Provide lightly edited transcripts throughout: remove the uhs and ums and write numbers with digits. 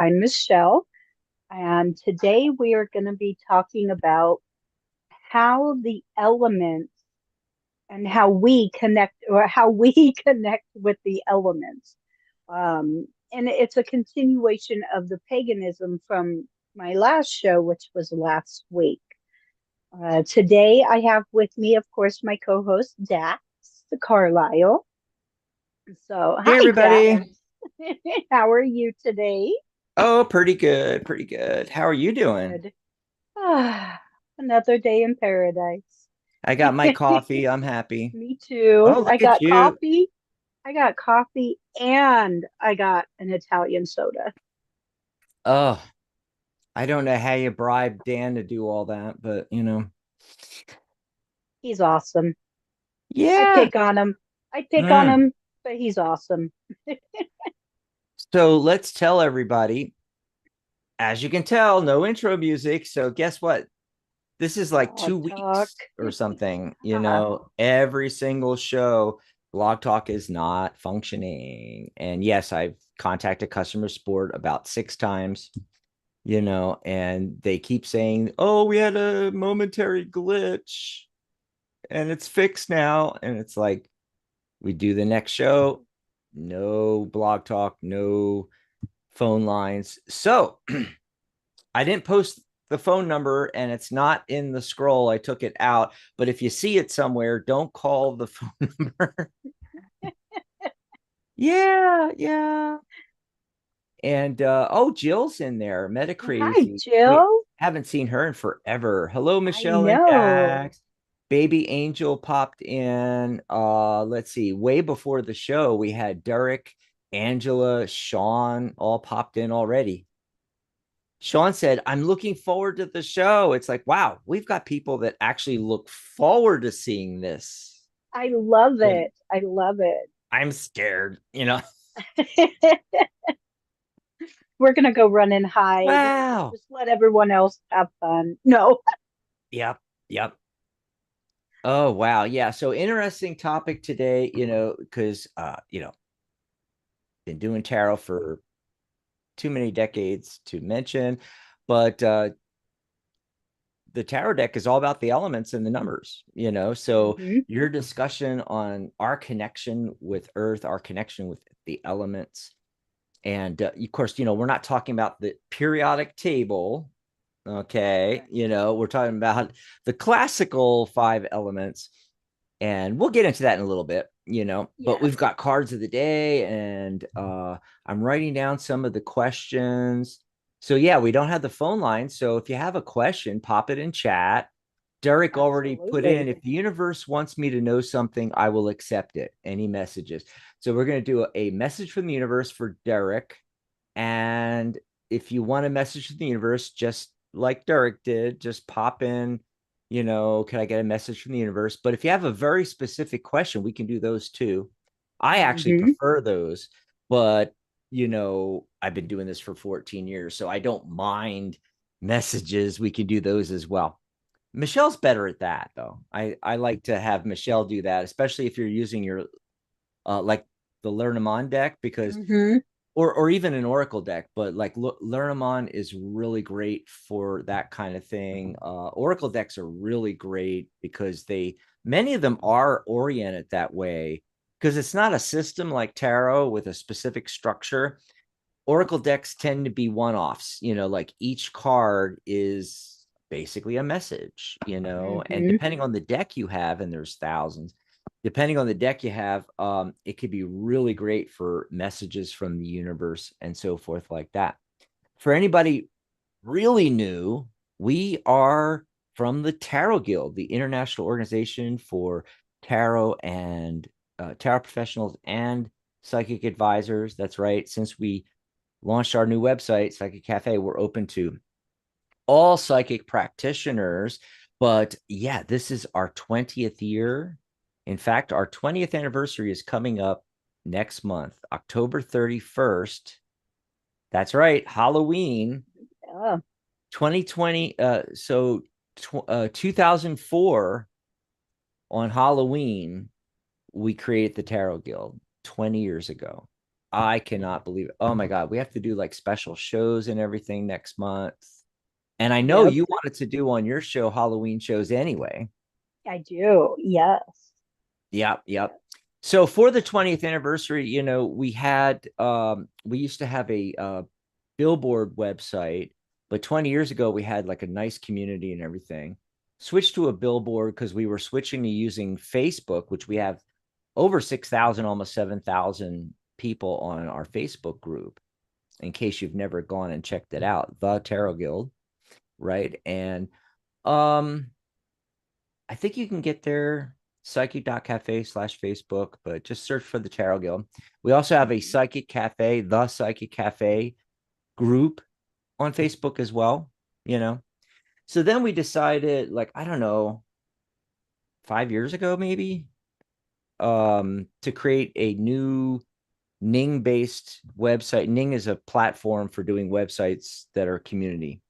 I'm Michelle, and today we are going to be talking about how the elements and how we connect, or how we connect with the elements. And it's a continuation of the paganism from my last show, which was last week. Today I have with me, of course, my co-host Dax Carlisle. So, Hey hi, Dax. everybody. How are you today? Oh, pretty good, pretty good. How are you doing? Good. Ah, another day in paradise. I got my coffee. I'm happy. Me Oh, too. I look at got you. coffee. I got coffee and I got an Italian soda. Oh, I don't know how you bribed Dan to do all that, but He's awesome. I yeah. pick on him. I pick on Mm. him, but he's awesome. So let's tell everybody, as you can tell, no intro music. So guess what? This is like Blog two talk. weeks or something, Ah, every single show, Blog Talk is not functioning. And yes, I've contacted customer support about 6 times. And they keep saying, oh, we had a momentary glitch and it's fixed now. And it's like, we do the next show, no blog talk, no phone lines. So I didn't post the phone number and it's not in the scroll. I took it out. But if you see it somewhere, don't call the phone number. Yeah, yeah. And oh, Jill's in there. Meta hi, Crazy. Wait, Jill. haven't seen her in forever. Hello, I Michelle and know. Dax. Baby Angel popped in. Let's see. Way before the show, we had Derek, Angela, Sean all popped in already. Sean said, I'm looking forward to the show. It's like, wow, we've got people that actually look forward to seeing this. I love And it. I love I'm scared. it. We're gonna go run and hide. Wow. Just let everyone else have fun. No. Yep. Yep. Oh wow. Yeah. So interesting topic today, because been doing tarot for too many decades to mention, but the tarot deck is all about the elements and the numbers. So Hmm. your discussion on our connection with earth, our connection with the elements, and of course, we're not talking about the periodic table. Okay, we're talking about the classical five elements, and we'll get into that in a little bit. But Yeah. we've got cards of the day, and I'm writing down some of the questions. So yeah, we don't have the phone line, so if you have a question, pop it in chat. Derek already put in, Absolutely. if the universe wants me to know something, I will accept it. Any messages? So we're going to do a message from the universe for Derek. And if you want a message from the universe, just like Derek did, just pop in, can I get a message from the universe? But if you have a very specific question, we can do those too. I actually Hmm. prefer those, but I've been doing this for 14 years, so I don't mind messages. We can do those as well. Michelle's better at that though. I like to have Michelle do that, especially if you're using your like the Learn-A-Mon deck, because Hmm. or even an Oracle deck, but like Learn-A-Mon is really great for that kind of thing. Oracle decks are really great because many of them are oriented that way, because it's not a system like tarot with a specific structure. Oracle decks tend to be one-offs, like each card is basically a message, and Hmm. depending on the deck you have, and there's thousands, depending on the deck you have, it could be really great for messages from the universe and so forth like that. For anybody really new, we are from the Tarot Guild, the international organization for tarot and tarot professionals and psychic advisors. That's right. Since we launched our new website, Psychic Cafe, we're open to all psychic practitioners. But yeah, this is our 20th year. In fact, our 20th anniversary is coming up next month, October 31st. That's right, Halloween Yeah. 2020. 2004, on Halloween, we created the Tarot Guild 20 years ago. I cannot believe it. Oh my God. We have to do like special shows and everything next month. And I know Yep, you wanted to do on your show Halloween shows anyway. I do. Yes. Yep, yep. Yes. So for the 20th anniversary, we used to have a billboard website, but 20 years ago we had like a nice community and everything. Switched to a billboard because we were switching to using Facebook, which we have over 6,000, almost 7,000 people on our Facebook group. In case you've never gone and checked it out, the Tarot Guild, right? And um I think you can get there psychic.cafe/Facebook, but just search for the Tarot Guild. We also have a Mhm. Psychic Cafe, the Psychic Cafe group on Facebook as well, you know. So then we decided, like, I don't know, 5 years ago, maybe, to create a new Ning based website. Ning is a platform for doing websites that are community,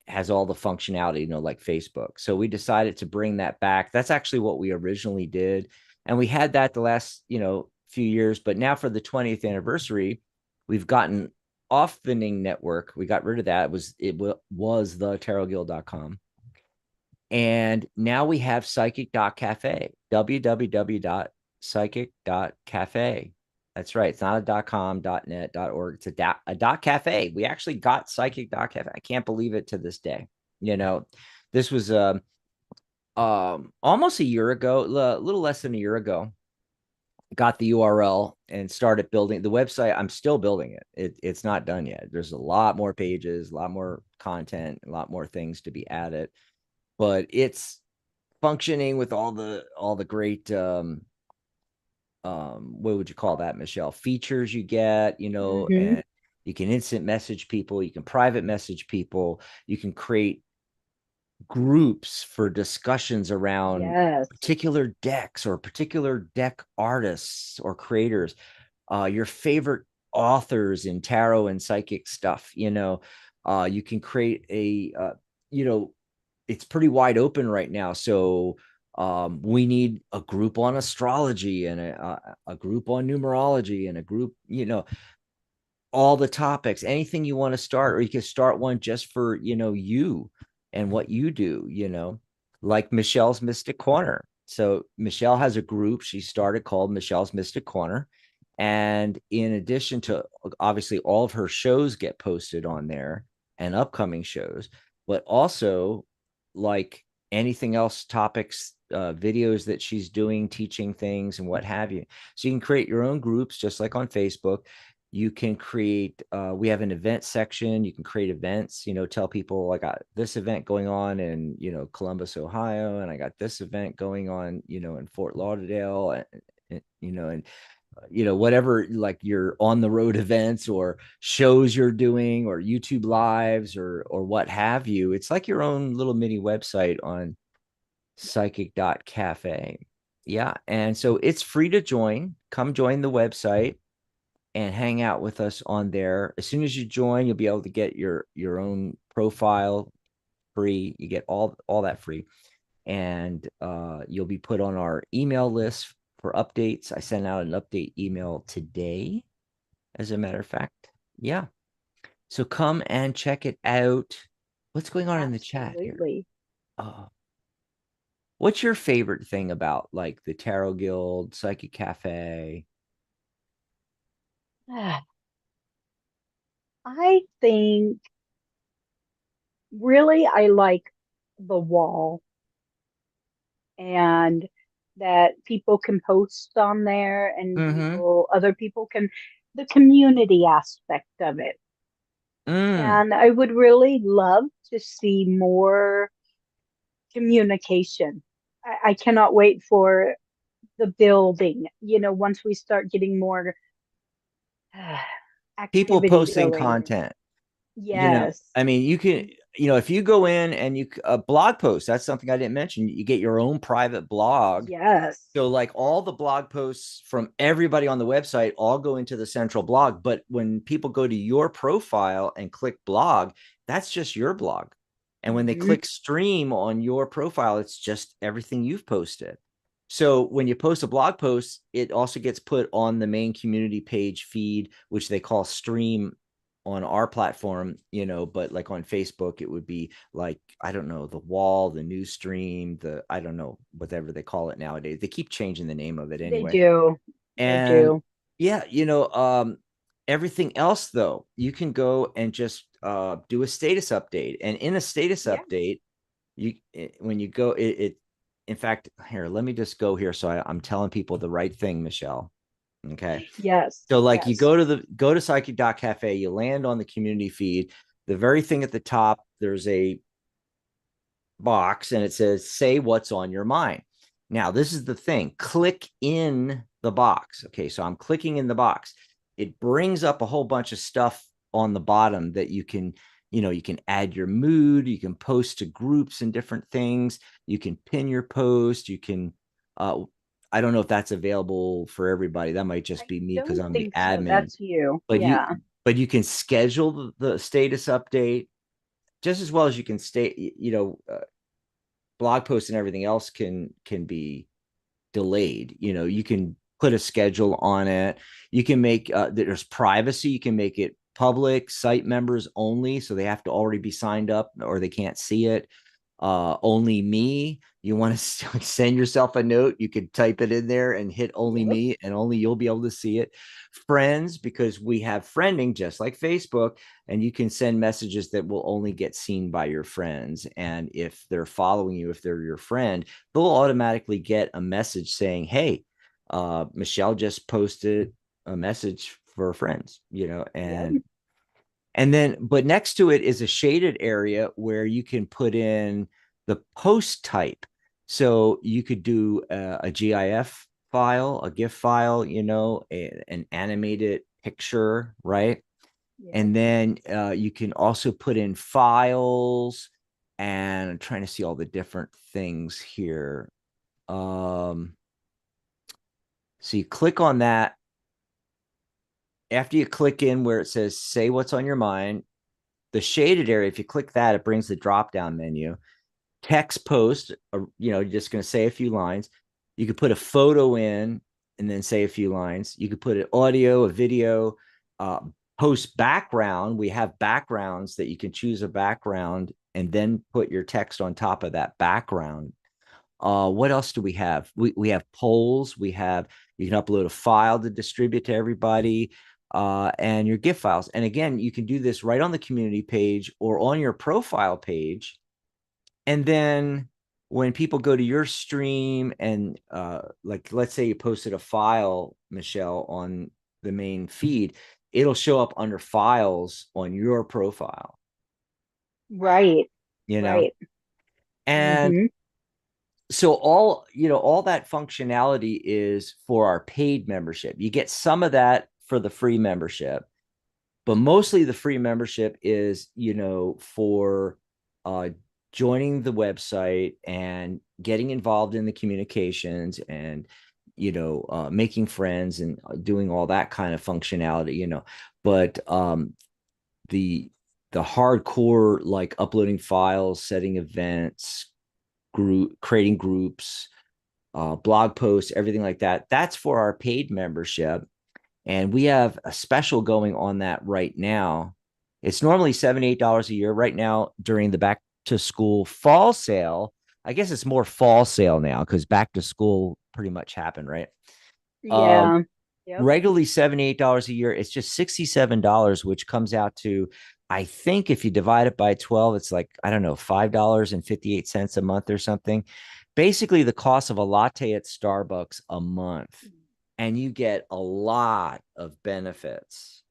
has all the functionality, like Facebook. So we decided to bring that back. That's actually what we originally did. And we had that the last, few years. But now for the 20th anniversary, we've gotten off the Ning network. We got rid of that. It was the tarotguild.com. And now we have psychic.cafe, www.psychic.cafe. That's right. It's not a .com, .net, .org. It's a .cafe. We actually got psychic.cafe. I can't believe it to this day. This was almost a year ago, a little less than a year ago. Got the URL and started building the website. I'm still building it. It's not done yet. There's a lot more pages, a lot more content, a lot more things to be added, but it's functioning with all the great what would you call that, Michelle, features you get, Mhm. and you can instant message people, you can private message people, you can create groups for discussions around Yes. particular decks or particular deck artists or creators, your favorite authors in tarot and psychic stuff. You can create you know it's pretty wide open right now. So we need a group on astrology and a group on numerology and a group, all the topics, anything you want to start, or you can start one just for, you and what you do, like Michelle's Mystic Corner. So Michelle has a group she started called Michelle's Mystic Corner. And in addition to, obviously, all of her shows get posted on there and upcoming shows, but also, like, anything else, topics, videos that she's doing, teaching things and what have you. So you can create your own groups just like on Facebook. You can create, we have an event section. You can create events, tell people I got this event going on in, Columbus, Ohio, and I got this event going on, in Fort Lauderdale, and whatever, like your on the road events or shows you're doing or YouTube lives or what have you. It's like your own little mini website on psychic.cafe. Yeah. And so it's free to join. Come join the website and hang out with us on there. As soon as you join, you'll be able to get your own profile free. You get all that free, and you'll be put on our email list for updates. I sent out an update email today, as a matter of fact. Yeah. So come and check it out. What's going on in the chat here? Absolutely. Uh, what's your favorite thing about like the Tarot Guild, Psychic Cafe? I think really I like the wall and that people can post on there and Mm-hmm. other people can, the community aspect of it. Mm. And I would really love to see more communication. I cannot wait for the building, once we start getting more People activity posting going. content. Yes. I mean, you can, if you go in and a blog post, that's something I didn't mention. You get your own private blog. Yes. So, like, all the blog posts from everybody on the website all go into the central blog. But when people go to your profile and click blog, that's just your blog. And when they Hmm. click stream on your profile, it's just everything you've posted. So when you post a blog post, it also gets put on the main community page feed, which they call stream on our platform, but like on Facebook, it would be like, I don't know, the wall, the news stream, I don't know, whatever they call it nowadays. They keep changing the name of it They anyway. do. They And do. yeah, everything else though, you can go and just do a status update. And in a status Yeah. update, when you go, in fact, here, let me just go here. So I'm telling people the right thing, Michelle. Okay. Yes. So like you Yes. go to psychic.cafe, you land on the community feed. The very thing at the top, there's a box and it says, say what's on your mind. Now, this is the thing, click in the box. Okay. So I'm clicking in the box. It brings up a whole bunch of stuff on the bottom that you can add your mood, you can post to groups and different things. You can pin your post. You can, I don't know if that's available for everybody. That might just I be me because don't I'm the think so. admin, That's you. but Yeah. you can schedule the status update just as well as you can stay, blog posts and everything else can be delayed. You can put a schedule on it. You can make there's privacy. You can make it public, site members only, so they have to already be signed up or they can't see it. Only me. You want to send yourself a note, you could type it in there and hit only Yep. me, and only you'll be able to see it. Friends, because we have friending just like Facebook, and you can send messages that will only get seen by your friends. And if they're following you, if they're your friend, they'll automatically get a message saying, hey, Michelle just posted a message for friends, Yep. and then, but next to it is a shaded area where you can put in the post type. So you could do a GIF file, a GIF file, an animated picture, right? Yep. And then you can also put in files, and I'm trying to see all the different things here. Um, so you click on that. After you click in where it says say what's on your mind, the shaded area, if you click that, it brings the drop down menu. Text post, you're just going to say a few lines. You could put a photo in and then say a few lines. You could put an audio, a video, uh, post background. We have backgrounds that you can choose a background and then put your text on top of that background. What else do we have? We have polls. You can upload a file to distribute to everybody, and your GIF files. And again, you can do this right on the community page or on your profile page. And then when people go to your stream and like let's say you posted a file, Michelle, on the main feed, it'll show up under files on your profile, Right. you know. Right. And Mm-hmm. so all that functionality is for our paid membership. You get some of that for the free membership, but mostly the free membership is for uh joining the website and getting involved in the communications, and making friends and doing all that kind of functionality, but the hardcore, like uploading files, setting events, creating groups, blog posts, everything like that. That's for our paid membership. And we have a special going on that right now. It's normally $78 a year. Right now, during the back to school fall sale, I guess it's more fall sale now because back to school pretty much happened, right? Um, Yeah. Yep. Regularly $78 a year. It's just $67, which comes out to, I think if you divide it by 12, it's like, I don't know, $5.58 a month or something. Basically, the cost of a latte at Starbucks a month, and you get a lot of benefits.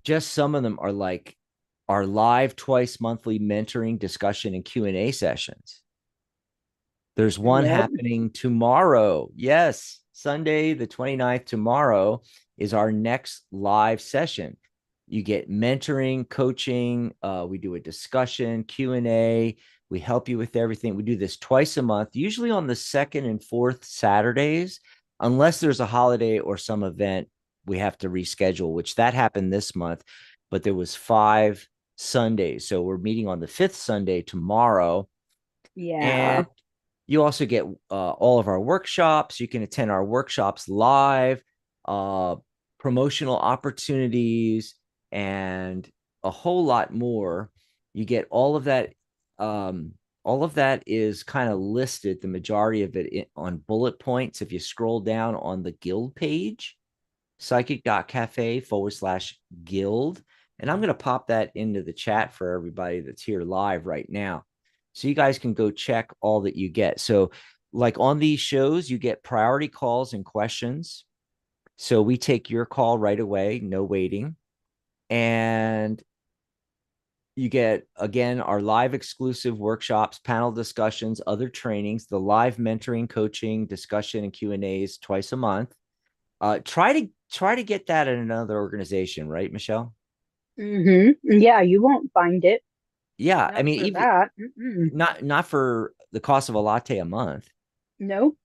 Just some of them are like our live twice monthly mentoring, discussion, and Q&A sessions. There's one Yep. happening tomorrow. Yes, Sunday, the 29th, tomorrow is our next live session. You get mentoring, coaching. We do a discussion, Q&A. We help you with everything. We do this twice a month, usually on the second and fourth Saturdays, unless there's a holiday or some event we have to reschedule, which that happened this month, but there was 5 Sundays. So we're meeting on the fifth Sunday tomorrow. Yeah. And You also get all of our workshops. You can attend our workshops live, uh, promotional opportunities, and a whole lot more. You get all of that. All of that is kind of listed, the majority of it on bullet points. If you scroll down on the guild page, psychic.cafe/guild. And I'm going to pop that into the chat for everybody that's here live right now. So you guys can go check all that you get. So, like on these shows, you get priority calls and questions. So we take your call right away, no waiting. And you get, again, our live exclusive workshops, panel discussions, other trainings, the live mentoring, coaching, discussion, and Q&As twice a month. Try to get that in another organization, right, Michelle? Yeah, you won't find it. Yeah, I Not mean, for even that. Mm-mm. not for the cost of a latte a month. Nope.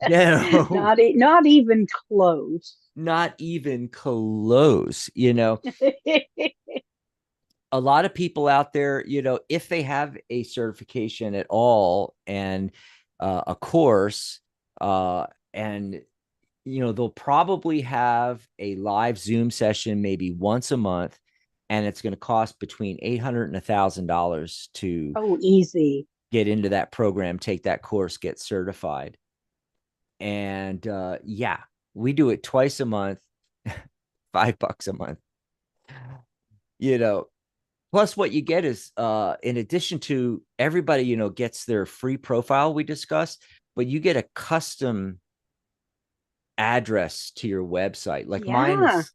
No, Not even close. not even close. A lot of people out there, if they have a certification at all and a course, and they'll probably have a live Zoom session maybe once a month, and it's going to cost between $800 and $1,000 to Oh, easy. get into that program, take that course, get certified. And yeah, we do it twice a month, $5 a month. You know, Plus what you get is in addition to everybody, gets their free profile we discussed, but you get a custom address to your website. Like mine Yeah, is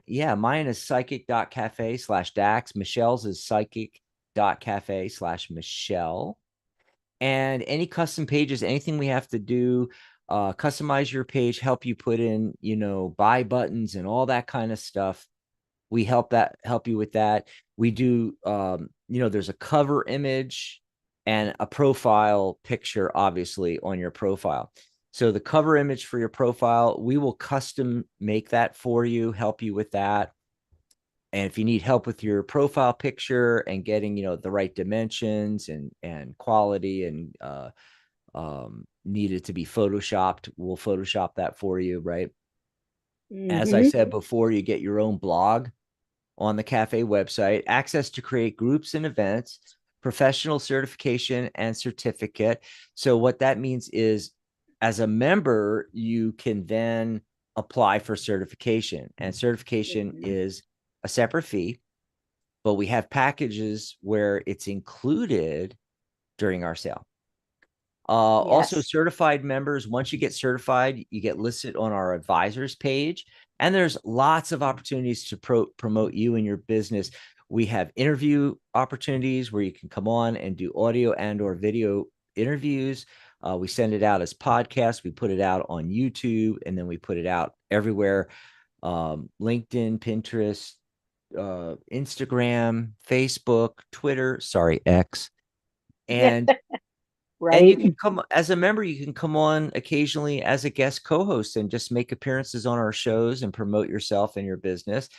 yeah. mine is psychic.cafe/Dax. Michelle's is psychic.cafe/Michelle. And any custom pages, anything we have to do, customize your page, help you put in, buy buttons and all that kind of stuff. We help you with that. We do, there's a cover image and a profile picture, obviously, on your profile. So the cover image for your profile, we will custom make that for you, help you with that. And if you need help with your profile picture and getting, the right dimensions and quality and need it to be photoshopped, we'll Photoshop that for you, right? As I Hmm. said before, you get your own blog on the cafe website, access to create groups and events, professional certification and certificate. So what that means is, as a member, you can then apply for certification, and certification Hmm. is a separate fee, but we have packages where it's included during our sale. Also, Yes. certified members, once you get certified, you get listed on our advisors page. And there's lots of opportunities to promote you and your business. We have interview opportunities where you can come on and do audio and or video interviews. We send it out as podcasts. We put it out on YouTube, and then we put it out everywhere. LinkedIn, Pinterest, Instagram, Facebook, Twitter, sorry, X. And you Right. can come as a member, you can come on occasionally as a guest co-host and just make appearances on our shows and promote yourself and your business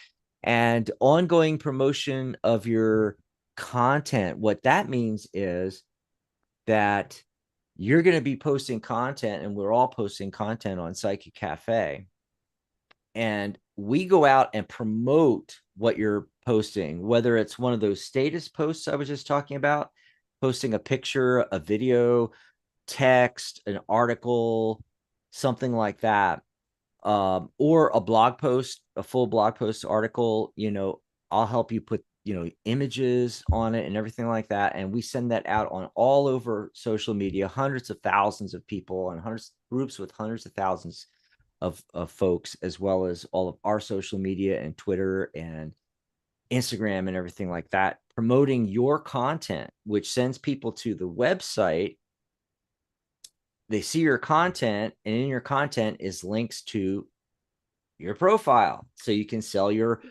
and ongoing promotion of your content. What that means is that you're going to be posting content, and we're all posting content on Psychic Cafe. And we go out and promote what you're posting, whether it's one of those status posts I was just talking about, posting a picture, a video, text, an article, something like that, or a blog post, a full blog post article. I'll help you put images on it and everything like that, and we send that out on all over social media, hundreds of thousands of people and hundreds groups with hundreds of thousands of folks, as well as all of our social media and Twitter and Instagram and everything like that, promoting your content, which sends people to the website. They see your content, and in your content is links to your profile so you can sell your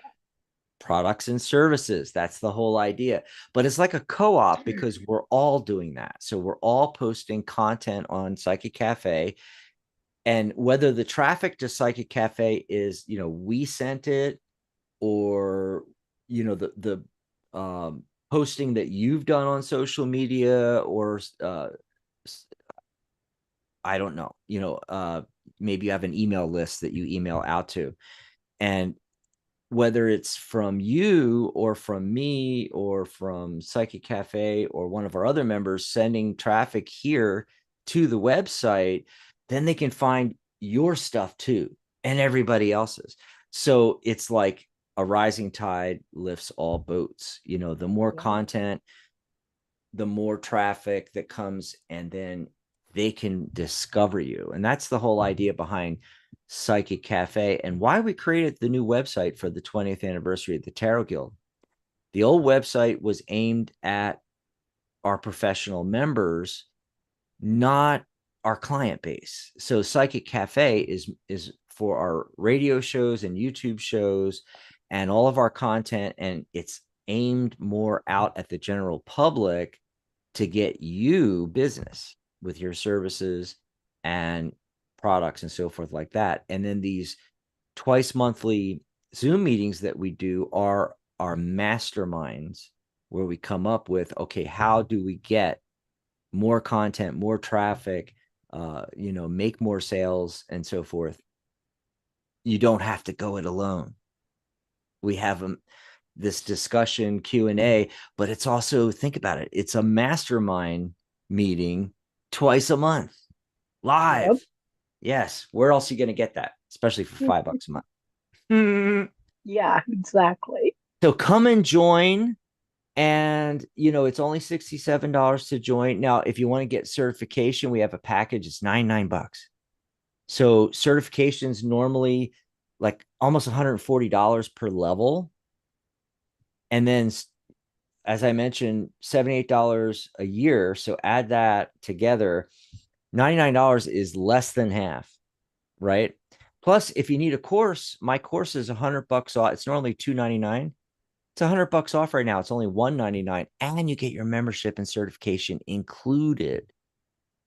products and services. That's the whole idea. But it's like a co-op because we're all doing that. So we're all posting content on Psychic Cafe. And whether the traffic to Psychic Cafe is, we sent it, or, the posting that you've done on social media, or I don't know, maybe you have an email list that you email out to. And whether it's from you or from me or from Psychic Cafe or one of our other members sending traffic here to the website, then they can find your stuff too and everybody else's. So it's like a rising tide lifts all boats. The more Yeah. content, the more traffic that comes, and then they can discover you. And that's the whole idea behind Psychic Cafe and why we created the new website for the 20th anniversary of the Tarot Guild. The old website was aimed at our professional members, not our client base. So Psychic Cafe is for our radio shows and YouTube shows and all of our content, and it's aimed more out at the general public to get you business with your services and products and so forth like that. And then these twice monthly Zoom meetings that we do are our masterminds where we come up with, okay, how do we get more content, more traffic, make more sales and so forth. You don't have to go it alone. We have this discussion Q&A, but it's also, think about it, it's a mastermind meeting twice a month live. Yep. Yes. Where else are you going to get that? Especially for $5 a month. Yeah, exactly. So come and join. And, it's only $67 to join. Now, if you want to get certification, we have a package. It's $99. So certifications normally like almost $140 per level. And then, as I mentioned, $78 a year. So add that together. $99 is less than half, right? Plus, if you need a course, my course is $100 off. It's normally $299. It's $100 off right now. It's only $199, and you get your membership and certification included.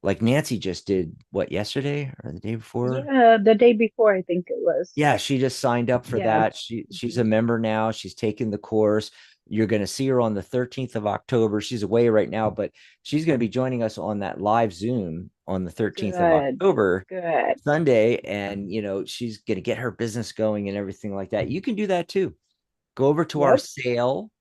Like Nancy just did what, yesterday or the day before? Yeah, the day before, I think it was. Yeah, she just signed up for Yeah. that. She's a member now. She's taking the course. You're going to see her on the 13th of October. She's away right now, but she's going to be joining us on that live Zoom on the 13th of Good. October, Good. Sunday. And, she's going to get her business going and everything like that. You can do that too. Go over to our Yep. sale.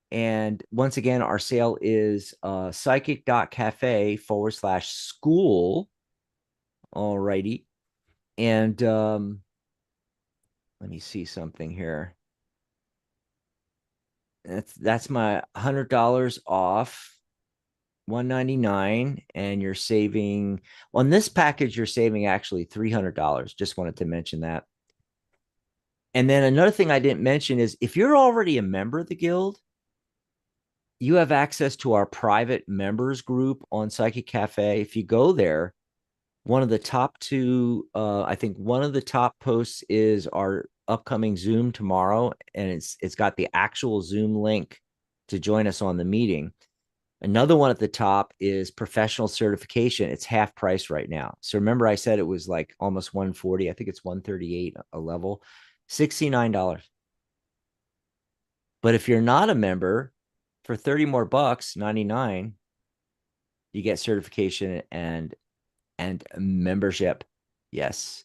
And once again, our sale is psychic.cafe/school. All righty. And let me see something here. That's my $100 off, $199, and you're saving on this package. You're saving actually $300. Just wanted to mention that. And then another thing I didn't mention is if you're already a member of the guild, you have access to our private members group on Psychic Cafe. If you go there, one of the top two, I think one of the top posts is our upcoming Zoom tomorrow, and it's got the actual Zoom link to join us on the meeting. Another one at the top is professional certification. It's half price right now. So remember I said it was like almost 140. I think it's 138 a level, $69. But if you're not a member, for 30 more bucks, 99, you get certification and membership. Yes.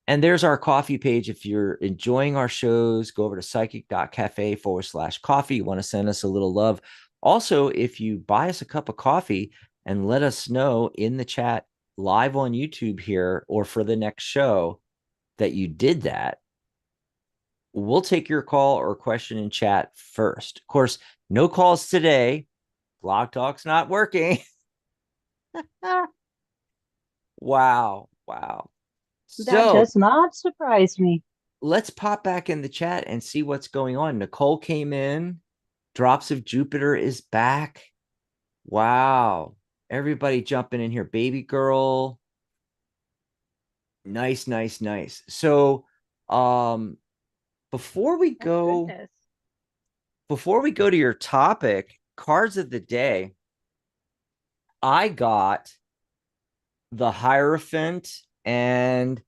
And there's our coffee page. If you're enjoying our shows, go over to psychic.cafe/coffee. You want to send us a little love. Also, if you buy us a cup of coffee and let us know in the chat live on YouTube here or for the next show that you did that, we'll take your call or question in chat first. Of course, no calls today. Blog Talk's not working. Wow. Wow. That So does not surprise me. let's pop back in the chat and see what's going on. Nicole came in. Drops of Jupiter is back. Wow. Everybody jumping in here. Baby girl. Nice, nice, nice. So before we Oh, go, goodness. before we go to your topic, cards of the day, I got the Hierophant and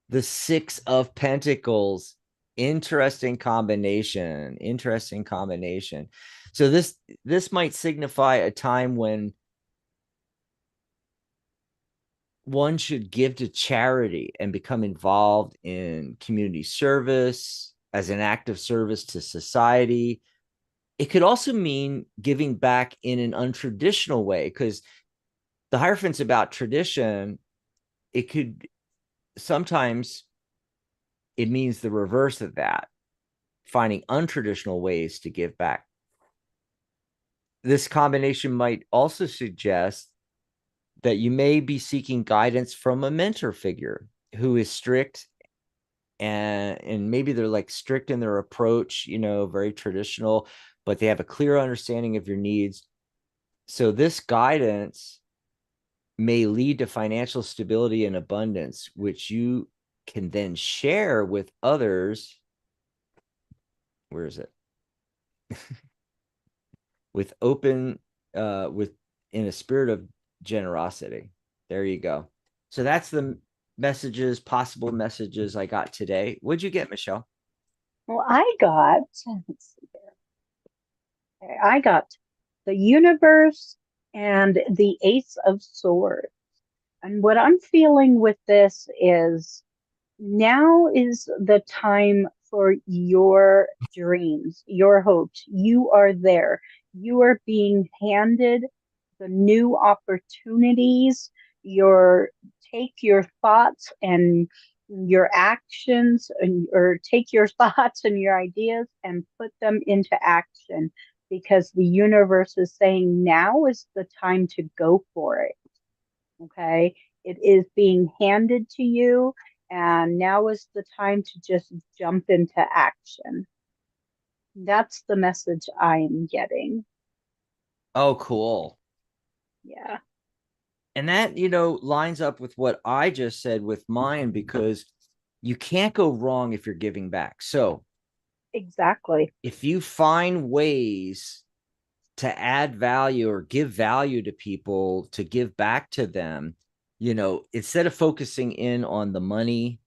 the Six of Pentacles. Interesting combination. Interesting combination. So this might signify a time when one should give to charity and become involved in community service as an act of service to society. It could also mean giving back in an untraditional way, because the Hierophant's about tradition. It could sometimes it means the reverse of that, finding untraditional ways to give back. This combination might also suggest that you may be seeking guidance from a mentor figure who is strict, and maybe they're like strict in their approach, very traditional, but they have a clear understanding of your needs. So this guidance may lead to financial stability and abundance, which you can then share with others. Where is it? With open, with in a spirit of generosity. There you go. So that's the possible messages I got today. What'd you get, Michelle? Well, let's see here. I got the universe and the Ace of Swords. And what I'm feeling with this is now is the time for your dreams, your hopes. You are there. You are being handed the new opportunities. Your take your thoughts and your actions and or take your thoughts and your ideas and put them into action because the universe is saying now is the time to go for it. Okay. It is being handed to you, and now is the time to just jump into action. That's the message I'm getting. Oh, cool. Yeah, And that, lines up with what I just said with mine, because you can't go wrong if you're giving back. So exactly. if you find ways to add value or give value to people, to give back to them, instead of focusing in on the money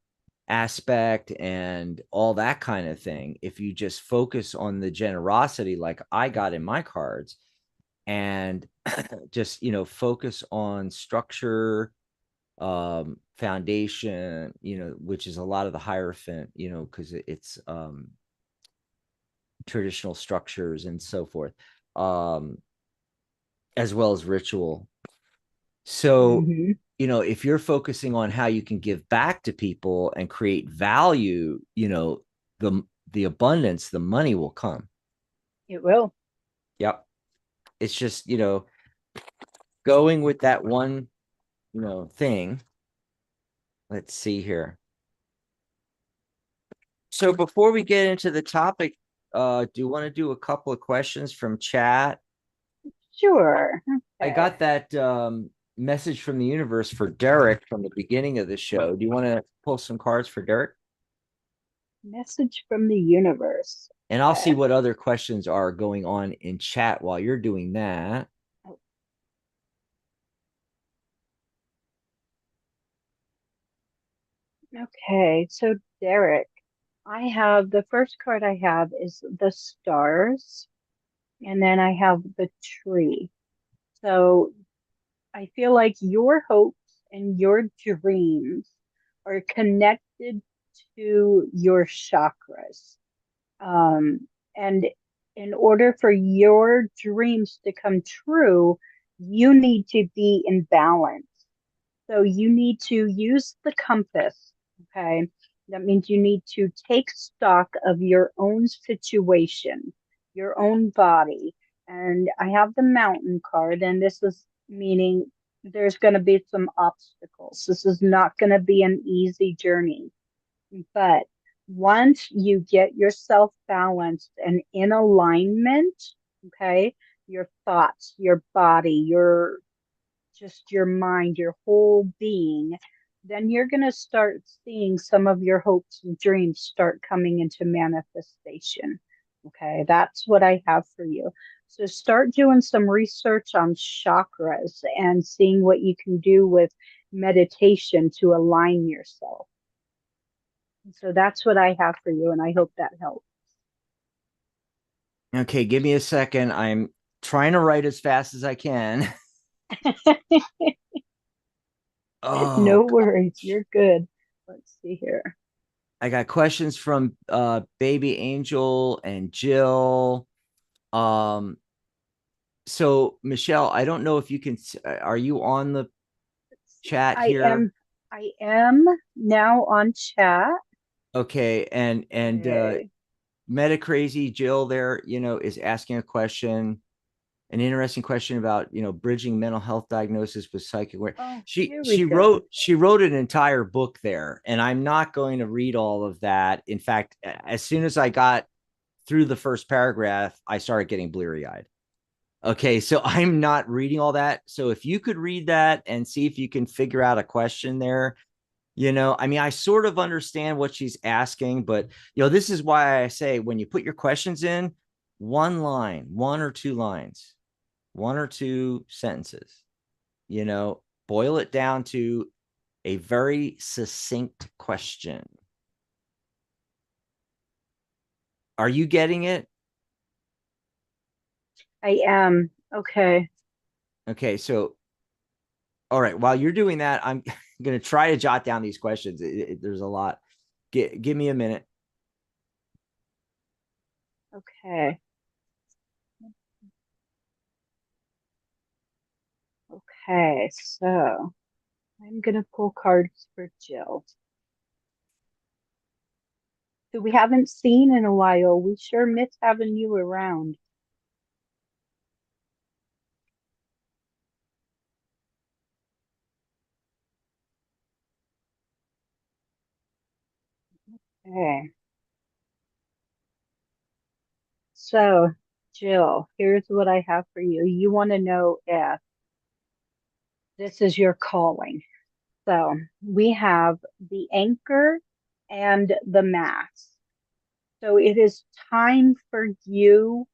aspect and all that kind of thing, if you just focus on the generosity, like I got in my cards, and just, focus on structure, foundation, which is a lot of the Hierophant, because it's traditional structures and so forth, um, as well as ritual. So, Hmm. if you're focusing on how you can give back to people and create value, the the abundance, the money will come. It will. Yep. It's just, going with that one, thing. Let's see here. So before we get into the topic, do you want to do a couple of questions from chat? Sure. I Okay. got that message from the universe for Derek from the beginning of the show. Do you want to pull some cards for Derek? Message from the universe. And I'll see Okay. what other questions are going on in chat while you're doing that. Okay. So, Derek, I have the first card I have is the stars, and then I have the tree. So, I feel like your hopes and your dreams are connected to your chakras. And in order for your dreams to come true, you need to be in balance. So you need to use the compass. Okay. That means you need to take stock of your own situation, your own body. And I have the mountain card, and this is meaning there's going to be some obstacles. This is not going to be an easy journey. But once you get yourself balanced and in alignment, okay, your thoughts, your body, your just your mind, your whole being, then you're going to start seeing some of your hopes and dreams start coming into manifestation. Okay, that's what I have for you. So start doing some research on chakras and seeing what you can do with meditation to align yourself. So that's what I have for you, and I hope that helps. Okay, give me a second. I'm trying to write as fast as I can. Oh, No worries. You're good. Let's see here. I got questions from Baby Angel and Jill. Um, so Michelle, I don't know if you can. Are you on the Let's see. chat I here? am. I am now on chat. Okay, and Okay. Meta Crazy Jill there, is asking a question, an interesting question about bridging mental health diagnosis with psychic work. Oh, She here we she go. wrote she wrote an entire book there, and I'm not going to read all of that. In fact, as soon as I got through the first paragraph, I started getting bleary eyed. Okay, so I'm not reading all that. So if you could read that and see if you can figure out a question there, I mean, I sort of understand what she's asking, but this is why I say when you put your questions in, one line, one or two lines, one or two sentences, boil it down to a very succinct question. Are you getting it? I am. Okay. Okay, so all right, while you're doing that, I'm going to try to jot down these questions. There's a lot. Give me a minute. Okay. Okay. So I'm gonna pull cards for Jill, who we haven't seen in a while. We sure miss having you around. Okay. So, Jill, here's what I have for you. You want to know if this is your calling. So, we have the anchor and the mass. So, it is time for you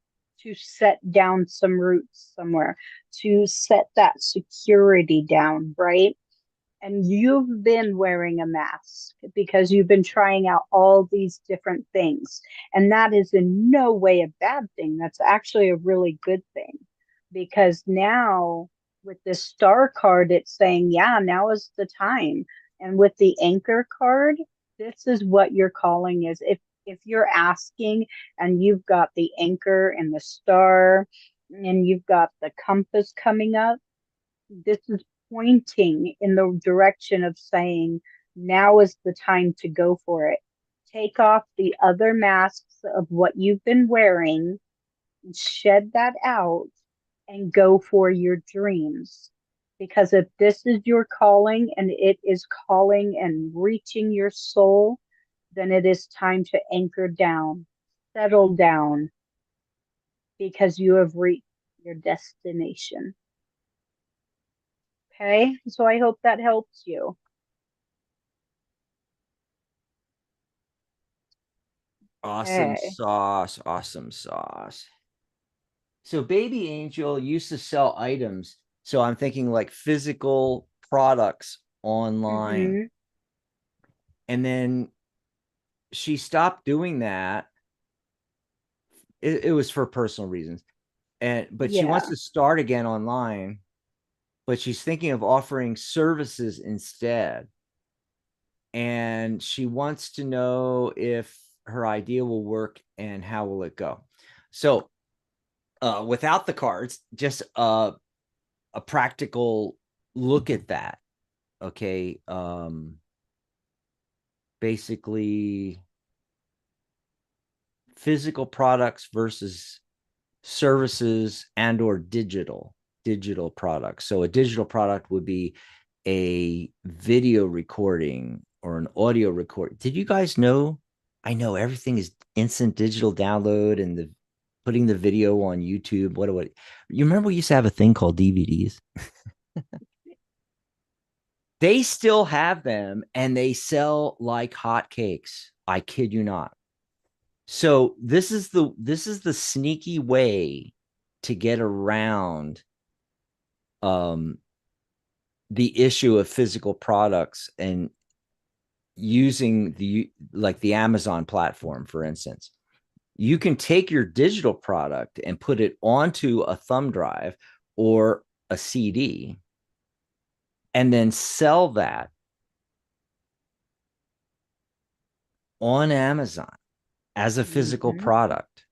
to set down some roots somewhere, to set that security down, right? And you've been wearing a mask because you've been trying out all these different things. And that is in no way a bad thing. That's actually a really good thing because now with the star card, it's saying, yeah, now is the time. And with the anchor card, this is what your calling is. If you're asking and you've got the anchor and the star and you've got the compass coming up, this is pointing in the direction of saying, now is the time to go for it. Take off the other masks of what you've been wearing, shed that out, and go for your dreams. Because if this is your calling and it is calling and reaching your soul, then it is time to anchor down, settle down, because you have reached your destination. Okay, so I hope that helps you. Awesome Okay. sauce. Awesome sauce. So Baby Angel used to sell items. So I'm thinking like physical products online. Mm-hmm. And then she stopped doing that. It was for personal reasons. But she wants Yeah. to start again online, but she's thinking of offering services instead. And she wants to know if her idea will work and how will it go. So without the cards, just a practical look at that. Okay. Basically, physical products versus services and or digital products. So a digital product would be a video recording or an audio record. Did you guys know? I know everything is instant digital download and the putting the video on YouTube. What you remember we used to have a thing called DVDs? They still have them and they sell like hotcakes. I kid you not. So this is the sneaky way to get around um the issue of physical products and using the Amazon platform, for instance. You can take your digital product and put it onto a thumb drive or a CD, and then sell that on Amazon as a physical Mm-hmm. product.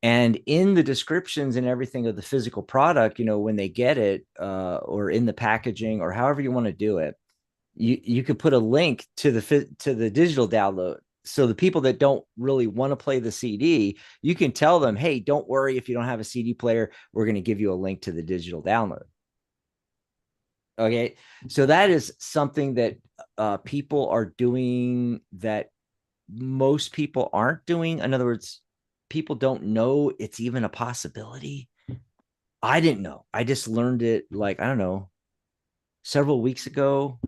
And in the descriptions and everything of the physical product, when they get it, or in the packaging, or however you want to do it, you could put a link to the digital download. So the people that don't really want to play the CD, you can tell them, hey, don't worry if you don't have a CD player, we're going to give you a link to the digital download. Okay. So that is something that people are doing that most people aren't doing. In other words, people don't know it's even a possibility. I didn't know. I just learned it, like, I don't know, several weeks ago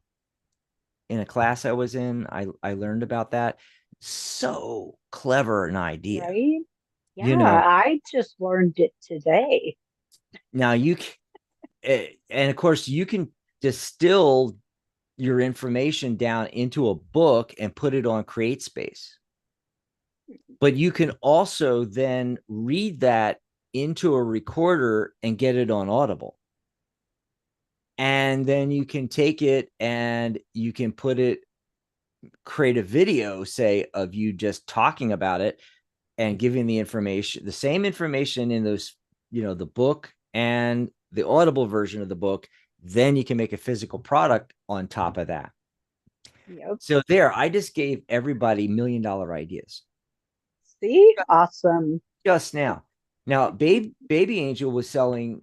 in a class I was in. I learned about that. So clever an idea. Right? You Yeah, know, I just learned it today. now and of course you can distill your information down into a book and put it on CreateSpace. But you can also then read that into a recorder and get it on Audible. And then you can take it and you can create a video, say, of you just talking about it and giving the information, the same information in those, the book and the Audible version of the book. Then you can make a physical product on top of that. Yep. So I just gave everybody $1 million ideas See? Awesome. just now. Now, Baby Angel was selling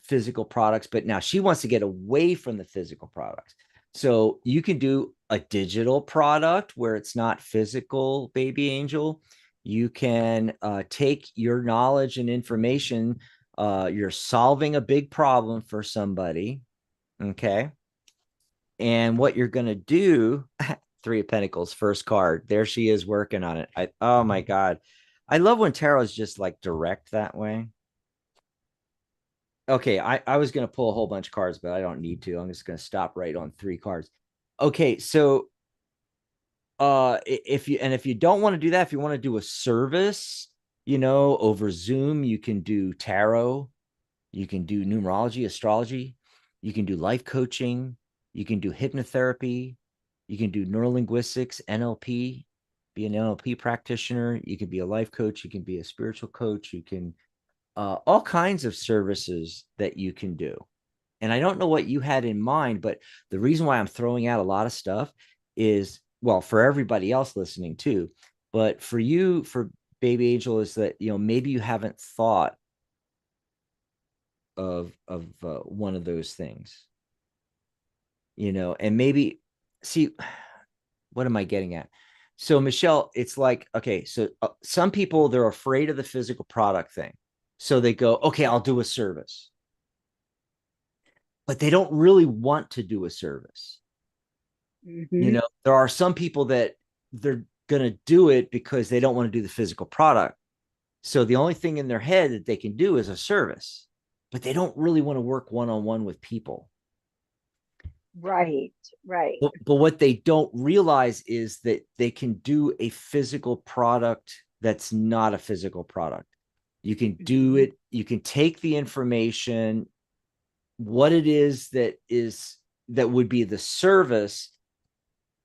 physical products, but now she wants to get away from the physical products. So you can do a digital product where it's not physical, Baby Angel. You can take your knowledge and information. You're solving a big problem for somebody. Okay. And what you're going to do, Three of Pentacles, first card. There she is working on it. Oh my God. I love when tarot is just like direct that way. Okay, I was going to pull a whole bunch of cards, but I don't need to. I'm just going to stop right on 3 cards. Okay, so if you don't want to do that, if you want to do a service, over Zoom, you can do tarot, you can do numerology, astrology, you can do life coaching, you can do hypnotherapy, you can do neurolinguistics, NLP, be an NLP practitioner, you can be a life coach, you can be a spiritual coach, you can all kinds of services that you can do. And I don't know what you had in mind, but the reason why I'm throwing out a lot of stuff is, well, for everybody else listening too, but for you, for Baby Angel, is that, maybe you haven't thought of one of those things, and maybe see, what am I getting at? So Michelle, it's like, okay, so some people, they're afraid of the physical product thing. So they go, okay, I'll do a service, but they don't really want to do a service. Mm-hmm. There are some people that they're going to do it because they don't want to do the physical product. So the only thing in their head that they can do is a service, but they don't really want to work one-on-one with people. Right, right. But what they don't realize is that they can do a physical product that's not a physical product. You can do Mm-hmm. it. You can take the information, what it that would be the service,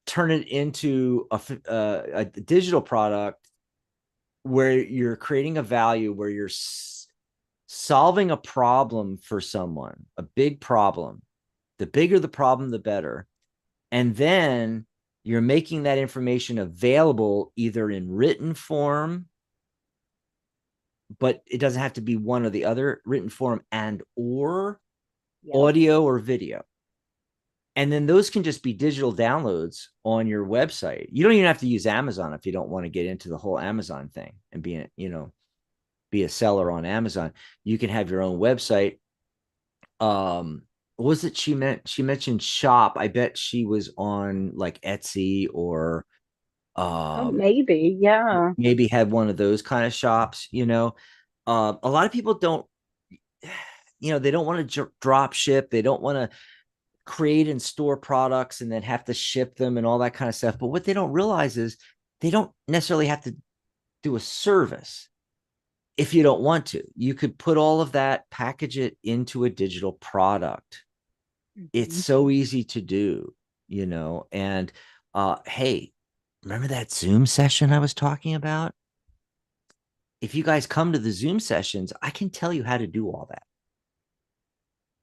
turn it into a digital product where you're creating a value, where you're solving a problem for someone, a big problem. The bigger the problem, the better. And then you're making that information available either in written form, but it doesn't have to be one or the other, written form and or Yep. audio or video. And then those can just be digital downloads on your website. You don't even have to use Amazon if you don't want to get into the whole Amazon thing and be a seller on Amazon. You can have your own website. What was it she meant? She mentioned shop. I bet she was on like Etsy or Oh, um maybe. Yeah. maybe had one of those kind of shops. A lot of people don't, they don't want to drop ship. They don't want to create and store products and then have to ship them and all that kind of stuff. But what they don't realize is they don't necessarily have to do a service. If you don't want to, you could put all of that, package it into a digital product. It's Mhm. so easy to do, and hey, remember that Zoom session I was talking about? If you guys come to the Zoom sessions, I can tell you how to do all that.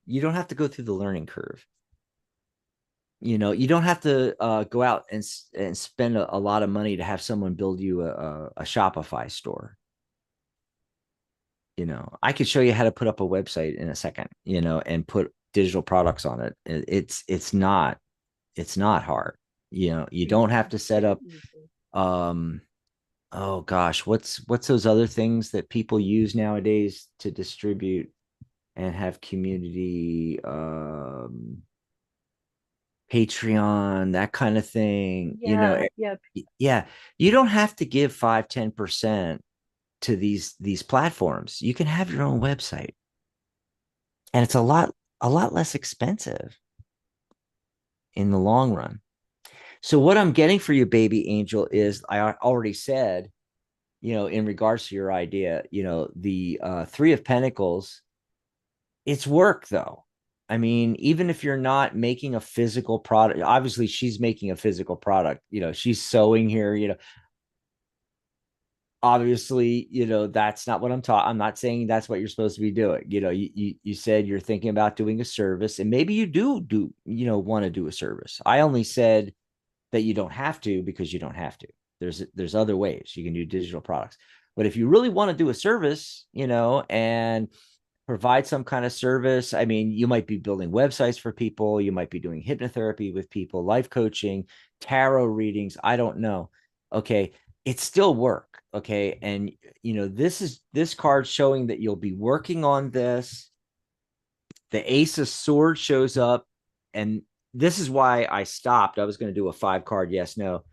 You don't have to go through the learning curve. You don't have to go out and spend a lot of money to have someone build you a Shopify store. I could show you how to put up a website in a second, and put digital products on it. It's not hard. You don't Yeah, have to set very up easy. um oh gosh, what's those other things that people use nowadays to distribute and have community, Patreon, that kind of thing, Yeah, yeah. yeah, you don't have to give 5-10% to these platforms. You can have your own website, and it's a lot less expensive in the long run. So what I'm getting for you, baby angel, is I already said, in regards to your idea, the Three of Pentacles, it's work though. I mean, even if you're not making a physical product, obviously she's making a physical product, she's sewing here, obviously, that's not what I'm not saying that's what you're supposed to be doing. You said you're thinking about doing a service, and maybe you do, want to do a service. I only said that you don't have to, because you don't have to. There's other ways you can do digital products. But if you really want to do a service, and provide some kind of service, I mean, you might be building websites for people, you might be doing hypnotherapy with people, life coaching, tarot readings, I don't know. Okay, it's still work. Okay, and this card showing that you'll be working on this. The Ace of Swords shows up, and this is why I stopped. I was going to do a 5 card yes no.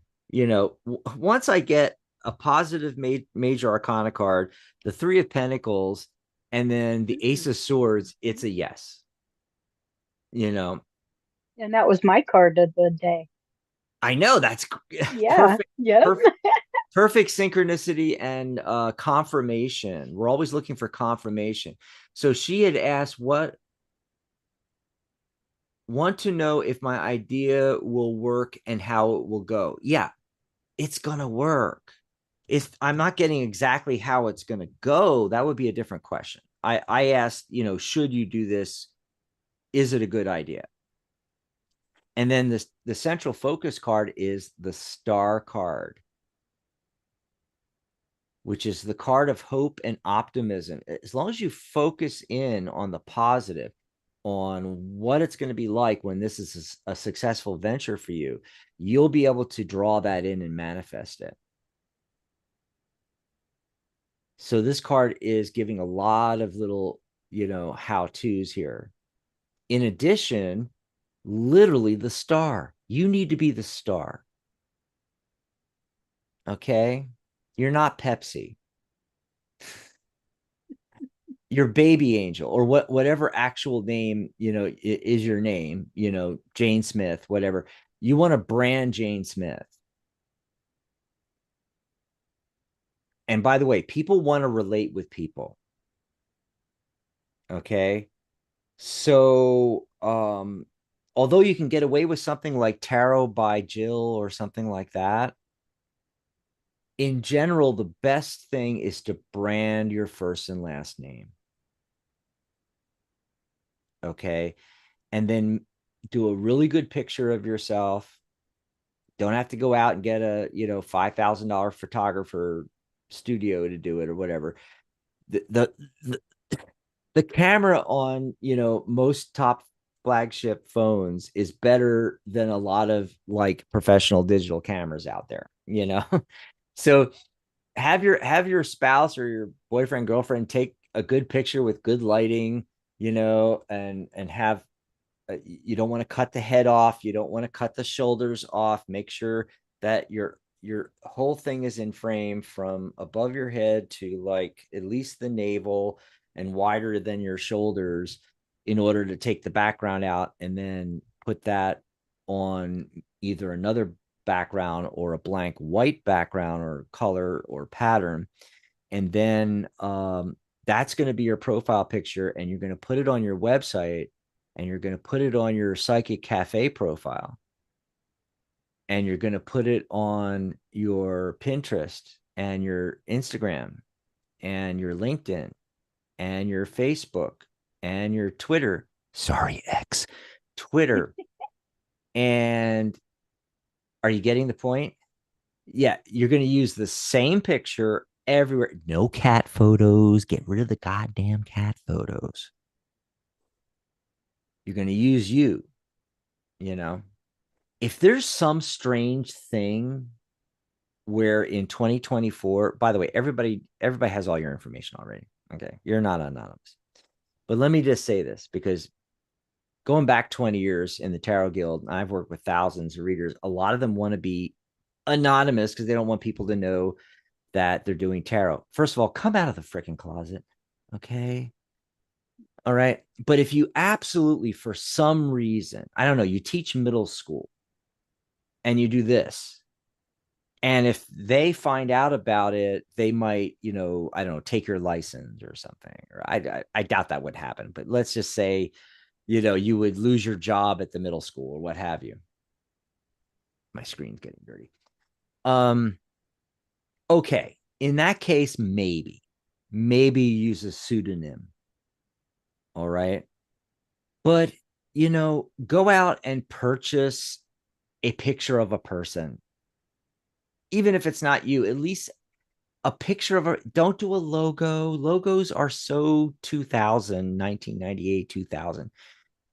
Once I get a positive major arcana card, the Three of Pentacles, and then the Ace Mm. of Swords, it's a yes. You know, And that was my card of the day. I know that's Yeah, perfect, yep. perfect, perfect synchronicity and confirmation. We're always looking for confirmation. So she had asked, what want to know if my idea will work and how it will go. Yeah, it's going to work. If I'm not getting exactly how it's going to go, that would be a different question. I asked, should you do this? Is it a good idea? And then the central focus card is the Star card, which is the card of hope and optimism. As long as you focus in on the positive, on what it's going to be like when this is a successful venture for you, you'll be able to draw that in and manifest it. So this card is giving a lot of little, how to's here. In addition, literally the star. You need to be the star. Okay. You're not Pepsi. Your baby angel, or whatever actual name is your name, Jane Smith, whatever. You want to brand Jane Smith. And by the way, people want to relate with people. Okay, so although you can get away with something like Tarot by Jill or something like that, in general the best thing is to brand your first and last name. Okay, and then do a really good picture of yourself. Don't have to go out and get a $5,000 photographer studio to do it or whatever. The the camera on most top flagship phones is better than a lot of like professional digital cameras out there. So have your spouse or your boyfriend girlfriend take a good picture with good lighting, and have you don't want to cut the head off, you don't want to cut the shoulders off. Make sure that your whole thing is in frame from above your head to like at least the navel and wider than your shoulders, in order to take the background out and then put that on either another background or a blank white background or color or pattern. And then that's going to be your profile picture, and you're going to put it on your website. and you're going to put it on your Psychic Cafe profile, and you're going to put it on your Pinterest and your Instagram and your LinkedIn and your Facebook and your Twitter. Sorry, X, Twitter. And are you getting the point? Yeah, you're going to use the same picture everywhere. No cat photos. Get rid of the goddamn cat photos. You're going to use you, you know. If there's some strange thing where in 2024, by the way, everybody has all your information already. Okay. You're not anonymous. But let me just say this, because going back 20 years in the Tarot Guild, I've worked with thousands of readers. A lot of them want to be anonymous because they don't want people to know that they're doing tarot. First of all, come out of the freaking closet. Okay. All right. But if you absolutely, for some reason, I don't know, you teach middle school and you do this, and if they find out about it, they might, I don't know, take your license or something. Or I doubt that would happen. But let's just say, you would lose your job at the middle school or what have you. My screen's getting dirty. Okay. In that case, maybe use a pseudonym. All right. But, go out and purchase a picture of a person. Even if it's not you, at least a picture of don't do a logo. Logos are so 2000, 1998, 2000.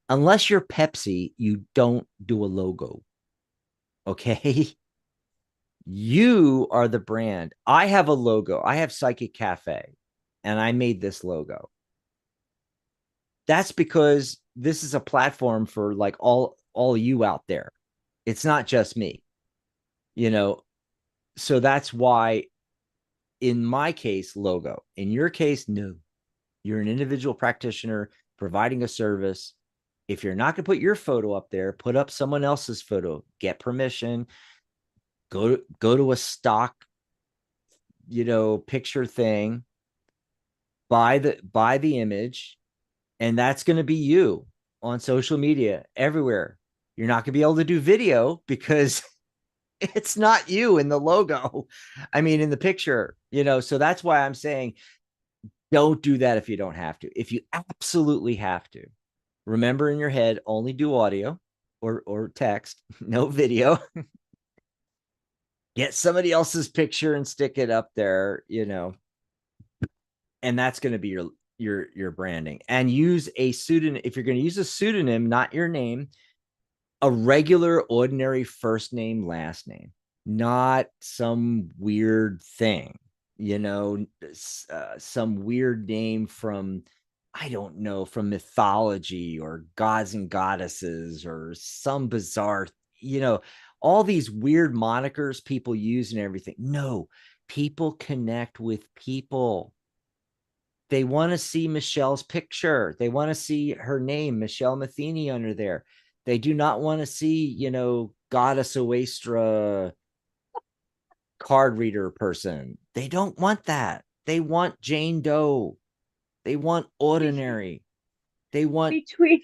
Unless you're Pepsi, you don't do a logo. Okay. You are the brand. I have a logo. I have Psychic Cafe, and I made this logo. That's because this is a platform for like all you out there. It's not just me, you know. So that's why in my case, logo. In your case, no. You're an individual practitioner providing a service. If you're not going to put your photo up there, put up someone else's photo, get permission, go to a stock, picture thing, buy the image, and that's going to be you on social media everywhere. You're not going to be able to do video because it's not you in the logo. I mean, in the picture, so that's why I'm saying don't do that if you don't have to. If you absolutely have to, remember in your head, only do audio or text, no video. Get somebody else's picture and stick it up there, and that's going to be your branding. And use a pseudonym. If you're going to use a pseudonym, not your name, a regular, ordinary first name, last name, not some weird thing, some weird name from, I don't know, from mythology or gods and goddesses or some bizarre, all these weird monikers people use and everything. No, people connect with people. They want to see Michelle's picture. They want to see her name, Michelle Metheny, under there. They do not want to see, Goddess Oestra card reader person. They don't want that. They want Jane Doe. They want ordinary. They want. Between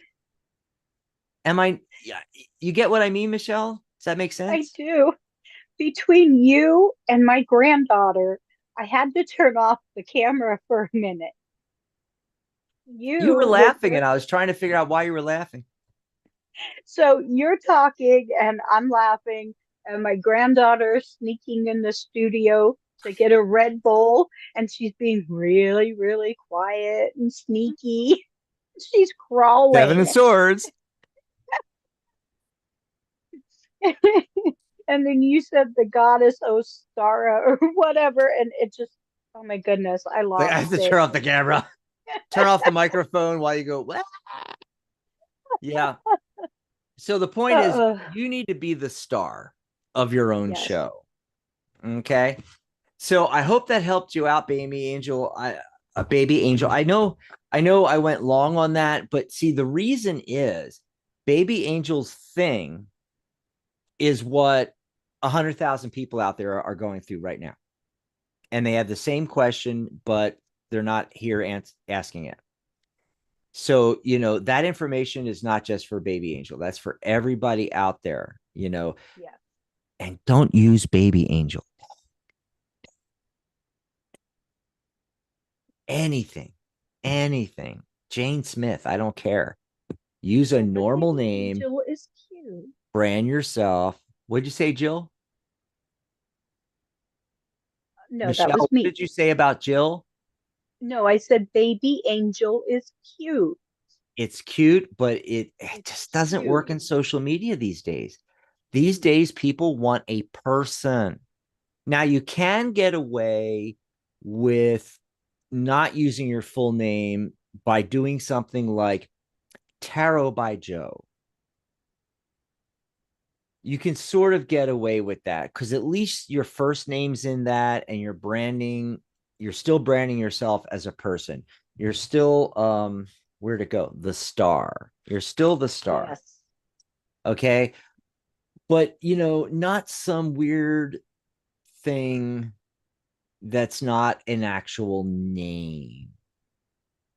Am I? Yeah, you get what I mean, Michelle? Does that make I sense? do. Between you and my granddaughter, I had to turn off the camera for a minute. You were You with laughing, your and I was trying to figure out why you were laughing. So you're talking and I'm laughing, and my granddaughter is sneaking in the studio to get a Red Bull, and she's being really, really quiet and sneaky. She's Seven of crawling. Swords. And then you said the goddess Ostara or whatever, and it just, oh my goodness, I Like, I lost have to it. turn off the camera, turn off the microphone while you go. What? Yeah. So the point is, Uh, you need to be the star of your own yes. show. Okay. So I hope that helped you out, baby angel. Baby angel. I know I went long on that, but see, the reason is baby angel's thing is what 100,000 people out there are going through right now. And they have the same question, but they're not here asking it. So, that information is not just for baby angel. That's for everybody out there, Yes. and don't use baby angel. Anything, anything. Jane Smith, I don't care. Use a Oh, but normal baby name, angel is cute. brand yourself. What'd you say, Jill? No, that Michelle, was what me. did you say about Jill? No, I said baby angel is cute. It's cute, but it It's just doesn't work cute. in social media these days. These days, people want a person. Now, you can get away with not using your full name by doing something like Tarot by Joe. You can sort of get away with that because at least your first name's in that and you're still branding yourself as a person. You're still where to go? The star. You're still the star. Yes. Okay. But not some weird thing that's not an actual name,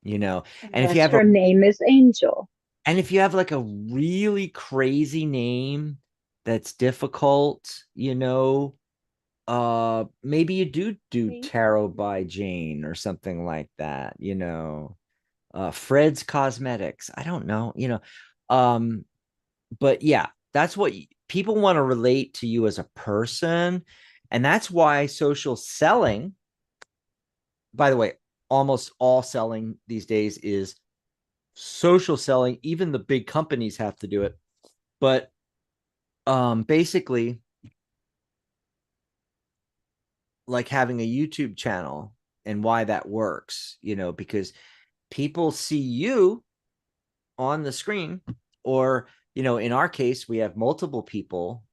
you know. And if you Unless have a her name is Angel. and if you have like a really crazy name that's difficult, maybe you do Me? tarot by Jane or something like that, Fred's Cosmetics, I don't know, um but yeah, that's what people want to relate to you as a person. And that's why social selling, by the way, almost all selling these days is social selling. Even the big companies have to do it. But basically, like having a YouTube channel and why that works, because people see you on the screen, or, in our case, we have multiple people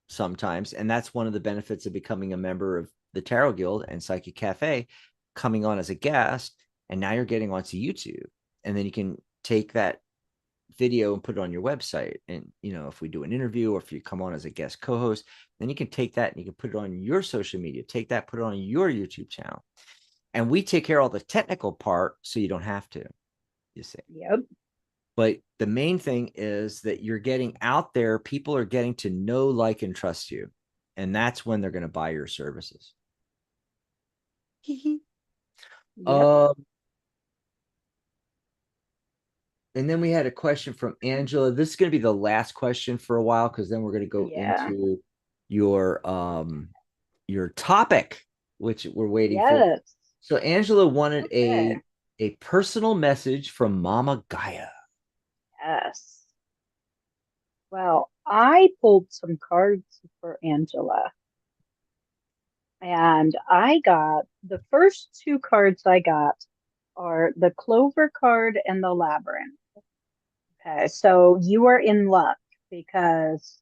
sometimes. And that's one of the benefits of becoming a member of the Tarot Guild and Psychic Cafe, coming on as a guest. And now you're getting onto YouTube. And then you can take that video and put it on your website. And, if we do an interview or if you come on as a guest co host, then you can take that and you can put it on your social media, take that, put it on your YouTube channel. And we take care of all the technical part so you don't have to, you see. Yep. But the main thing is that you're getting out there. People are getting to know, like, and trust you. And that's when they're going to buy your services. Yep. um, and then we had a question from Angela. This is going to be the last question for a while because then we're going to go Yeah. into your topic, which we're waiting for. Yes. So Angela wanted Okay. a personal message from Mama Gaia. Yes. Well, I pulled some cards for Angela, and I got the first two cards I got are the Clover card and the Labyrinth. Okay, so you are in luck because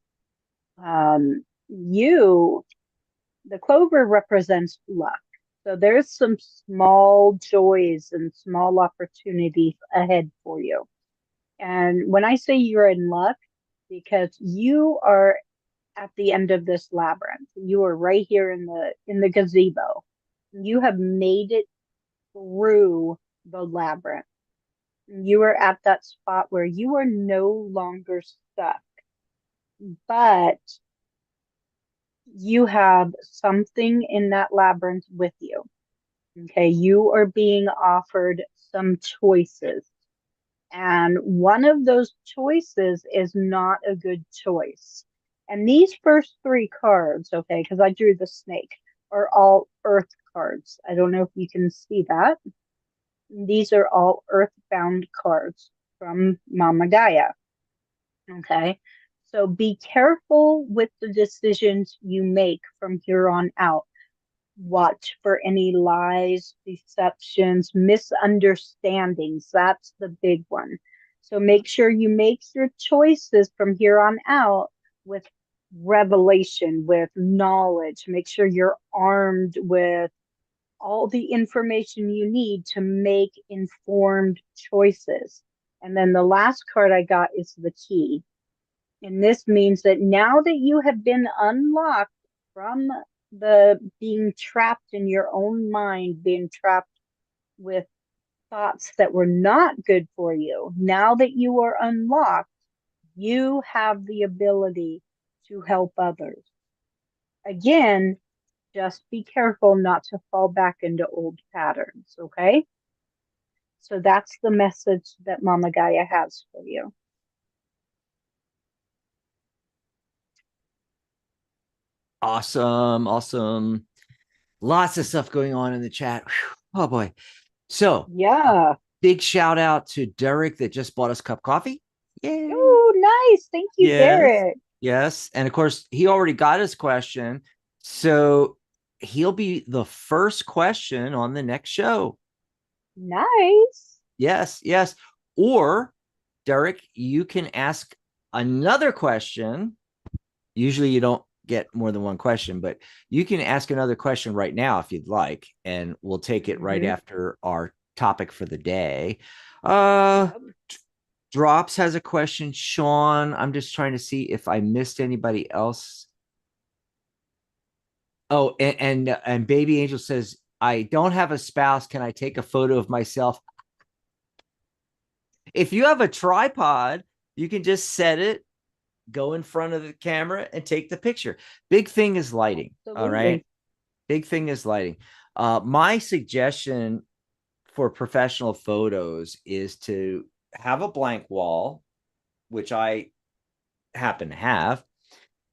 you, the Clover represents luck. So there's some small joys and small opportunities ahead for you. And when I say you're in luck, because you are at the end of this labyrinth. You are right here in the gazebo. You have made it through the labyrinth. You are at that spot where you are no longer stuck, but you have something in that labyrinth with you. Okay, you are being offered some choices. And one of those choices is not a good choice. And these first three cards, okay, because I drew the snake, are all earth cards. I don't know if you can see that. These are all earthbound cards from Mama Gaia. Okay. So be careful with the decisions you make from here on out. Watch for any lies, deceptions, misunderstandings. That's the big one. So make sure you make your choices from here on out with revelation, with knowledge. Make sure you're armed with all the information you need to make informed choices. And then the last card I got is the key. And this means that now that you have been unlocked from the being trapped in your own mind, being trapped with thoughts that were not good for you. Now that you are unlocked, you have the ability to help others. Again, just be careful not to fall back into old patterns, okay? So that's the message that Mama Gaia has for you. Awesome. Awesome. Lots of stuff going on in the chat. Whew. Oh boy. So Yeah. big shout out to Derek that just bought us a cup of coffee. Yay. Oh, nice. Thank you, Yes. Derek. Yes. And of course, he already got his question. So he'll be the first question on the next show. Nice. Yes. Yes. Or, Derek, you can ask another question. Usually you don't get more than one question, but you can ask another question right now if you'd like, and we'll take it right Mm-hmm. after our topic for the day. Uh, Yep. Drops has a question. Sean, I'm just trying to see if I missed anybody else. Oh, and Baby Angel says, I don't have a spouse. Can I take a photo of myself? If you have a tripod, you can just set it, go in front of the camera, and take the picture. Big thing is lighting. All right. Absolutely. Big thing is lighting. My suggestion for professional photos is to have a blank wall, which I happen to have.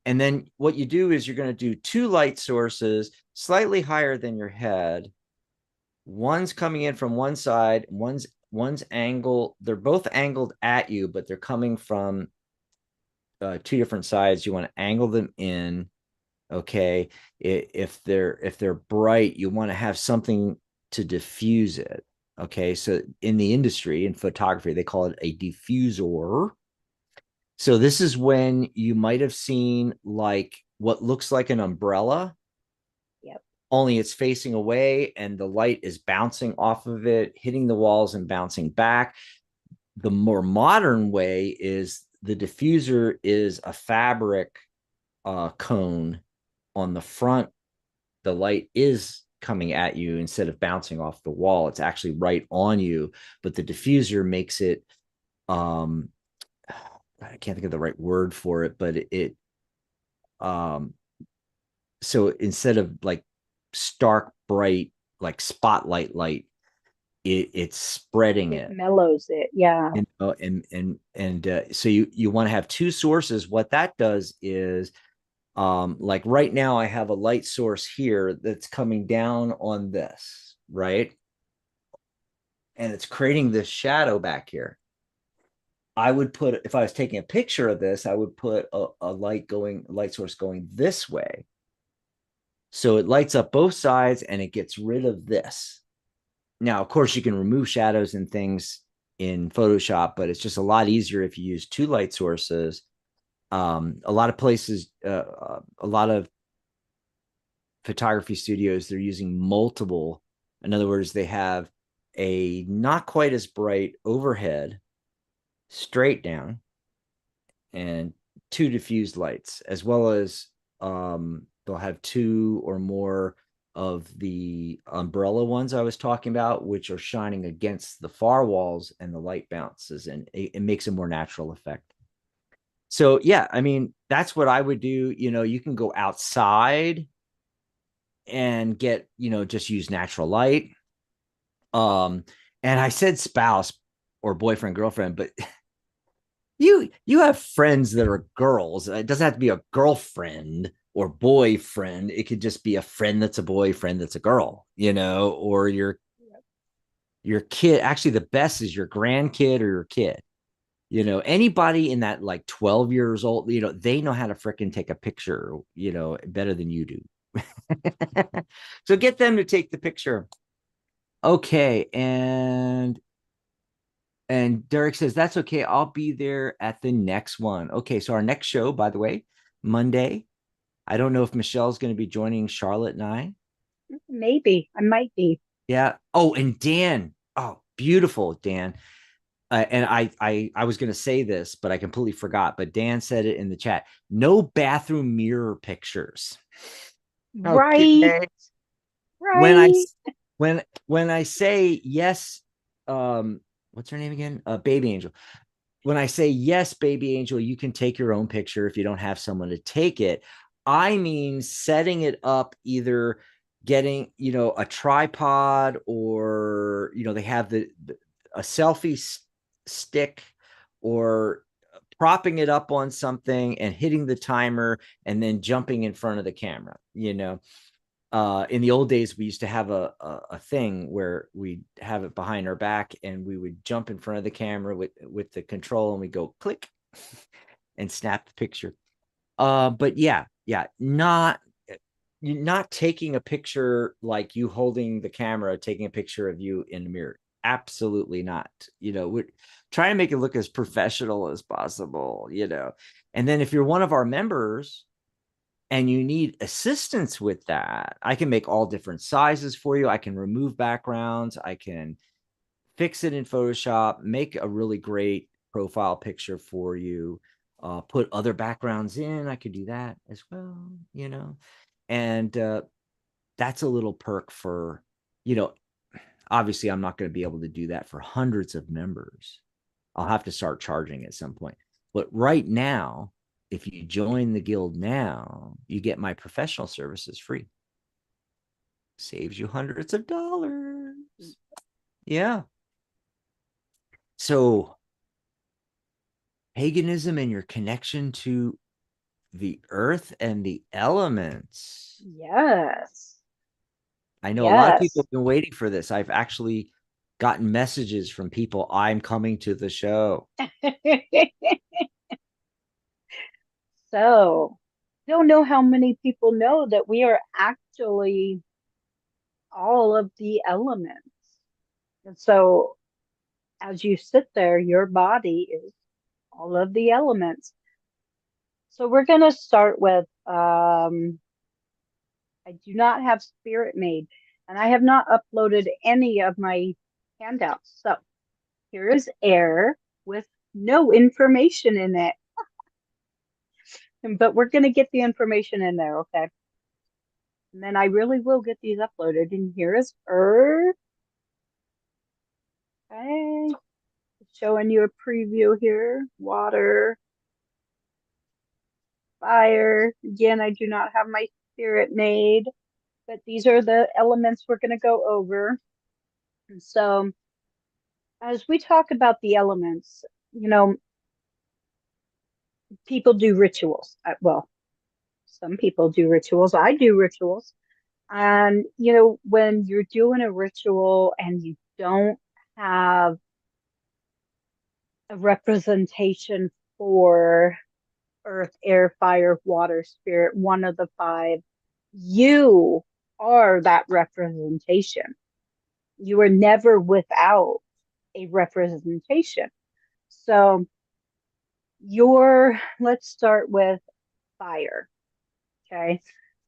And then what you do is you're going to do two light sources slightly higher than your head. One's coming in from one side, one's angle. They're both angled at you, but they're coming from two different sides. You want to angle them in. Okay, if they're bright, you want to have something to diffuse it. Okay, so in the industry, in photography, they call it a diffuser. So this is when you might have seen like what looks like an umbrella, Yep. only it's facing away and the light is bouncing off of it, hitting the walls and bouncing back. The more modern way is the diffuser is a fabric cone on the front. The light is coming at you instead of bouncing off the wall. It's actually right on you, but the diffuser makes it um I can't think of the right word for it, but it um so instead of like stark bright like spotlight light, it's spreading It it. mellows it. Yeah. So you want to have two sources. What that does is like right now I have a light source here that's coming down on this, right? And it's creating this shadow back here. I would put, if I was taking a picture of this, I would put a light source going this way. So it lights up both sides and it gets rid of this. Now, of course, you can remove shadows and things in Photoshop, but it's just a lot easier if you use two light sources. A lot of places, a lot of photography studios, they're using multiple. In other words, they have a not quite as bright overhead straight down and two diffused lights, as well as they'll have two or more of the umbrella ones I was talking about, which are shining against the far walls and the light bounces and it makes a more natural effect. So yeah, I mean, that's what I would do. You can go outside and get, just use natural light. Um, and I said spouse or boyfriend, girlfriend, but you have friends that are girls. It doesn't have to be a girlfriend or boyfriend. It could just be a friend that's a boyfriend that's a girl, or your kid. Actually, the best is your grandkid or your kid. Anybody in that like 12 years old, they know how to fricking take a picture, better than you do. So get them to take the picture. Okay, and Derek says, that's okay. I'll be there at the next one. Okay, so our next show, by the way, Monday. I don't know if Michelle's going to be joining Charlotte and I. Maybe. I might be. Yeah. Oh, and Dan. Oh, beautiful, Dan. And I was going to say this, but I completely forgot. But Dan said it in the chat. No bathroom mirror pictures. Right. Okay. When I Right. when I say yes what's her name again? Baby Angel. When I say yes, baby angel, you can take your own picture if you don't have someone to take it. I mean, setting it up, either getting, a tripod, or, they have a selfie stick, or propping it up on something and hitting the timer and then jumping in front of the camera. In the old days, we used to have a thing where we have it behind our back and we would jump in front of the camera with the control, and we go click and snap the picture. But yeah, not you're not taking a picture like you holding the camera, taking a picture of you in the mirror. Absolutely not. We're trying to make it look as professional as possible. And then if you're one of our members and you need assistance with that, I can make all different sizes for you. I can remove backgrounds. I can fix it in Photoshop, make a really great profile picture for you, put other backgrounds in. I could do that as well. And that's a little perk for, you know, obviously I'm not going to be able to do that for hundreds of members. I'll have to start charging at some point. But right now, if you join the guild now, you get my professional services free. Saves you hundreds of dollars. Yeah. So, paganism and your connection to the earth and the elements. Yes. I know a lot of people Yes. have been waiting for this. I've actually gotten messages from people. I'm coming to the show. So, don't know how many people know that we are actually all of the elements. And so, as you sit there, your body is all of the elements. So, we're going to start with I do not have Spirit Made, and I have not uploaded any of my handouts. So, here is air with no information in it. But we're going to get the information in there, okay? And then I really will get these uploaded. And here is Earth. Okay. Showing you a preview here. Water, fire. Again, I do not have my Spirit Made, but these are the elements we're going to go over. And so, as we talk about the elements, people do rituals. Well, some people do rituals. I do rituals. And, when you're doing a ritual and you don't have a representation for earth, air, fire, water, spirit, one of the five, you are that representation. You are never without a representation. So, let's start with fire. Okay.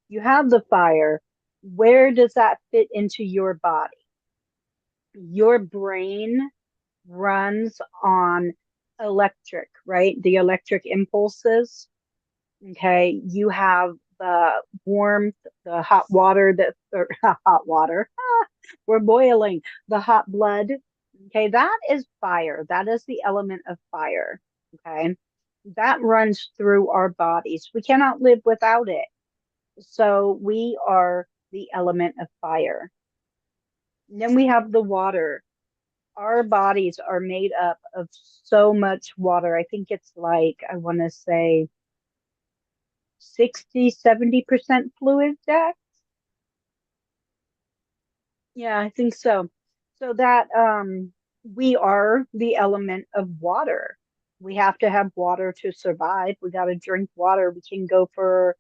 You have the fire. Where does that fit into your body? Your brain runs on electric, right? The electric impulses. Okay. You have the warmth, the hot water, or hot water. We're boiling, the hot blood. Okay. That is fire. That is the element of fire. Okay. That runs through our bodies. We cannot live without it. So we are the element of fire. And then we have the water. Our bodies are made up of so much water. I think it's like, I want to say 60, 70% fluid, Jack. Yeah, I think so. So that we are the element of water. We have to have water to survive. We got to drink water. We can go for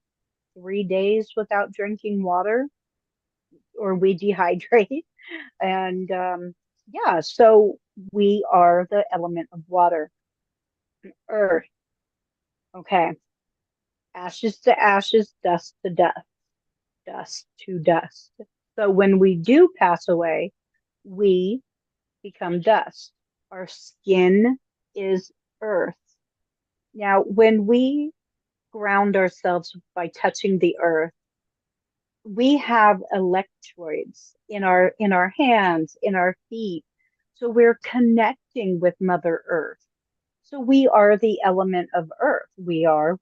3 days without drinking water, or we dehydrate. And yeah, so we are the element of water. Earth. Okay. Ashes to ashes, dust to dust, dust to dust. So when we do pass away, we become dust. Our skin is earth. Now, when we ground ourselves by touching the earth, we have electrodes in our hands, in our feet. So we're connecting with Mother Earth. So we are the element of Earth. We are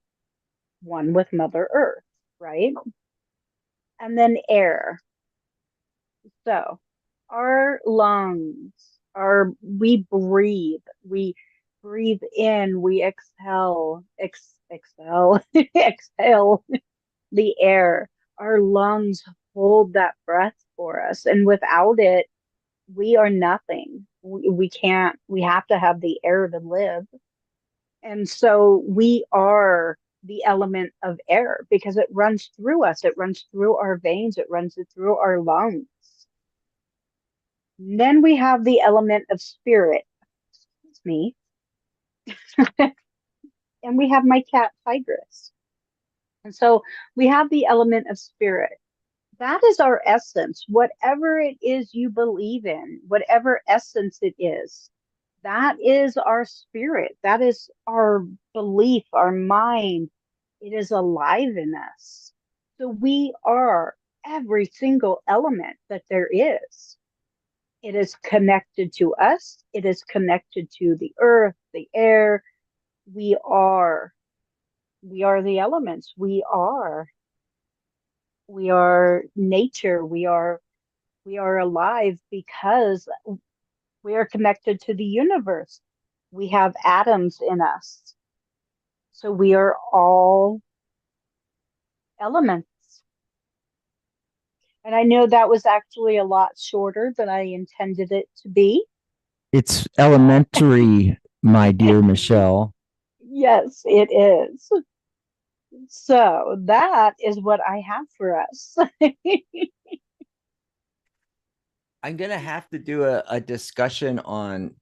one with Mother Earth, right? And then air. So our lungs are, we breathe in, we exhale, exhale the air. Our lungs hold that breath for us. And without it, we are nothing. We can't, we have to have the air to live. And so we are the element of air because it runs through us, it runs through our veins, it runs through our lungs. And then we have the element of spirit. It's me. And we have my cat, Tigress. And so we have the element of spirit. That is our essence. Whatever it is you believe in, whatever essence it is, that is our spirit. That is our belief, our mind. It is alive in us. So we are every single element that there is. It is connected to us. It is connected to the earth, the air. We are. We are the elements. We are nature. We are alive because we are connected to the universe. We have atoms in us. So we are all elements. And I know that was actually a lot shorter than I intended it to be, It's but elementary, my dear Michelle. yes, it is. So that is what I have for us. I'm gonna have to do a discussion on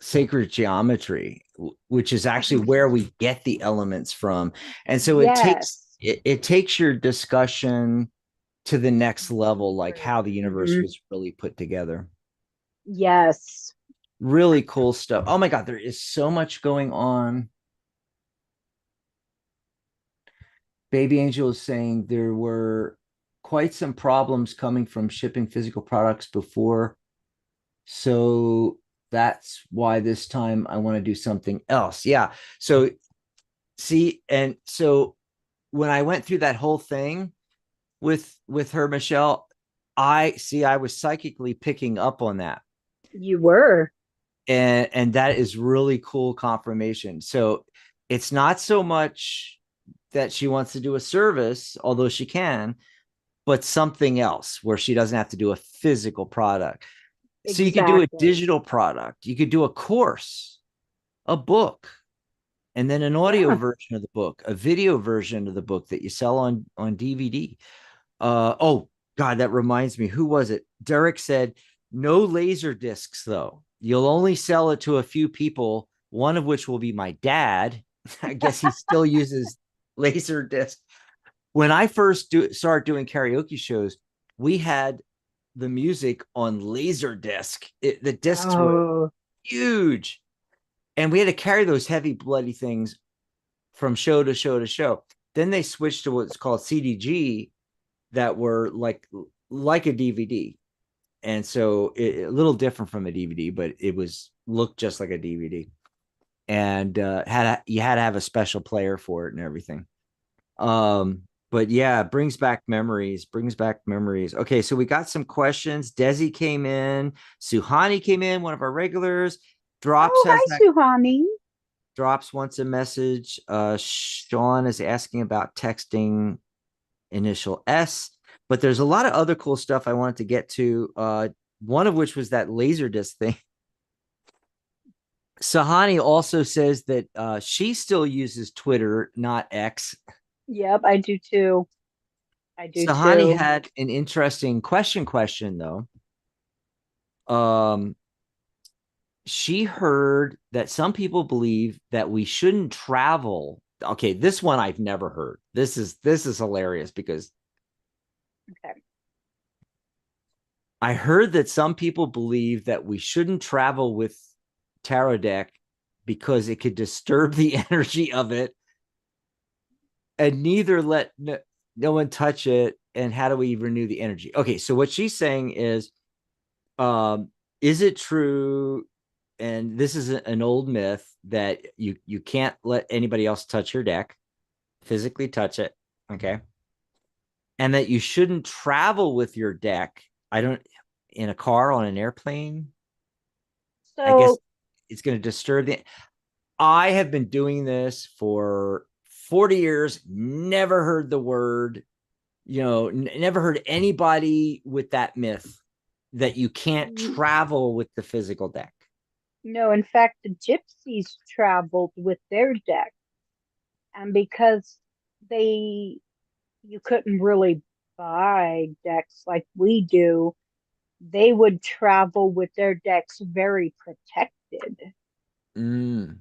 sacred geometry, which is actually where we get the elements from. And so Yes. it takes your discussion to the next level, like Deeper. how the universe Mhm. was really put together. Yes. Really cool stuff. Oh my God, there is so much going on. Baby Angel is saying there were quite some problems coming from shipping physical products before. So that's why this time I want to do something else. Yeah. So see, and so when I went through that whole thing with her, Michelle, I was psychically picking up on that. You were. And that is really cool confirmation. So it's not so much that she wants to do a service, although she can, but something else where she doesn't have to do a physical product. So you could do a Exactly. digital product, you could do a course, a book, and then an audio Yeah. version of the book, a video version of the book that you sell on DVD. Oh God, that reminds me. Who was it? Derek said no laser discs though. You'll only sell it to a few people. One of which will be my dad. I guess he still uses laser discs. When I first started doing karaoke shows, we had the music on laser disc. The discs were Oh, huge, and we had to carry those heavy, bloody things from show to show to show. Then they switched to what's called CDG, that were like a DVD, and so a little different from a DVD, but it was looked just like a DVD, and you had to have a special player for it and everything. But yeah, brings back memories. Okay, so we got some questions. Desi came in, Suhani came in, one of our regulars. Drops oh, has hi, that Suhani. Drops wants a message. Sean is asking about texting initial S, but there's a lot of other cool stuff I wanted to get to. One of which was that Laserdisc thing. Sahani also says that she still uses Twitter, not X. Yep, I do too. I do Sahani too. had an interesting question though. Um, she heard that some people believe that we shouldn't travel. Okay, this one I've never heard. This is hilarious because Okay. I heard that some people believe that we shouldn't travel with tarot deck because it could disturb the energy of it, and neither let no one touch it. And how do we renew the energy? Okay, so what she's saying is, um, is it true? And this is an old myth that you can't let anybody else touch your deck, physically touch it, okay? And that you shouldn't travel with your deck. I don't in a car on an airplane. I guess So, it's going to disturb the. I have been doing this for 40 years, never heard the word, never heard anybody with that myth that you can't travel with the physical deck. no, in fact, the gypsies traveled with their deck, and because they you couldn't really buy decks like we do, they would travel with their decks very protected. Mm.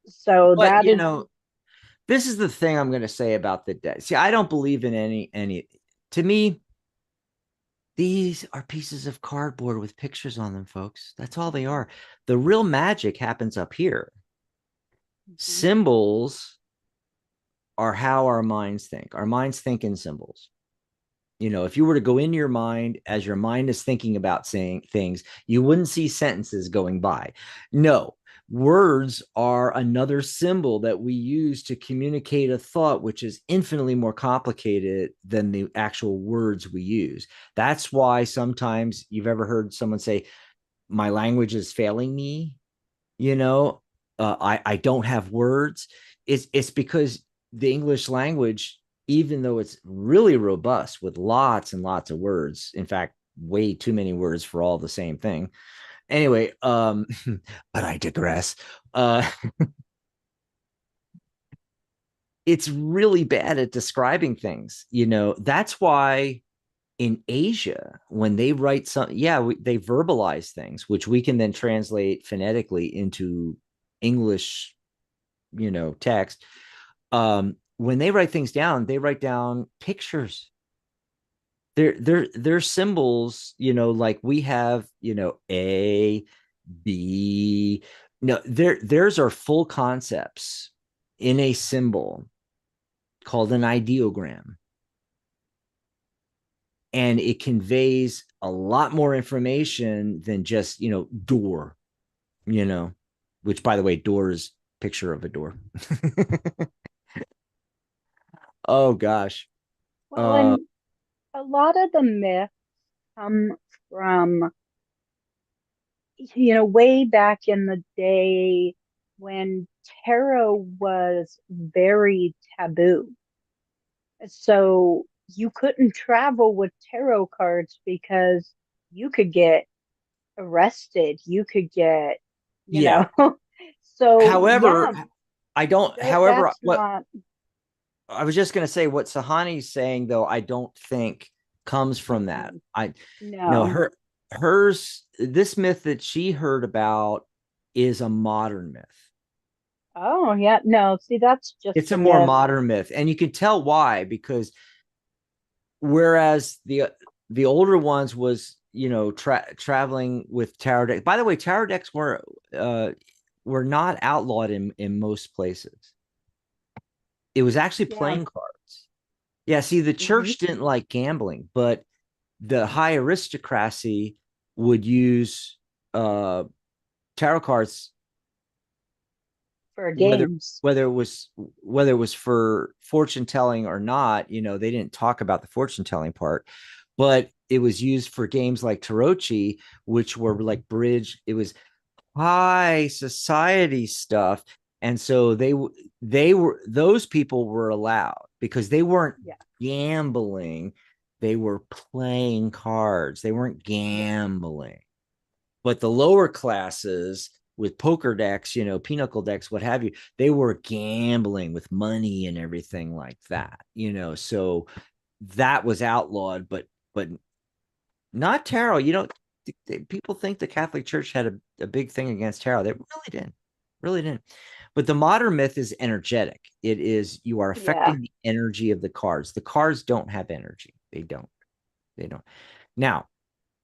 So But that is, this is the thing I'm going to say about the deck. See, I don't believe in any. To me, these are pieces of cardboard with pictures on them, folks. That's all they are. The real magic happens up here. mhm. Symbols are how our minds think. Our minds think in symbols. If you were to go into your mind as your mind is thinking about saying things, you wouldn't see sentences going by. No, words are another symbol that we use to communicate a thought, which is infinitely more complicated than the actual words we use. That's why sometimes you've ever heard someone say, my language is failing me, you know, I don't have words. It's because the English language, even though it's really robust with lots and lots of words, in fact, way too many words for all the same thing. Anyway, but I digress. Uh, it's really bad at describing things. That's why in Asia, when they write they verbalize things, which we can then translate phonetically into English, text. When they write things down, they write down pictures. They're symbols, like we have, A, B. No, theirs are full concepts in a symbol called an ideogram. And it conveys a lot more information than just, door, you know, which by the way, door is picture of a door. Oh gosh. Well, Uh and a lot of the myths come from, way back in the day when tarot was very taboo. So you couldn't travel with tarot cards because you could get arrested, you could get, you yeah. know. So However, yeah, I don't, that however, that's what not, I was just going to say, what Sahani's saying, though, I don't think comes from that. mm-mm, I no no. hers this myth that she heard about is a modern myth. Oh yeah, no, see that's just It's a a more myth. modern myth, and you can tell why, because whereas the older ones was, traveling with tarot decks. By the way, tarot decks were not outlawed in most places. It was actually Yeah. playing cards. Yeah, see, the Hmm. church didn't like gambling, but the high aristocracy would use uh tarot cards, For whether games. whether it was whether it was for fortune telling or not. They didn't talk about the fortune telling part, but it was used for games like tarotchi, which were like bridge. It was high society stuff, and so they were those people were allowed because they weren't Yeah. gambling, they were playing cards, they weren't Yeah. gambling. But the lower classes with poker decks, pinochle decks, what have you, they were gambling with money and everything like that, so that was outlawed, but not tarot. People think the Catholic Church had a big thing against tarot. They really didn't. Really didn't. But the modern myth is energetic. It is you are Yeah. affecting the energy of the cards. The cards don't have energy. They don't. They don't. Now,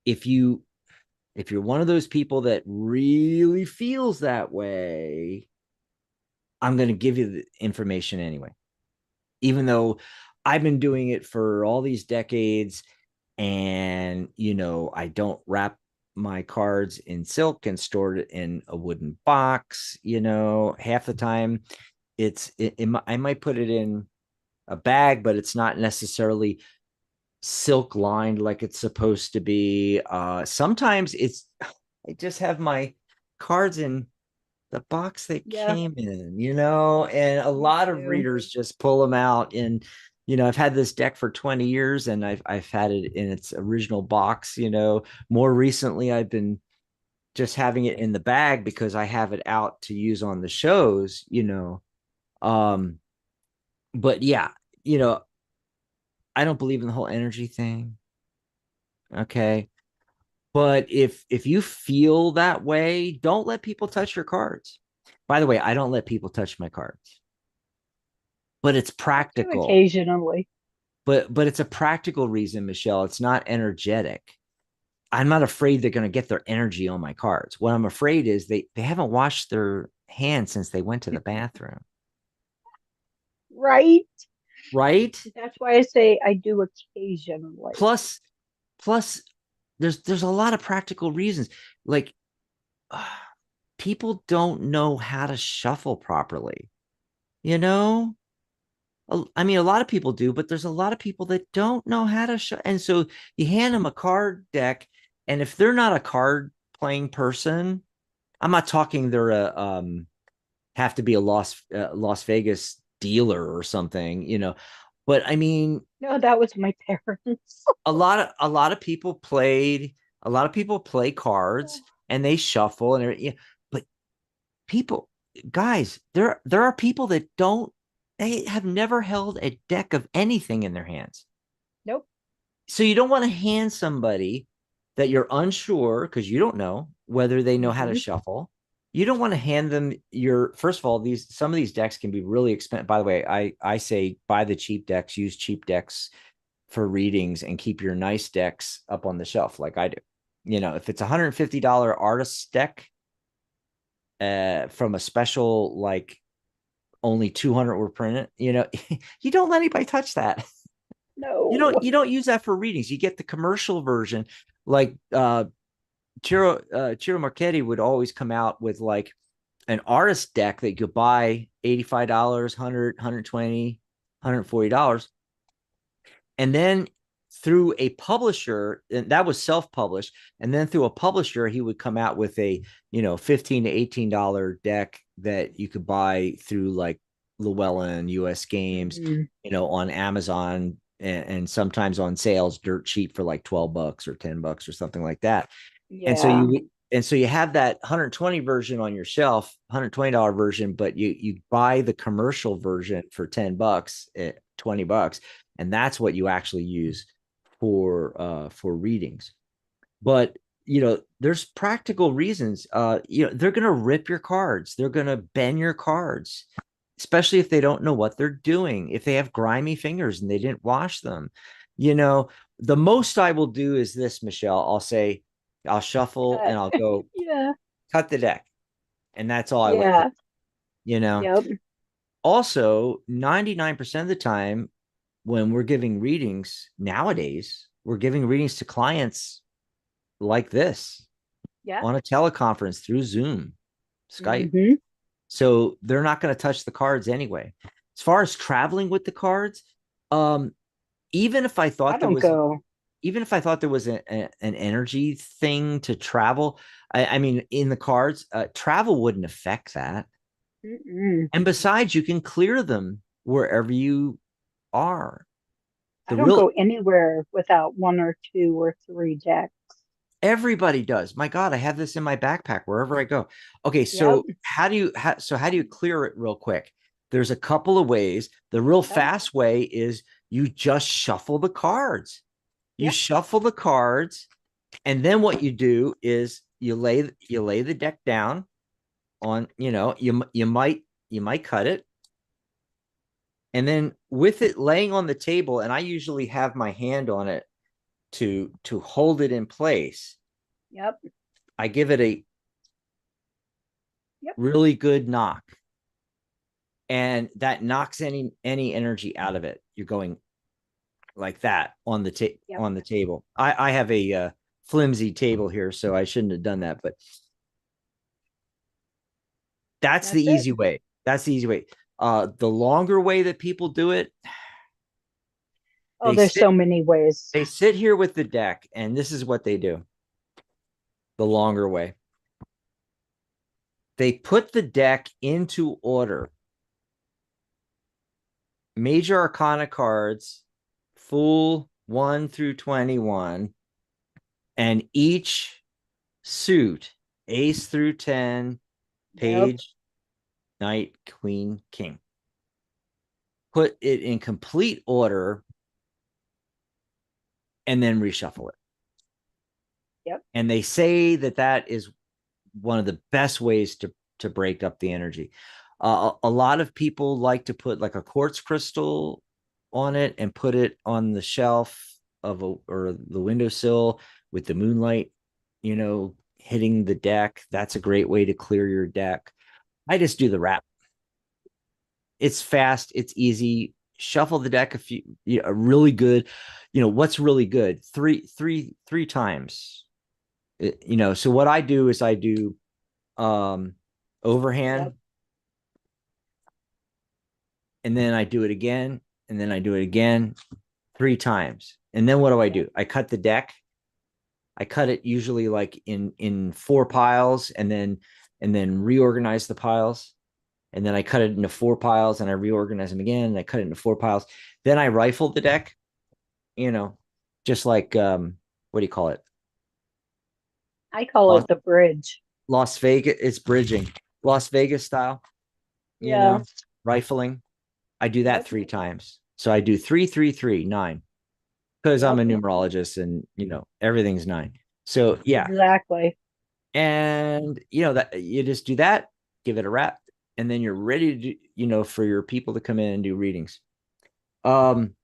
if you if you're one of those people that really feels that way, I'm going to give you the information anyway. Even though I've been doing it for all these decades and I don't wrap my cards in silk and stored it in a wooden box. Half the time I might put it in a bag, but it's not necessarily silk lined like it's supposed to be. Sometimes I just have my cards in the box they Yeah, came in, and a me lot of too. readers just pull them out. And, I've had this deck for 20 years and I've had it in its original box. More recently, I've been just having it in the bag because I have it out to use on the shows. Um, but yeah, you know, I don't believe in the whole energy thing. Okay. But if you feel that way, don't let people touch your cards. By the way, I don't let people touch my cards. But it's I do practical. occasionally. But it's a practical reason, Michelle. It's not energetic. I'm not afraid they're going to get their energy on my cards. What I'm afraid is they haven't washed their hands since they went to the bathroom. Right? Right? That's why I say I do occasionally. Plus plus there's a lot of practical reasons. Like uh, people don't know how to shuffle properly. You know? I mean, a lot of people do, but there's a lot of people that don't know how to and so you hand them a card deck, and if they're not a card playing person, I'm not talking they're a have to be a Las Vegas dealer or something. But I mean, No, that was my parents. a lot of people play cards and they shuffle and everything. But people, guys, there are people that don't they have never held a deck of anything in their hands. Nope. So you don't want to hand somebody that you're unsure because you don't know whether they know how to Hmm. shuffle. You don't want to hand them your first of all, these some of these decks can be really expensive. By the way, I say buy the cheap decks, use cheap decks for readings and keep your nice decks up on the shelf like I do. If it's $150 artist deck from a special like only 200 were printed, you don't let anybody touch that. You don't No. you don't use that for readings. You get the commercial version. Like Ciro Marchetti would always come out with like an artist deck that you could buy $85, 100, 120, $140. And then through a publisher, and that was self-published, and then through a publisher, he would come out with a $15 to $18 deck that you could buy through like Llewellyn, US Games, Hmm. on Amazon and sometimes on sales dirt cheap for like $12 or $10 or something like that. And so Yeah. you have that 120 version on your shelf, $120 version, but you buy the commercial version for $10, $20, and that's what you actually use for readings. But there's practical reasons. They're gonna rip your cards, they're gonna bend your cards, especially if they don't know what they're doing, if they have grimy fingers and they didn't wash them. You know, the most I will do is this, Michelle. I'll say, I'll shuffle Cut. and I'll go Yeah. cut the deck. And that's all I let Yeah. people, you know. Yep. Also, 99% of the time when we're giving readings nowadays, we're giving readings to clients like this Yeah. on a teleconference through Zoom, Skype. Hmm. So they're not going to touch the cards anyway. As far as traveling with the cards, um, even if I I thought there don't was go. even if I thought there was an energy thing to travel, I mean, in the cards, travel wouldn't affect that. Mm-mm. And besides, you can clear them wherever you are. I The don't real go anywhere without one or two or three decks. Everybody does. My God, I have this in my backpack wherever I go. Okay, Yep. so how do you clear it real quick? There's a couple of ways. The real Yep. fast way is you just shuffle the cards. You Yep. shuffle the cards, and then what you do is you lay the deck down on, you might cut it, and then with it laying on the table, and I usually have my hand on it to hold it in place. Yep. I give it a Yep. really good knock, and that knocks any energy out of it. You're going like that on the Yep. on the table. I have a flimsy table here, so I shouldn't have done that, but that's the That's it. easy way. That's the easy way. The longer way that people do it, Oh, they there's sit so many ways. they sit here with the deck, and this is what they do. The longer way. They put the deck into order. Major Arcana cards, full 1 through 21, and each suit, ace through 10, Yep. page, knight, queen, king. Put it in complete order and then reshuffle it. Yep. And they say that that is one of the best ways to break up the energy. A lot of people like to put like a quartz crystal on it and put it on the shelf or the windowsill with the moonlight, hitting the deck. That's a great way to clear your deck. I just do the wrap. It's fast, it's easy. Shuffle the deck a really good, what's really good? Three times. So what I do is I do overhand, Yep. and then I do it again, and then I do it again 3 times. And then what do I Yep. do? I cut the deck. I cut it usually like in 4 piles, and then reorganize the piles. And then I cut it into 4 piles, and I reorganize them again, and I cut it into 4 piles. Then I rifle the deck, you know, just like what do you call it? I call Las, it the bridge. Las Vegas, it's bridging. Las Vegas style, you Yeah. know, rifling. I do that Yep. 3 times. So I do 3, 3, 3, 9, because I'm Yep. a numerologist, and everything's 9. So yeah. Exactly. And that you just do that, give it a wrap, and then you're ready to do, for your people to come in and do readings. Um,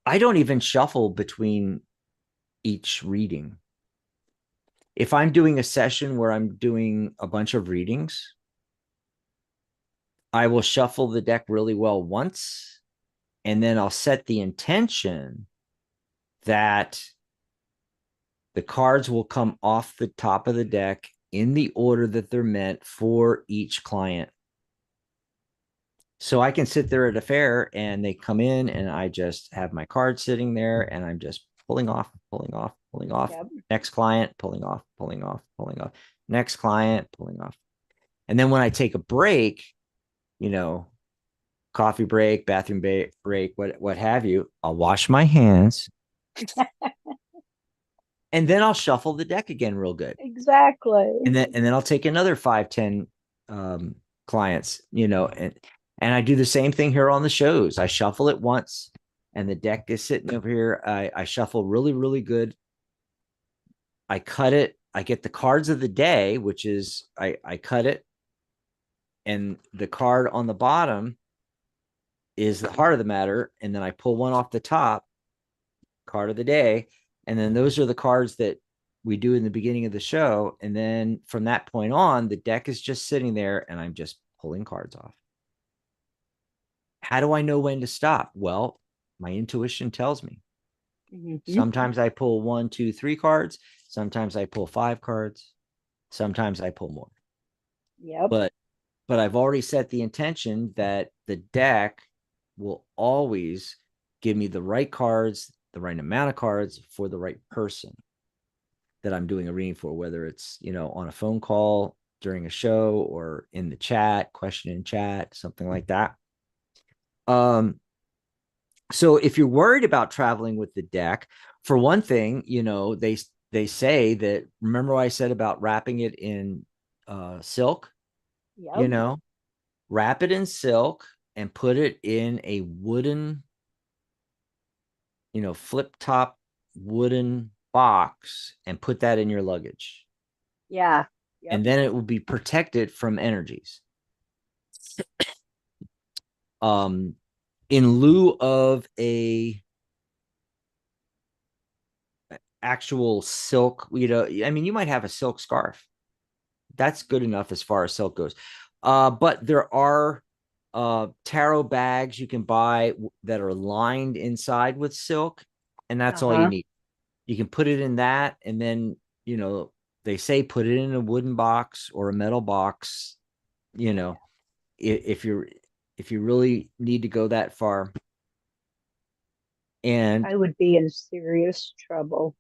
I don't even shuffle between each reading. If I'm doing a session where I'm doing a bunch of readings, I will shuffle the deck really well once, and then I'll set the intention that the cards will come off the top of the deck in the order that they're meant for each client. So I can sit there at a fair and they come in and I just have my card sitting there and I'm just pulling off, pulling off, pulling off. Yep. Next client, pulling off, pulling off, pulling off. Next client, pulling off. And then when I take a break, you know, coffee break, bathroom break, what have you, I'll wash my hands and then I'll shuffle the deck again real good. Exactly. And then I'll take another 5, 10 clients, and I do the same thing here on the shows. I shuffle it once, and the deck is sitting over here. I shuffle really, really good. I cut it. I get the cards of the day, which is I cut it, and the card on the bottom is the heart of the matter, and then I pull one off the top, card of the day, and then those are the cards that we do in the beginning of the show. And then from that point on, the deck is just sitting there and I'm just pulling cards off. How do I know when to stop? Well, my intuition tells me. Hmm. Sometimes I pull 1, 2, 3 cards. Sometimes I pull 5 cards. Sometimes I pull more. Yep. But I've already set the intention that the deck will always give me the right cards, the right amount of cards for the right person that I'm doing a reading for, whether it's, on a phone call during a show or in the chat, question in chat, something like that. So if you're worried about traveling with the deck, for one thing, they say that, remember what I said about wrapping it in silk, you Yep. know, wrap it in silk and put it in a wooden, flip top wooden box and put that in your luggage. Yeah. And Yep. then it will be protected from energies. Um, in lieu of a actual silk, I mean, you might have a silk scarf. That's good enough as far as silk goes. But there are tarot bags you can buy that are lined inside with silk, and that's all you Uh-huh. need. You can put it in that, and then, they say put it in a wooden box or a metal box, you know, if you're if you really need to go that far. And I would be in serious trouble.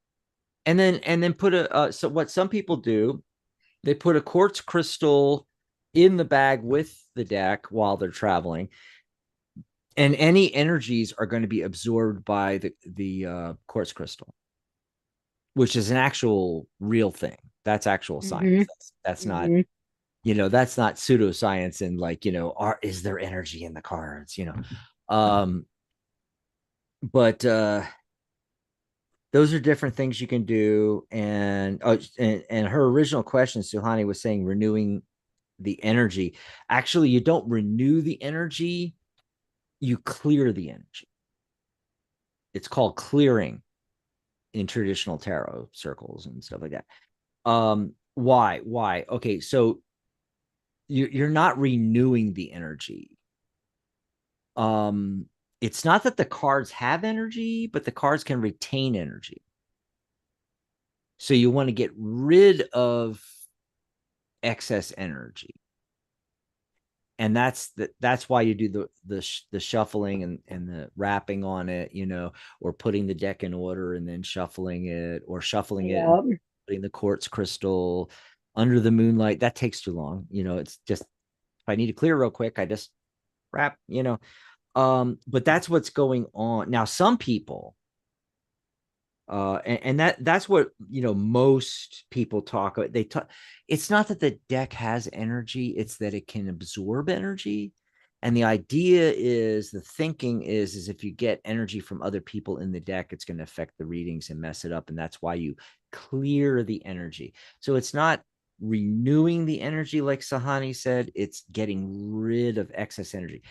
and then put so what some people do, they put a quartz crystal in the bag with the deck while they're traveling, and any energies are going to be absorbed by the quartz crystal, which is an actual real thing. That's actual science. Hmm. That's not, Hmm. that's not pseudoscience. And like, is there energy in the cards, um but those are different things you can do. And her original question, Suhani, was saying renewing the energy. Actually, you don't renew the energy, you clear the energy. It's called clearing in traditional tarot circles and stuff like that. Why? Okay, so you're not renewing the energy. um it's not that the cards have energy, but the cards can retain energy. So you want to get rid of excess energy, and that's why you do the shuffling and the wrapping on it, or putting the deck in order and then shuffling it, or shuffling it and Yeah. putting the quartz crystal under the moonlight. That takes too long. It's just, if I need to clear real quick, I just wrap. But that's what's going on now. Some people, and that's what, most people talk about. They talk, it's not that the deck has energy, it's that it can absorb energy. And the idea is, the thinking is if you get energy from other people in the deck, it's going to affect the readings and mess it up. And that's why you clear the energy. So it's not renewing the energy like Sahani said, it's getting rid of excess energy.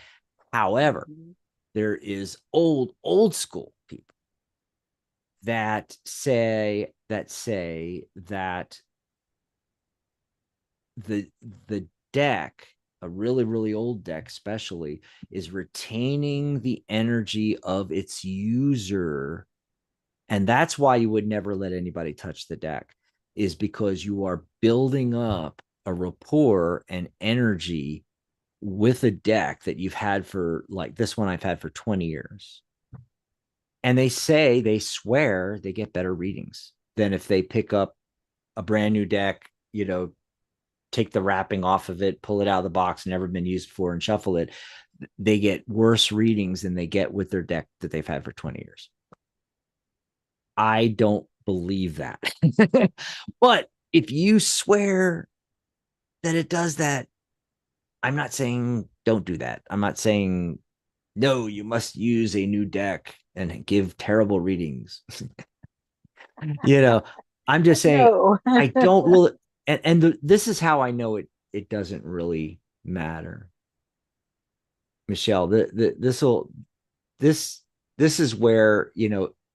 However, Mhm. there is old school people that the the deck, a really really old deck especially, is retaining the energy of its user. And that's why you would never let anybody touch the deck, is because you are building up a rapport and energy with a deck that you've had for, like this one I've had for 20 years. And they swear they get better readings than if they pick up a brand new deck, take the wrapping off of it, pull it out of the box, never been used before, and shuffle it. They get worse readings than they get with their deck that they've had for 20 years. I don't believe that. But if you swear that it does that, I'm not saying don't do that. I'm not saying no, you must use a new deck and give terrible readings. you know, I'm just saying No. I don't really, this is how I know it doesn't really matter. Michelle, this this is where,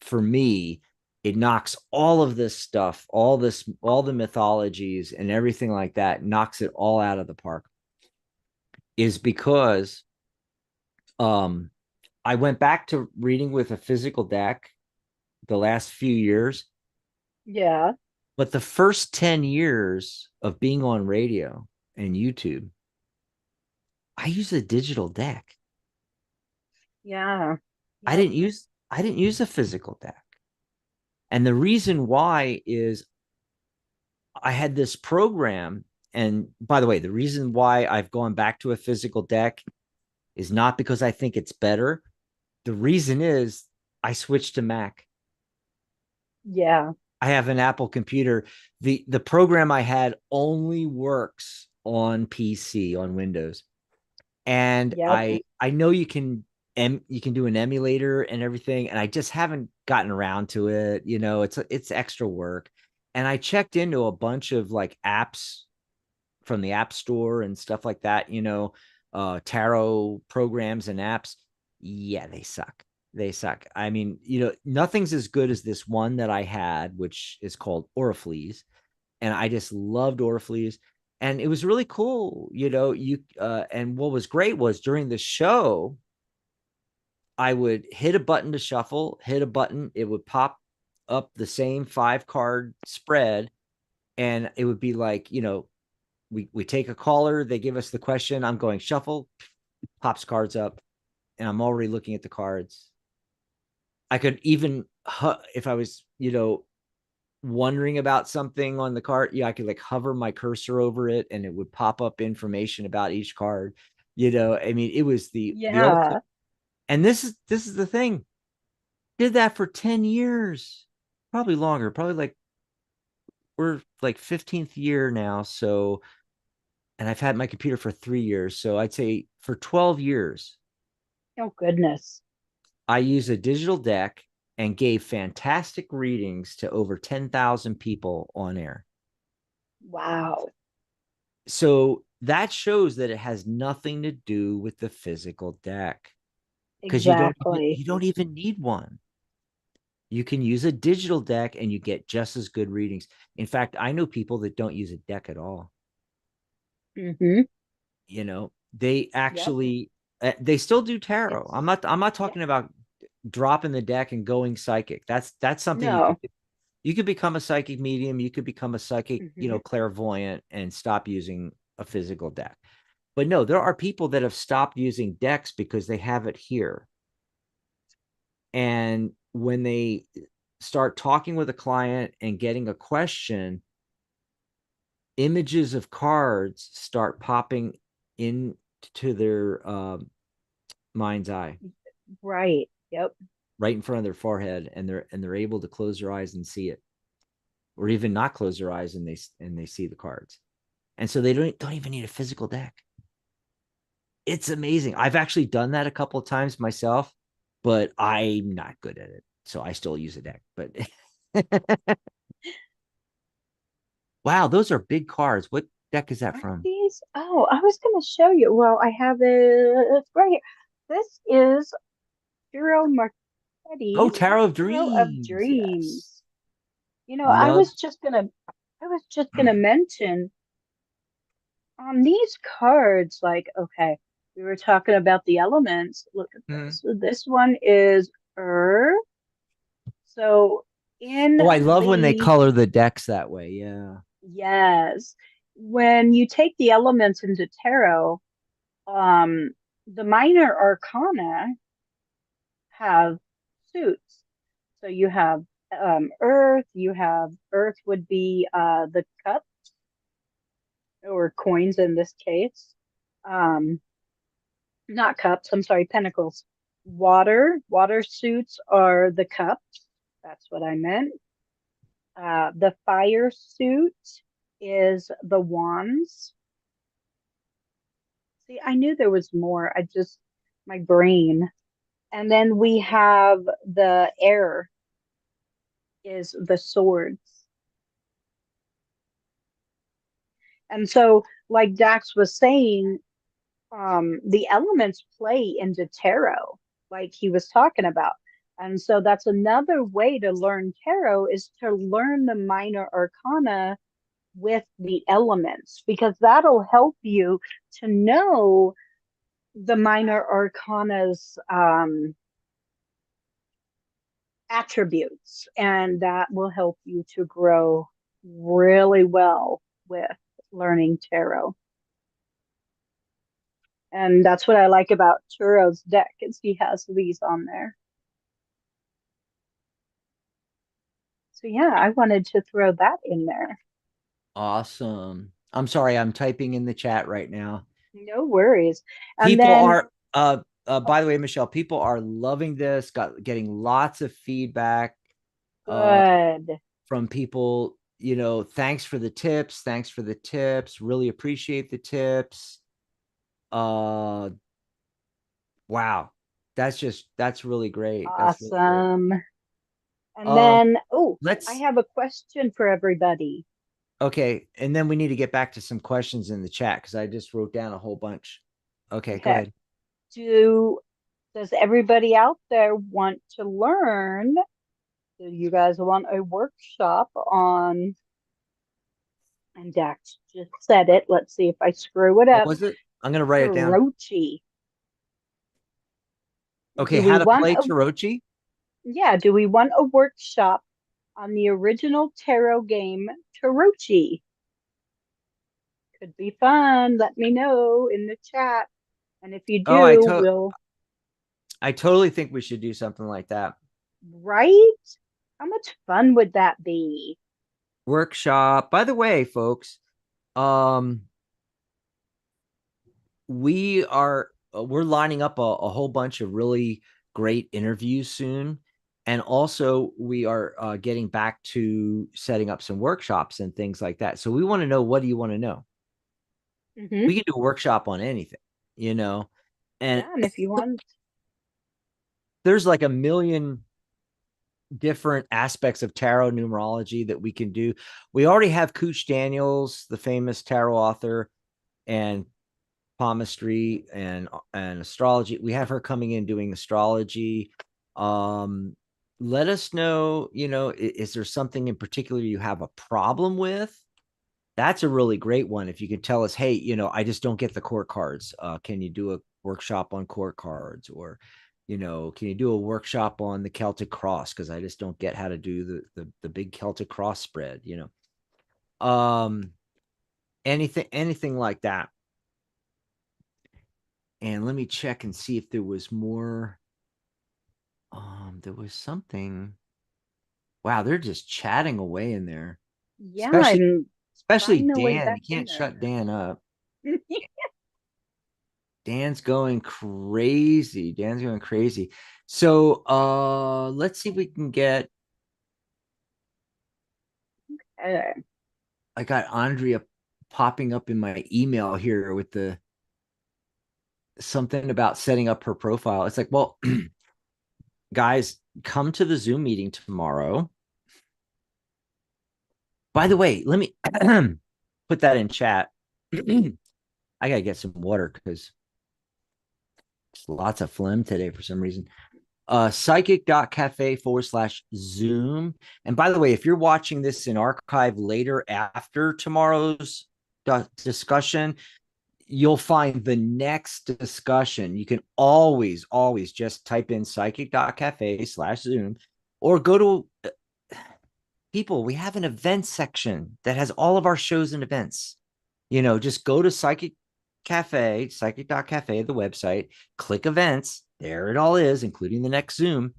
for me, it knocks all of this stuff, all the mythologies and everything like that, knocks it all out of the park, is because um I went back to reading with a physical deck the last few years. Yeah. But the first 10 years of being on radio and YouTube, I use a digital deck. Yeah. I Yep. didn't use I didn't use a physical deck. And the reason why is I had this program. And by the way, the reason why I've gone back to a physical deck is not because I think it's better. The reason is I switched to Mac. Yeah. I have an Apple computer. The program I had only works on PC, on Windows. And Yep. I know you can do an emulator and everything, and I just haven't gotten around to it. It's extra work. And I checked into a bunch of like apps from the App Store and stuff like that, tarot programs and apps. Yeah, they suck. They suck. I mean, nothing's as good as this one that I had, which is called Oriflex, and I just loved Oriflex. And it was really cool, and what was great was during the show, I would hit a button to shuffle, hit a button, it would pop up the same 5-card spread, and it would be like, we take a caller, they give us the question, I'm going shuffle, pops cards up, and I'm already looking at the cards. I could even, if I was, wondering about something on the card, I could like hover my cursor over it and it would pop up information about each card. I mean, it was the ultimate. Yeah. And this is the thing. Did that for 10 years, probably longer, probably like we're like 15th year now. So, and I've had my computer for 3 years. So I'd say for 12 years, Oh, goodness. I use a digital deck and gave fantastic readings to over 10,000 people on air. Wow. So that shows that it has nothing to do with the physical deck, because Exactly. you don't even need one. You can use a digital deck and you get just as good readings. In fact, I know people that don't use a deck at all. Mm-hmm. They Yep. actually they still do tarot. It's, I'm not yeah. talking about dropping the deck and going psychic. That's something you could No. do. You could become a psychic medium, you could become a psychic, Mm-hmm. clairvoyant, and stop using a physical deck. But no, there are people that have stopped using decks because they have it here. And when they start talking with a client and getting a question, images of cards start popping into their mind's eye, Right. Yep. right in front of their forehead, and they're able to close their eyes and see it, or even not close their eyes and they see the cards. And so they don't even need a physical deck. It's amazing. I've actually done that a couple of times myself, but I'm not good at it. So I still use a deck. But wow, those are big cards. What deck is that Are from? these? Oh, I was going to show you. Well, I have it right here. This is Hero Oh, Marquette's Tarot of Hero of Dreams. Yes. Dreams. I Love. was just gonna mention on these cards, like, okay, we were talking about the elements. Look at Mhm. this. So this one is Earth. So in Oh, I love when they the color the decks that way. Yeah. yes, when you take the elements into tarot, um, the minor arcana have suits. So you have Earth. You have Earth would be the cup or coins in this case. Um, Not cups, I'm sorry, pentacles. Water suits are the cups. That's what I meant. The fire suit is the wands. See, I knew there was more. My brain. And then we have the air is the swords. And so, like Dax was saying, the elements play into tarot, like he was talking about. And so that's another way to learn tarot is to learn the minor arcana with the elements, because that'll help you to know the minor arcana's attributes, and that will help you to grow really well with learning tarot. And that's what I like about Turo's deck is he has these on there. So yeah, I wanted to throw that in there. Awesome. I'm sorry, I'm typing in the chat right now. No worries. And People then, are oh, by the way, Michelle, people are loving this, getting lots of feedback uh good. from people, thanks for the tips, really appreciate the tips. Uh wow. That's really great. That's really great. Awesome. And Um then, oh, I let's have a question for everybody. Okay, and then we need to get back to some questions in the chat because I just wrote down a whole bunch. Okay, go Okay. ahead. Do does everybody out there want to learn? Do you guys want a workshop on, and Dax just said it. Let's see if I screw it What up. was it? I'm gonna write it down. Tarochi. Okay, Do we how to want play a Tarochi? yeah, do we want a workshop on the original tarot game Tarochi. Could be fun. Let me know in the chat. And if you Oh, do, we'll, I totally think we should do something like that. right? How much fun would that be? Workshop. By the way, folks, um, we're lining up a whole bunch of really great interviews soon. And also we are getting back to setting up some workshops and things like that. So we want to know, what do you want to know? Hmm. We can do a workshop on anything, you know, and Yeah, and if you want, there's like a million different aspects of tarot numerology that we can do. We already have Cooch Daniels, the famous tarot author, and palmistry and astrology. We have her coming in doing astrology. Um, Let us know, is there something in particular you have a problem with? That's a really great one. If you can tell us, hey, I just don't get the court cards. Can you do a workshop on court cards? Or, can you do a workshop on the Celtic cross? Because I just don't get how to do the big Celtic cross spread, Um, anything like that. And let me check and see if there was more. There was something. Wow, they're just chatting away in there. yeah, Especially I'm especially trying my way Dan. back You in can't there. shut Dan up. Dan's going crazy. Dan's going crazy. So let's see if we can get. Uh, I got Andrea popping up in my email here with the something about setting up her profile. It's like, well, guys, come to the Zoom meeting tomorrow. By the way, let me put that in chat. I gotta get some water because there's lots of phlegm today for some reason. Psychic.cafe/Zoom. And by the way, if you're watching this in archive later after tomorrow's discussion, you'll find the next discussion. You can always just type in psychic.cafe/Zoom or go to people. We have an event section that has all of our shows and events. Just go to psychic.cafe, the website, click events. There it all is, including the next Zoom.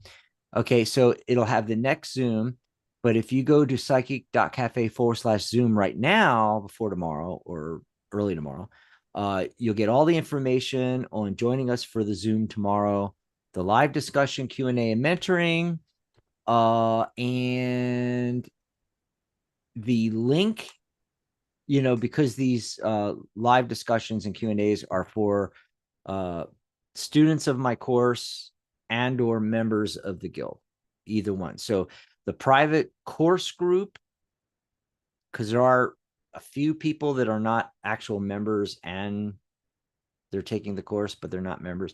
Okay, so it'll have the next Zoom. But if you go to psychic.cafe/Zoom right now, before tomorrow or early tomorrow, you'll get all the information on joining us for the Zoom tomorrow, the live discussion, Q&A, and mentoring. And the link, because these live discussions and Q&As are for uh, students of my course and or members of the guild, either one. So the private course group, because there are a few people that are not actual members and they're taking the course, but they're not members.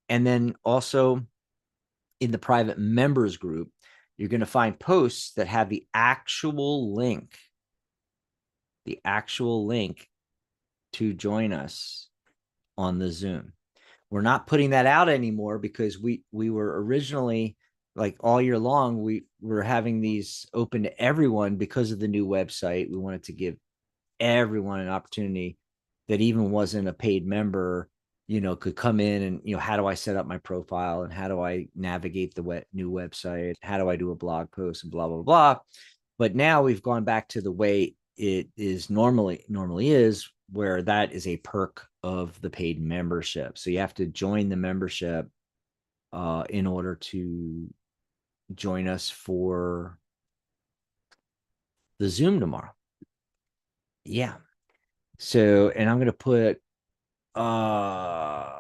And then also in the private members group, you're going to find posts that have the actual link to join us on the Zoom. We're not putting that out anymore because we were originally, like, all year long, we were having these open to everyone because of the new website. We wanted to give everyone an opportunity that even wasn't a paid member, could come in and, how do I set up my profile and how do I navigate the new website? How do I do a blog post and blah, blah, blah. But now we've gone back to the way it is normally is, where that is a perk of the paid membership. So you have to join the membership in order to join us for the Zoom tomorrow. Yeah. So, and I'm going to put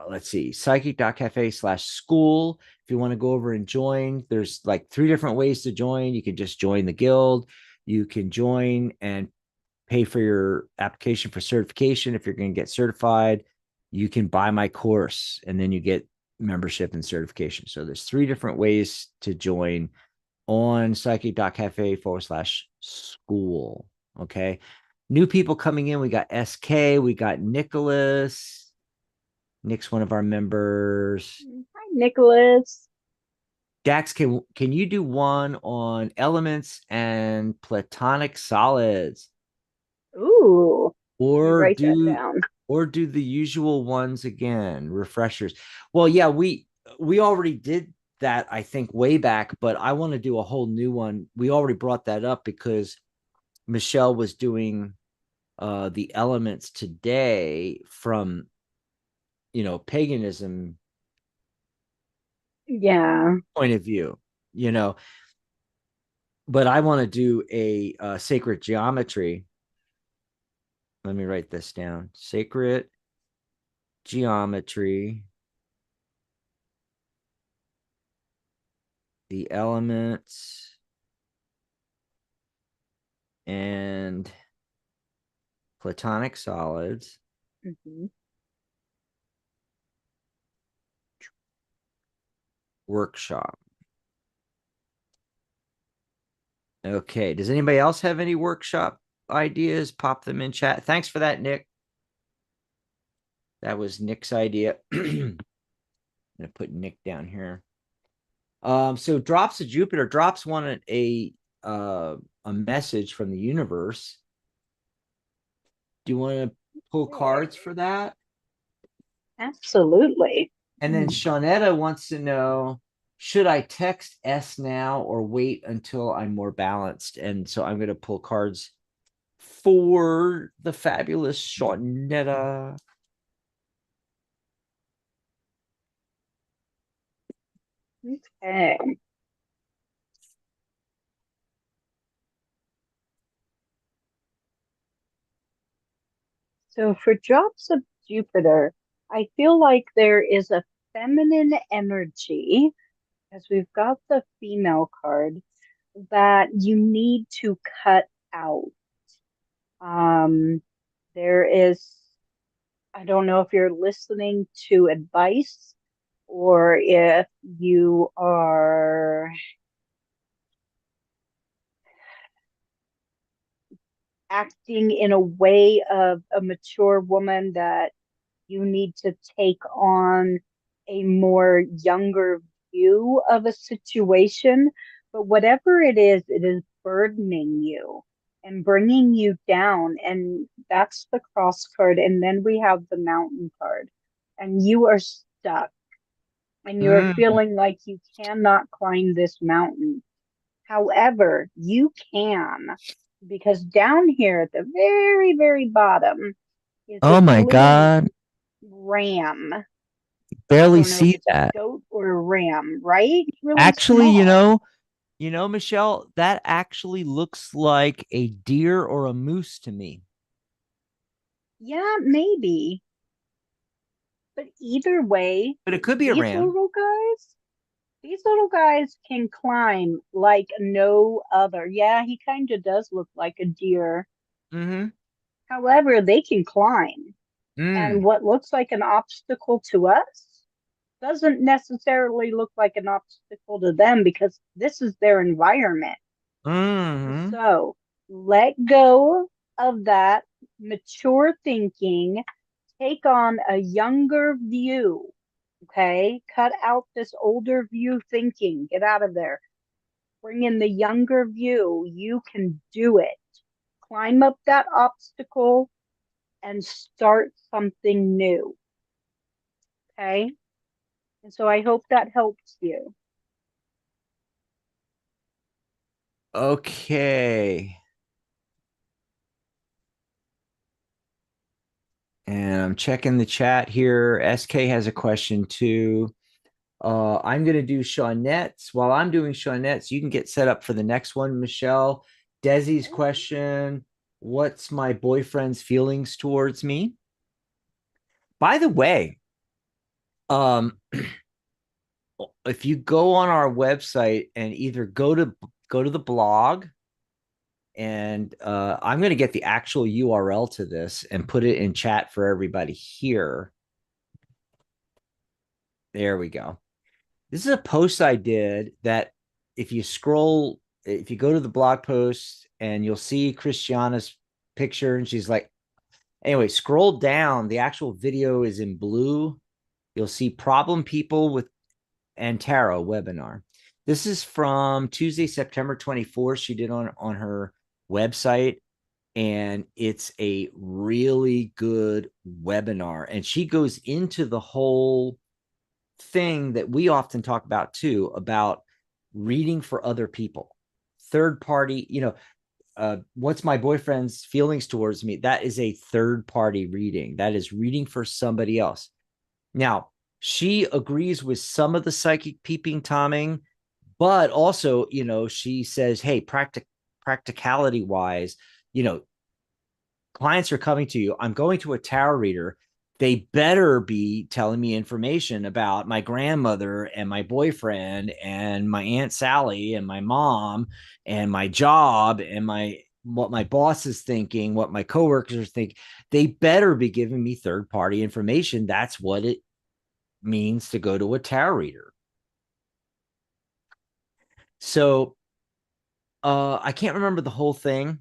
let's see, psychic.cafe/school. If you want to go over and join, there's like 3 different ways to join. You can just join the guild. You can join and pay for your application for certification. If you're going to get certified, you can buy my course and then you get membership and certification. So there's 3 different ways to join on psychic.cafe/school. Okay. New people coming in. We got SK, we got Nicholas. Nick's one of our members. Hi, Nicholas. Dax, can you do one on elements and platonic solids, Ooh, let me or write that do down. or do the usual ones again, refreshers? Well, yeah, we already did that, I think, way back, but I want to do a whole new one. We already brought that up because Michelle was doing the elements today from, paganism Yeah. point of view, you know, but I want to do a sacred geometry. Let me write this down. Sacred geometry, the elements, and platonic solids Hmm. workshop. Okay. Does anybody else have any workshop ideas? Pop them in chat. Thanks for that, Nick. That was Nick's idea. I'm gonna put Nick down here. So drops of Jupiter. Drops wanted a message from the universe. Do you want to pull cards Okay. for that? Absolutely. And then Shawnetta wants to know, should I text S now or wait until I'm more balanced? And so I'm going to pull cards for the fabulous Shawnetta. Okay. So for drops of Jupiter, I feel like there is a feminine energy, as we've got the female card, that you need to cut out. Um, there is, I don't know if you're listening to advice or if you are acting in a way of a mature woman that you need to take on a more younger view of a situation. But whatever it is burdening you and bringing you down. And that's the cross card. And then we have the mountain card. And you are stuck and you're Mm. feeling like you cannot climb this mountain. However, you can, because down here at the very, very bottom is Oh this my little God. ram. I Barely don't know if see it's a that. goat or a ram, right? It's really Actually, small. Michelle, that actually looks like a deer or a moose to me. Yeah, maybe. But either way, But it could be a these ram. little guys, these little guys can climb like no other. Yeah, he kind of does look like a deer. Mm-hmm. However, they can climb. And Mm. what looks like an obstacle to us doesn't necessarily look like an obstacle to them because this is their environment. Mm-hmm. So let go of that mature thinking, take on a younger view. Okay. Cut out this older view thinking. Get out of there. Bring in the younger view. You can do it. Climb up that obstacle and start something new. Okay. And so I hope that helps you. Okay. And I'm checking the chat here. SK has a question too. I'm going to do Shawnette's. While I'm doing Shawnette's, you can get set up for the next one, Michelle. Desi's question: what's my boyfriend's feelings towards me? By the way, um, if you go on our website and either go to the blog, and I'm going to get the actual URL to this and put it in chat for everybody here. There we go. This is a post I did that if you go to the blog post and you'll see Christiana's picture and she's like, anyway, scroll down. The actual video is in blue. You'll see problem people with and tarot webinar. This is from Tuesday, September 24th. She did on her website, and it's a really good webinar. And she goes into the whole thing that we often talk about too, about reading for other people, third party, what's my boyfriend's feelings towards me? That is a third party reading. That is reading for somebody else. Now, she agrees with some of the psychic peeping toming, but also, she says, hey, practicality wise, you know, clients are coming to you. I'm going to a tarot reader. They better be telling me information about my grandmother and my boyfriend and my Aunt Sally and my mom and my job and what my boss is thinking, what my coworkers think. They better be giving me third party information. That's what it means to go to a tarot reader. So I can't remember the whole thing,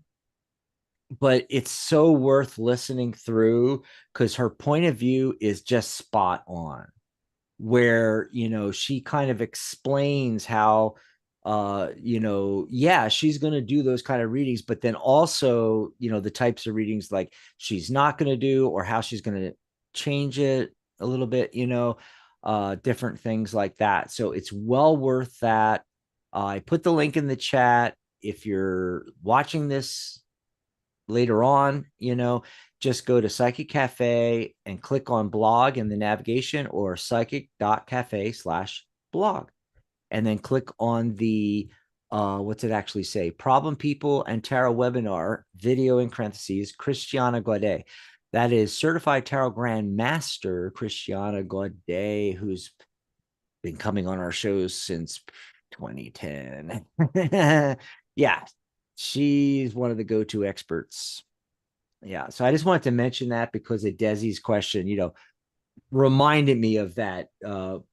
but it's so worth listening through because her point of view is just spot on, where she kind of explains how yeah, she's going to do those kind of readings, but then also the types of readings like she's not going to do, or how she's going to change it a little bit, different things like that. So it's well worth that. I put the link in the chat. If you're watching this later on, just go to Psychic Cafe and click on blog in the navigation, or psychic.cafe/blog. And then click on the, what's it actually say? Problem People and Tarot Webinar video in parentheses, Christiana Gaudet. That is Certified Tarot Grand Master Christiana Gaudet, who's been coming on our shows since 2010. Yeah, she's one of the go-to experts. Yeah, so I just wanted to mention that because of Desi's question, reminded me of that.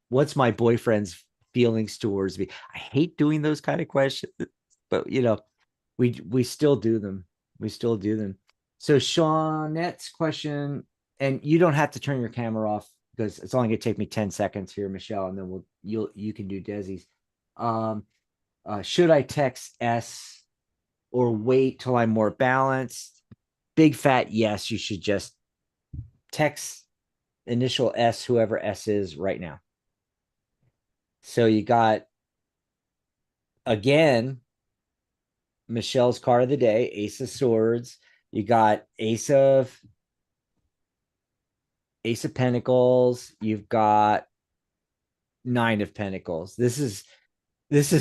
What's my boyfriend's feelings towards me? I hate doing those kind of questions, but we still do them. We still do them. So Seanette's question, and you don't have to turn your camera off because it's only gonna take me 10 seconds here, Michelle, and then you can do Desi's. Should I text S or wait till I'm more balanced? Big fat yes, you should just text initial S, whoever S is right now. So you got, again, Michelle's card of the day, Ace of Swords. You got Ace of Pentacles. You've got Nine of Pentacles. This is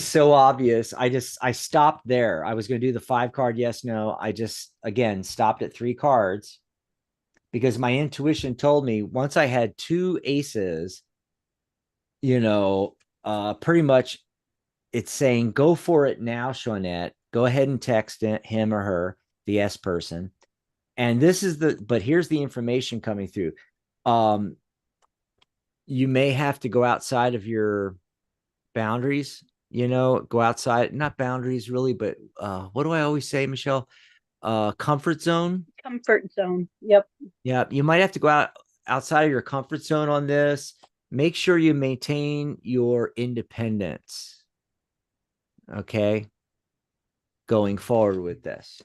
so obvious. I stopped there. I was going to do the 5-card yes, no. I just, again, stopped at 3 cards because my intuition told me once I had 2 aces, pretty much it's saying go for it now, Shawnette. Go ahead and text him or her, the S person. And but here's the information coming through. You may have to go outside of your boundaries, go outside, not boundaries really, but what do I always say, Michelle? Comfort zone. Comfort zone. Yep. Yeah, you might have to go outside of your comfort zone on this. Make sure you maintain your independence. Okay. Going forward with this.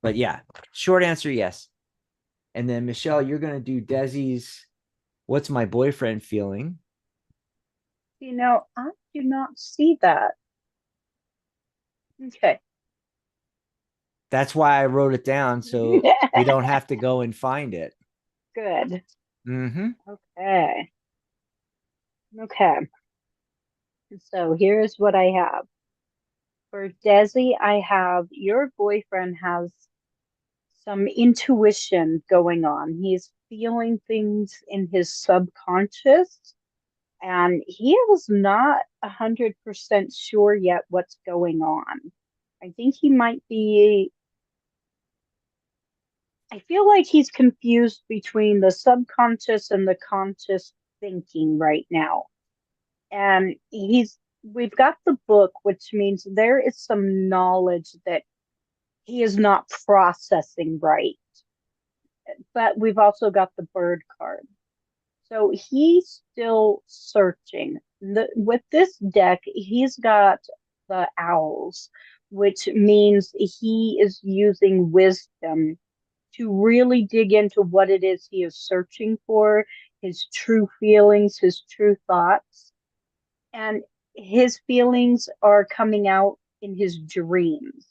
But yeah, short answer, yes. And then Michelle, you're going to do Desi's what's my boyfriend feeling? I do not see that. Okay. That's why I wrote it down so we don't have to go and find it. Good. Mm-hmm. Okay. Okay. So here's what I have. For Desi, I have your boyfriend has some intuition going on. He's feeling things in his subconscious, and he is not 100% sure yet what's going on. I think he might be, I feel like he's confused between the subconscious and the conscious thinking right now. And we've got the book, which means there is some knowledge that he is not processing right. But we've also got the bird card. So he's still searching. With this deck, he's got the owls, which means he is using wisdom to really dig into what it is he is searching for, his true feelings, his true thoughts. And his feelings are coming out in his dreams.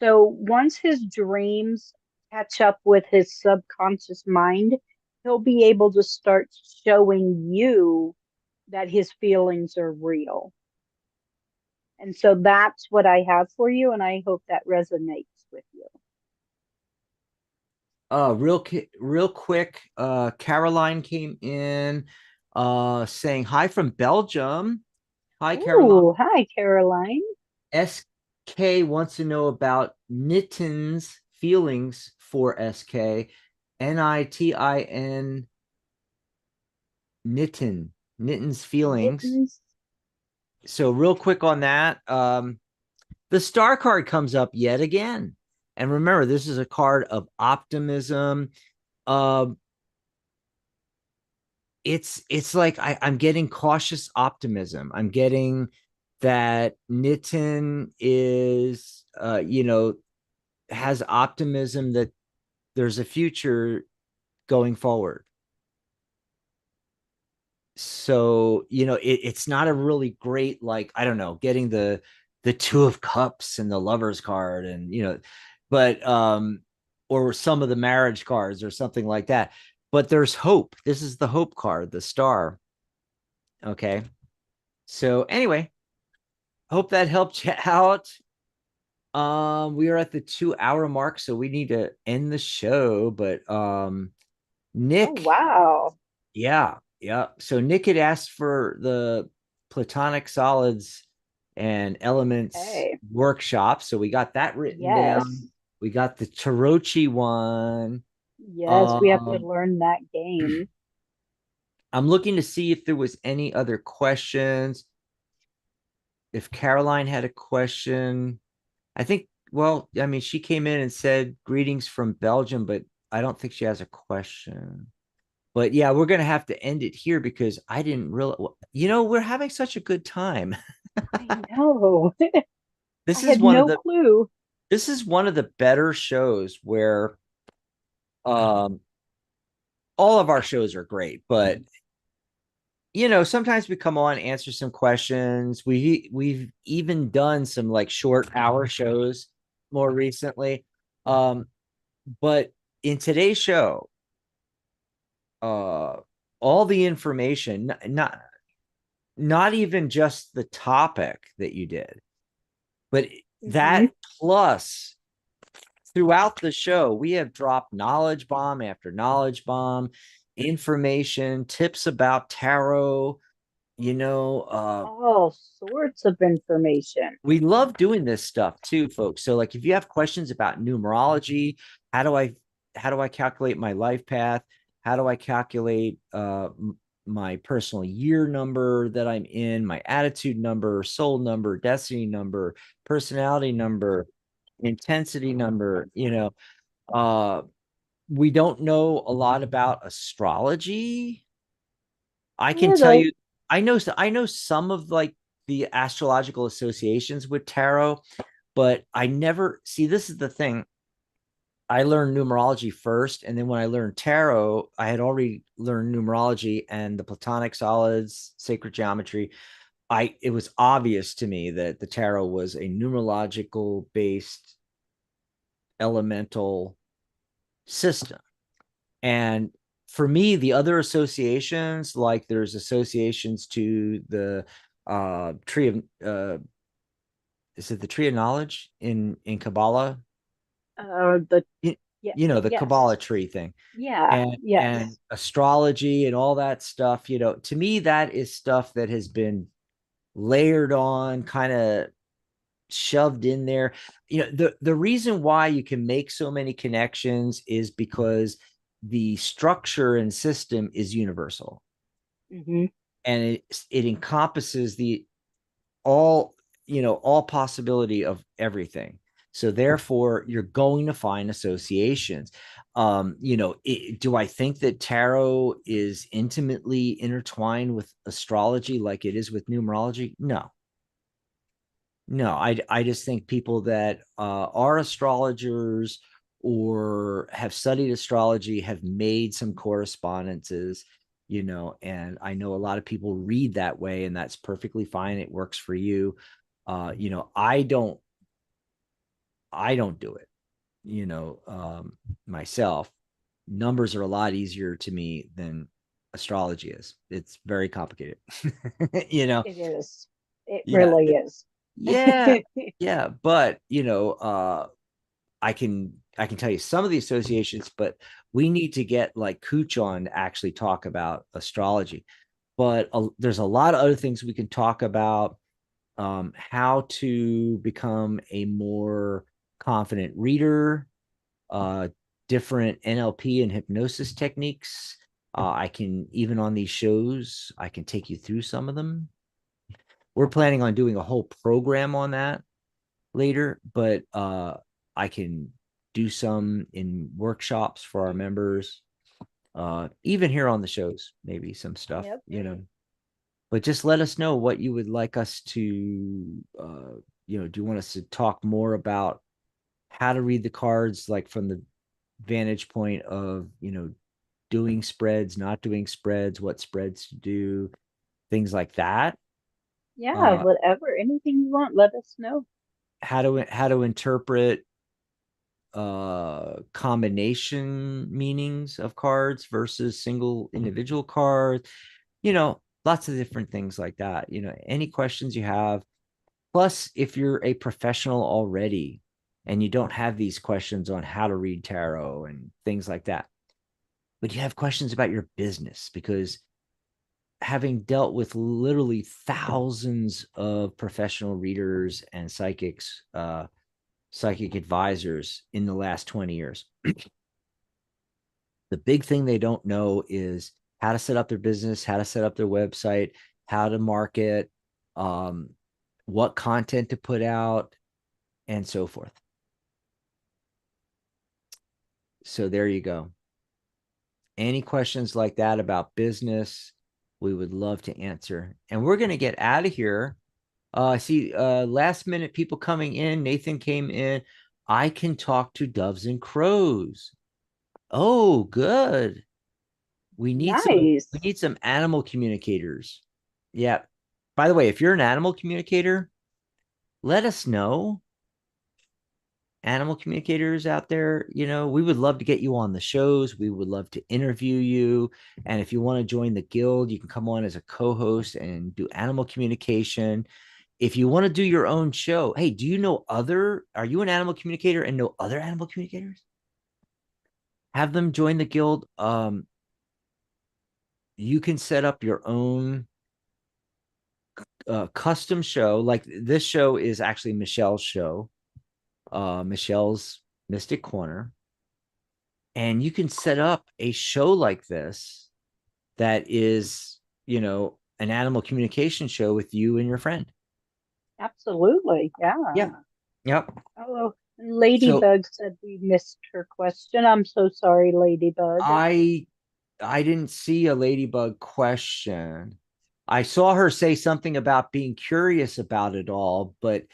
So once his dreams catch up with his subconscious mind, he'll be able to start showing you that his feelings are real. And so that's what I have for you, and I hope that resonates with you. Real quick, Caroline came in saying hi from Belgium. Hi, Caroline. Ooh, hi, Caroline. SK wants to know about Nitten's feelings for SK. Nitin, Nitten's feelings. Mittens. So real quick on that, the star card comes up yet again. And remember, this is a card of optimism. Uh, it's like I'm getting cautious optimism. I'm getting that Nitin is has optimism that there's a future going forward. So it's not a really great, like, I don't know, getting the two of cups and the lovers card, and but or some of the marriage cards or something like that. But there's hope. This is the hope card, the star. Okay, so anyway, hope that helped you out. We are at the 2 hour mark, so we need to end the show. But Oh, Nick, wow. yeah, yeah. So Nick had asked for the platonic solids and elements Okay. workshop. So we got that written Yes. down. We got the Tarochi one. Yes, we have to Um, learn that game. I'm looking to see if there was any other questions. If Caroline had a question, I think, well, I mean, she came in and said greetings from Belgium, but I don't think she has a question. But yeah, we're going to have to end it here because I didn't really, we're having such a good time. I know. I This is had one of no the clue. this is one of the better shows where um all of our shows are great, but sometimes we come on, answer some questions. We've even done some like short hour shows more recently. Um, but in today's show, uh all the information, not even just the topic that you did, but Hmm. that plus throughout the show, we have dropped knowledge bomb after knowledge bomb, information, tips about tarot. All sorts of information. We love doing this stuff too, folks. So, like, if you have questions about numerology, how do I how do I calculate my life path? How do I calculate my personal year number that I'm in, my attitude number, soul number, destiny number, personality number, intensity number? Uh, we don't know a lot about astrology. I can tell Little. you, I know some of like the astrological associations with tarot, but I never see, this is the thing. I learned numerology first, and then when I learned tarot, I had already learned numerology and the platonic solids, sacred geometry. It was obvious to me that the tarot was a numerological based elemental system. And for me, the other associations, like there's associations to the tree of is it the tree of knowledge in Kabbalah? The You, Yeah. the Yes. Kabbalah tree thing, Yeah. and Yes. astrology and all that stuff. To me, that is stuff that has been layered on, kind of shoved in there. The reason why you can make so many connections is because the structure and system is universal, Hmm. and it encompasses the all all possibility of everything. So therefore, you're going to find associations. Do I think that tarot is intimately intertwined with astrology like it is with numerology? No. No, I just think people that are astrologers or have studied astrology have made some correspondences, and I know a lot of people read that way, and that's perfectly fine. It works for you. I don't do it, myself. Numbers are a lot easier to me than astrology is. It's very complicated. It is. It Yeah, really is. yeah, yeah. But I can tell you some of the associations, but we need to get like Cooch on to actually talk about astrology. But there's a lot of other things we can talk about. How to become a more confident reader, uh, different NLP and hypnosis techniques. I can, even on these shows, I can take you through some of them. We're planning on doing a whole program on that later, but I can do some in workshops for our members, even here on the shows, maybe some stuff, Yep. But just let us know what you would like us to, do you want us to talk more about how to read the cards, like from the vantage point of, doing spreads, not doing spreads, what spreads to do, things like that. Yeah, Uh, whatever. Anything you want, let us know. how to interpret combination meanings of cards versus single individual cards, lots of different things like that. Any questions you have. Plus, if you're a professional already and you don't have these questions on how to read tarot and things like that, but you have questions about your business, because having dealt with literally thousands of professional readers and psychic advisors in the last 20 years, the big thing they don't know is how to set up their business, how to set up their website, how to market, um, what content to put out, and so forth. So there you go. Any questions like that about business, we would love to answer. And we're going to get out of here. I see last minute people coming in. Nathan came in. I can talk to doves and crows. Oh, good. We need some Nice. we need some animal communicators. Yeah. By the way, if you're an animal communicator, let us know. Animal communicators out there, we would love to get you on the shows. We would love to interview you. And if you want to join the guild, you can come on as a co-host and do animal communication. If you want to do your own show, hey, are you an animal communicator and know other animal communicators? Have them join the guild. You can set up your own custom show. Like this show is actually Michelle's show, Michelle's Mystic Corner. And you can set up a show like this that is, an animal communication show with you and your friend. Absolutely. Yeah. Yeah. Yep. Oh, So Ladybug said we missed her question. I'm so sorry, Ladybug. I didn't see a ladybug question. I saw her say something about being curious about it all, but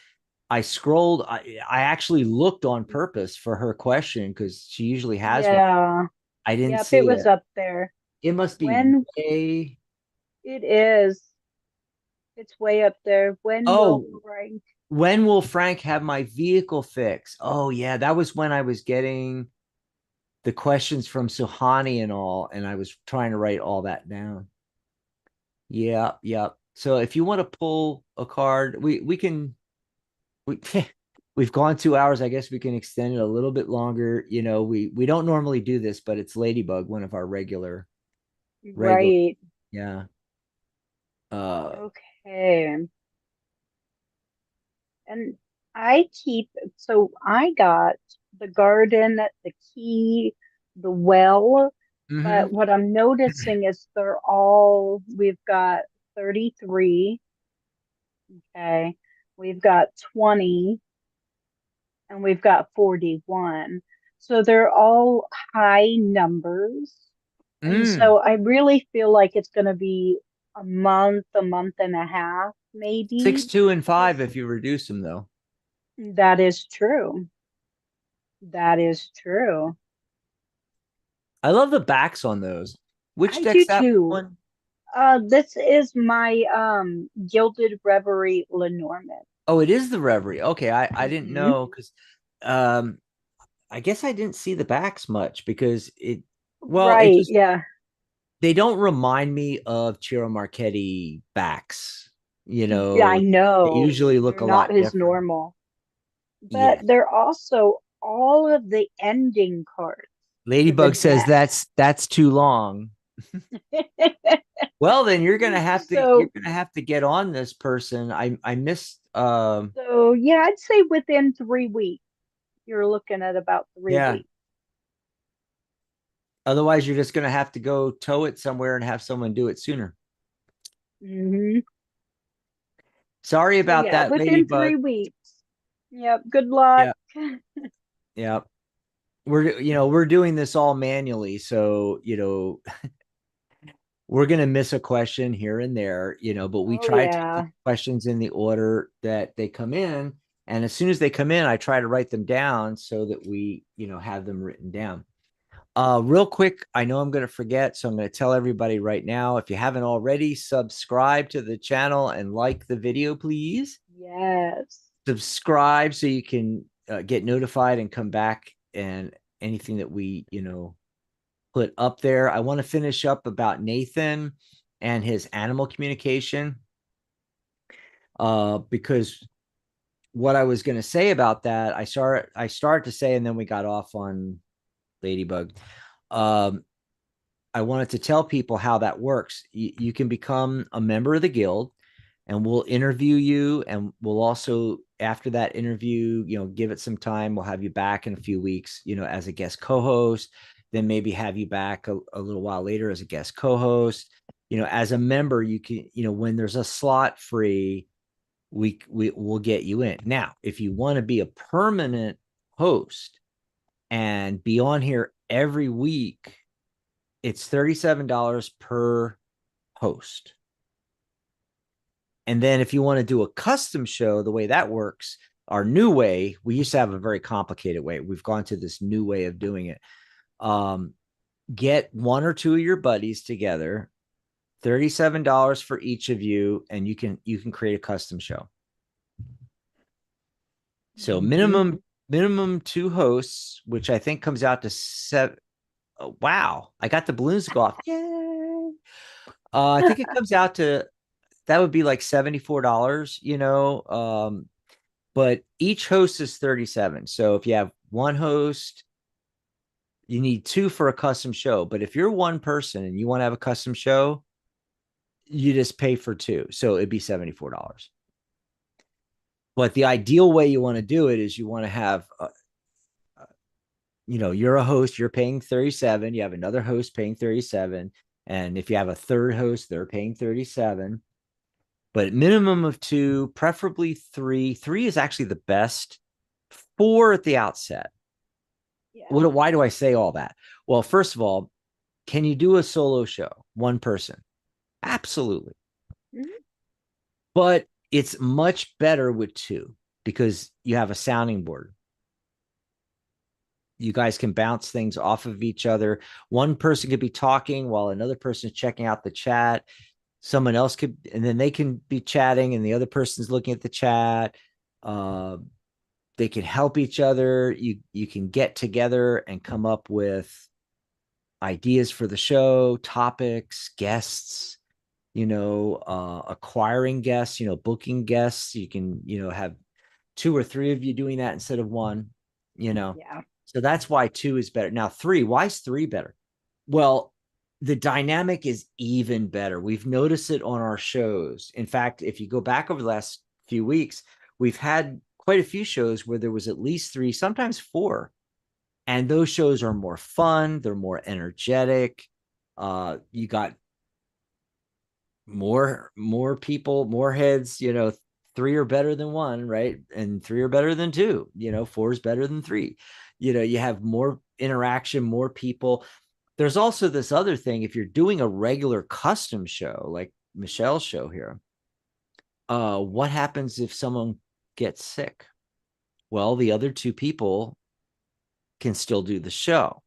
I scrolled. I actually looked on purpose for her question because she usually has one. Yeah. I didn't Yep, it see was it. up there. It must be When way. it is, it's way up there. When will Oh, Frank? when will Frank have my vehicle fixed? Oh, yeah, that was when I was getting the questions from Suhani and all, and I was trying to write all that down. Yeah, yeah. So if you want to pull a card, we can we we've gone 2 hours. I guess we can extend it a little bit longer. We don't normally do this, but it's Ladybug, one of our regular. Right. Yeah. Uh. Okay. And so I got the garden, the key, the well, but Mhm. what I'm noticing is we've got 33, okay, we've got 20, and we've got 41. So they're all high numbers. And Mm. so I really feel like it's going to be a month and a half, 6, maybe. 2, and 5 Bef- if you reduce them, though. That is true. That is true. I love the backs on those. Which I do deck's that too. one? This is my Gilded Reverie Lenormand. Oh, it is the Reverie. Okay, I didn't Hmm. know because um I guess I didn't see the backs much because it Right, just yeah. they don't remind me of Ciro Marchetti backs. You Yeah, I know, they know. usually look They're a not lot his different. normal. But Yeah. they're also all of the ending cards to the Ladybug says deck. that's too long. Well, then you're So, gonna have to get on this person. I missed so yeah, I'd say within 3 weeks, you're looking at about three yeah. weeks. Otherwise, you're just gonna have to go tow it somewhere and have someone do it sooner. Hmm. Sorry So about yeah, that, within Ladybug. 3 weeks. Yep. Good luck. Yeah, yeah. We're doing this all manually, so we're gonna miss a question here and there, but we Oh try to do yeah. questions in the order that they come in. And as soon as they come in, I try to write them down so that we, have them written down. Real quick, I know I'm going to forget, so I'm going to tell everybody right now. If you haven't already, subscribe to the channel and like the video, please. Yes. Subscribe so you can get notified and come back and anything that we, put up there. I want to finish up about Nathan and his animal communication, because what I was going to say about that, I started to say, and then we got off on Ladybug. Um, I wanted to tell people how that works. You can become a member of the guild, and we'll interview you, and we'll also, after that interview, give it some time. We'll have you back in a few weeks, as a guest co-host. Then maybe have you back a little while later as a guest co-host. As a member, you can, when there's a slot free, we will get you in. Now, if you want to be a permanent host and be on here every week, it's $37 per host. And then if you want to do a custom show, the way that works, our new way, we used to have a very complicated way. We've gone to this new way of doing it. Um, get one or two of your buddies together, $37 for each of you, and you can create a custom show. So Hmm. minimum two hosts, which I think comes out to seven. Oh, wow, I got the balloons to go off. Yay. I think it comes out to that would be like $74, but each host is 37. So if you have one host, you need two for a custom show. But if you're one person and you want to have a custom show, you just pay for two. So it'd be $74. But the ideal way you want to do it is you want to have you're a host, you're paying 37, you have another host paying 37, and if you have a third host, they're paying 37. But minimum of two, preferably three. Three is actually the best. Four at the outset. Yeah. Why do I say all that? Well, first of all, can you do a solo show, one person? Absolutely. Mhm. But it's much better with two because you have a sounding board. You guys can bounce things off of each other. One person could be talking while another person is checking out the chat. Someone else could, and then they can be chatting, and the other person's looking at the chat. Uh, they can help each other. You can get together and come up with ideas for the show, topics, guests, acquiring guests, booking guests. You can, have two or three of you doing that instead of one, you know. Yeah. So that's why two is better. Now, three, why is three better? Well, the dynamic is even better. We've noticed it on our shows. In fact, if you go back over the last few weeks, we've had quite a few shows where there was at least three, sometimes four. And those shows are more fun, they're more energetic. You got more people, more heads, three are better than one, right? And three are better than two. Four is better than three. You have more interaction, more people. There's also this other thing. If you're doing a regular custom show, like Michelle's show here, what happens if someone gets sick? Well, the other two people can still do the show.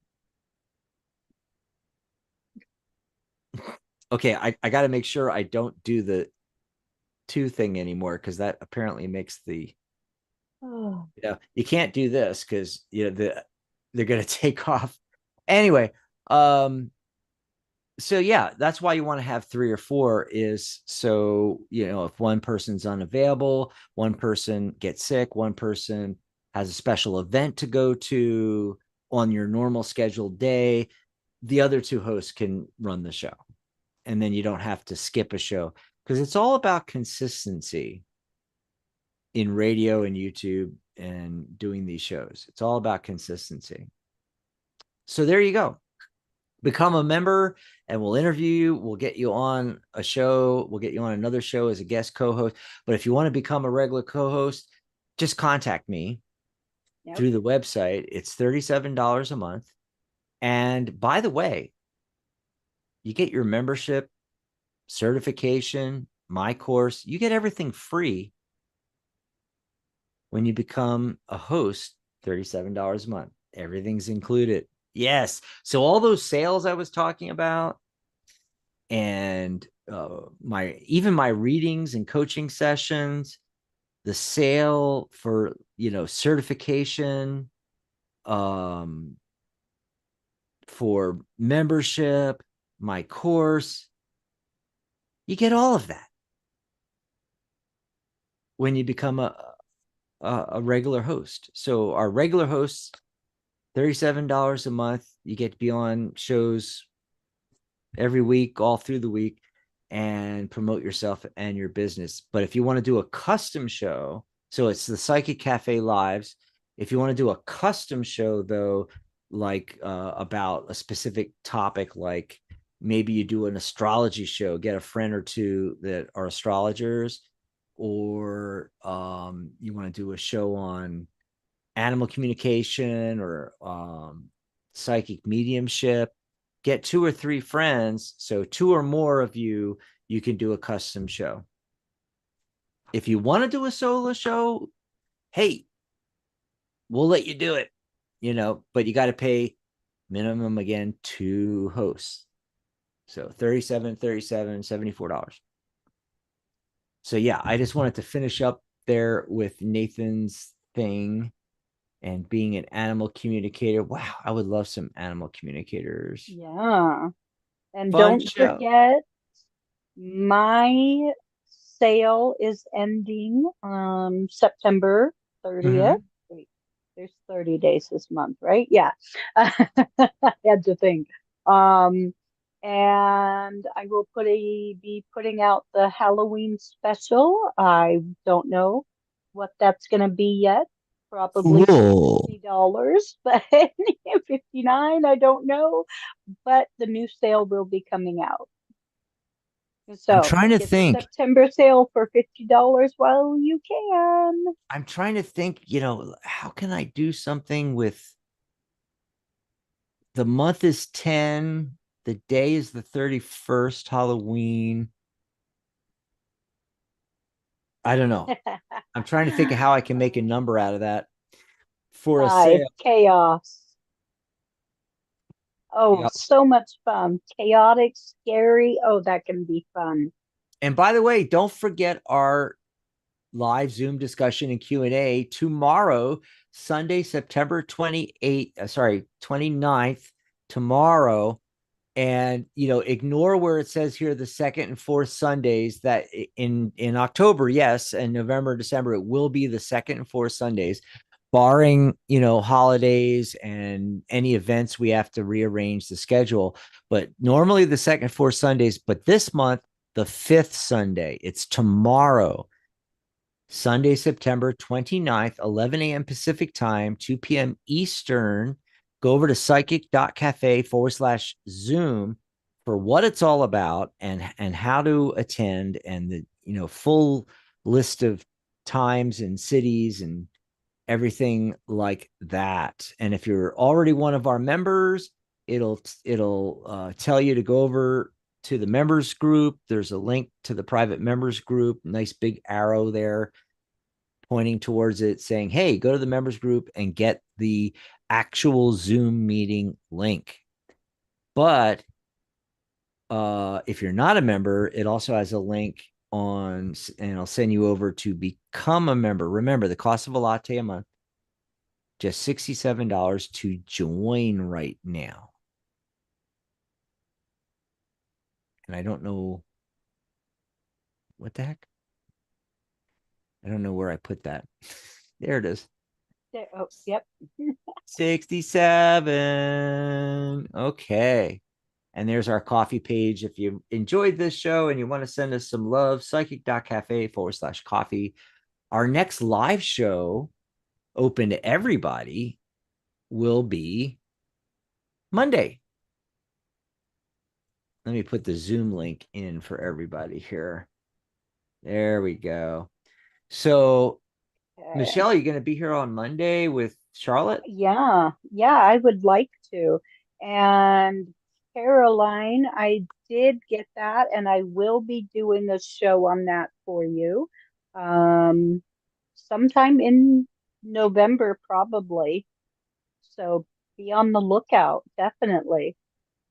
Okay, I got to make sure I don't do the two thing anymore, because that apparently makes the Oh, you can't do this, because they're going to take off anyway. So yeah, that's why you want to have three or four, is so if one person's unavailable, one person gets sick, one person has a special event to go to on your normal scheduled day, the other two hosts can run the show, and then you don't have to skip a show, because it's all about consistency in radio and YouTube and doing these shows. It's all about consistency. So there you go. Become a member and we'll interview you. We'll get you on a show. We'll get you on another show as a guest co-host. But if you want to become a regular co-host, just contact me yep. through the website. It's $37 a month. And by the way, you get your membership, certification, my course. You get everything free when you become a host. $37 a month. Everything's included. Yes. So all those sales I was talking about, and my readings and coaching sessions, the sale for certification, for membership, my course, you get all of that when you become a regular host. So our regular hosts, $37 a month. You get to be on shows every week, all through the week, and promote yourself and your business. But if you want to do a custom show, so it's the Psychic Cafe Lives. If you want to do a custom show, though, like about a specific topic, like maybe you do an astrology show, get a friend or two that are astrologers, or you want to do a show on animal communication, or psychic mediumship, get two or three friends. So two or more of you can do a custom show. If you want to do a solo show, hey, we'll let you do it, but you got to pay minimum, again, two hosts. So $74. So yeah, I just wanted to finish up there with Nathan's thing and being an animal communicator. Wow, I would love some animal communicators. Yeah. And Fun don't show. forget, my sale is ending September 30th. Mm-hmm. Wait, there's 30 days this month, right? Yeah. I had to think. Um, and I will be putting out the Halloween special. I don't know what that's going to be yet. Probably Cool. $60, but 59, I don't know. But the new sale will be coming out. I'm So trying to get the think. September sale for $50 while you can. I'm trying to think, how can I do something with the month is 10, the day is the 31st, Halloween. I don't know. I'm trying to think of how I can make a number out of that for a 5, sale. chaos. Oh, Yep. so much fun. Chaotic, scary. Oh, that can be fun. And by the way, don't forget our live Zoom discussion and Q&A tomorrow, Sunday, September 28th, 29th, tomorrow. And ignore where it says here the second and fourth Sundays. That in October, yes, and November, December, it will be the second and fourth Sundays, barring holidays and any events we have to rearrange the schedule. But normally the second and fourth Sundays, but this month, the fifth Sunday, it's tomorrow, Sunday, September 29th, 11 a.m. Pacific time, 2 p.m. Eastern. Go over to psychic.cafe/Zoom for what it's all about, and how to attend, and the full list of times and cities and everything like that. And if you're already one of our members, it'll tell you to go over to the members group. There's a link to the private members group, nice big arrow there pointing towards it saying, hey, go to the members group and get the actual Zoom meeting link. But if you're not a member, it also has a link on, and I'll send you over to become a member. Remember, the cost of a latte a month, just $67 to join right now. And I don't know what the heck. I don't know where I put that. There it is. There, oh, yep. 67. Okay. And there's our coffee page. If you enjoyed this show and you want to send us some love, psychic.cafe/coffee. Our next live show, open to everybody, will be Monday. Let me put the Zoom link in for everybody here. There we go. So, Michelle, are you going to be here on Monday with Charlotte? Yeah, I would like to. And Caroline, I did get that, and I will be doing a show on that for you. Um, Sometime in November, probably. So be on the lookout, definitely.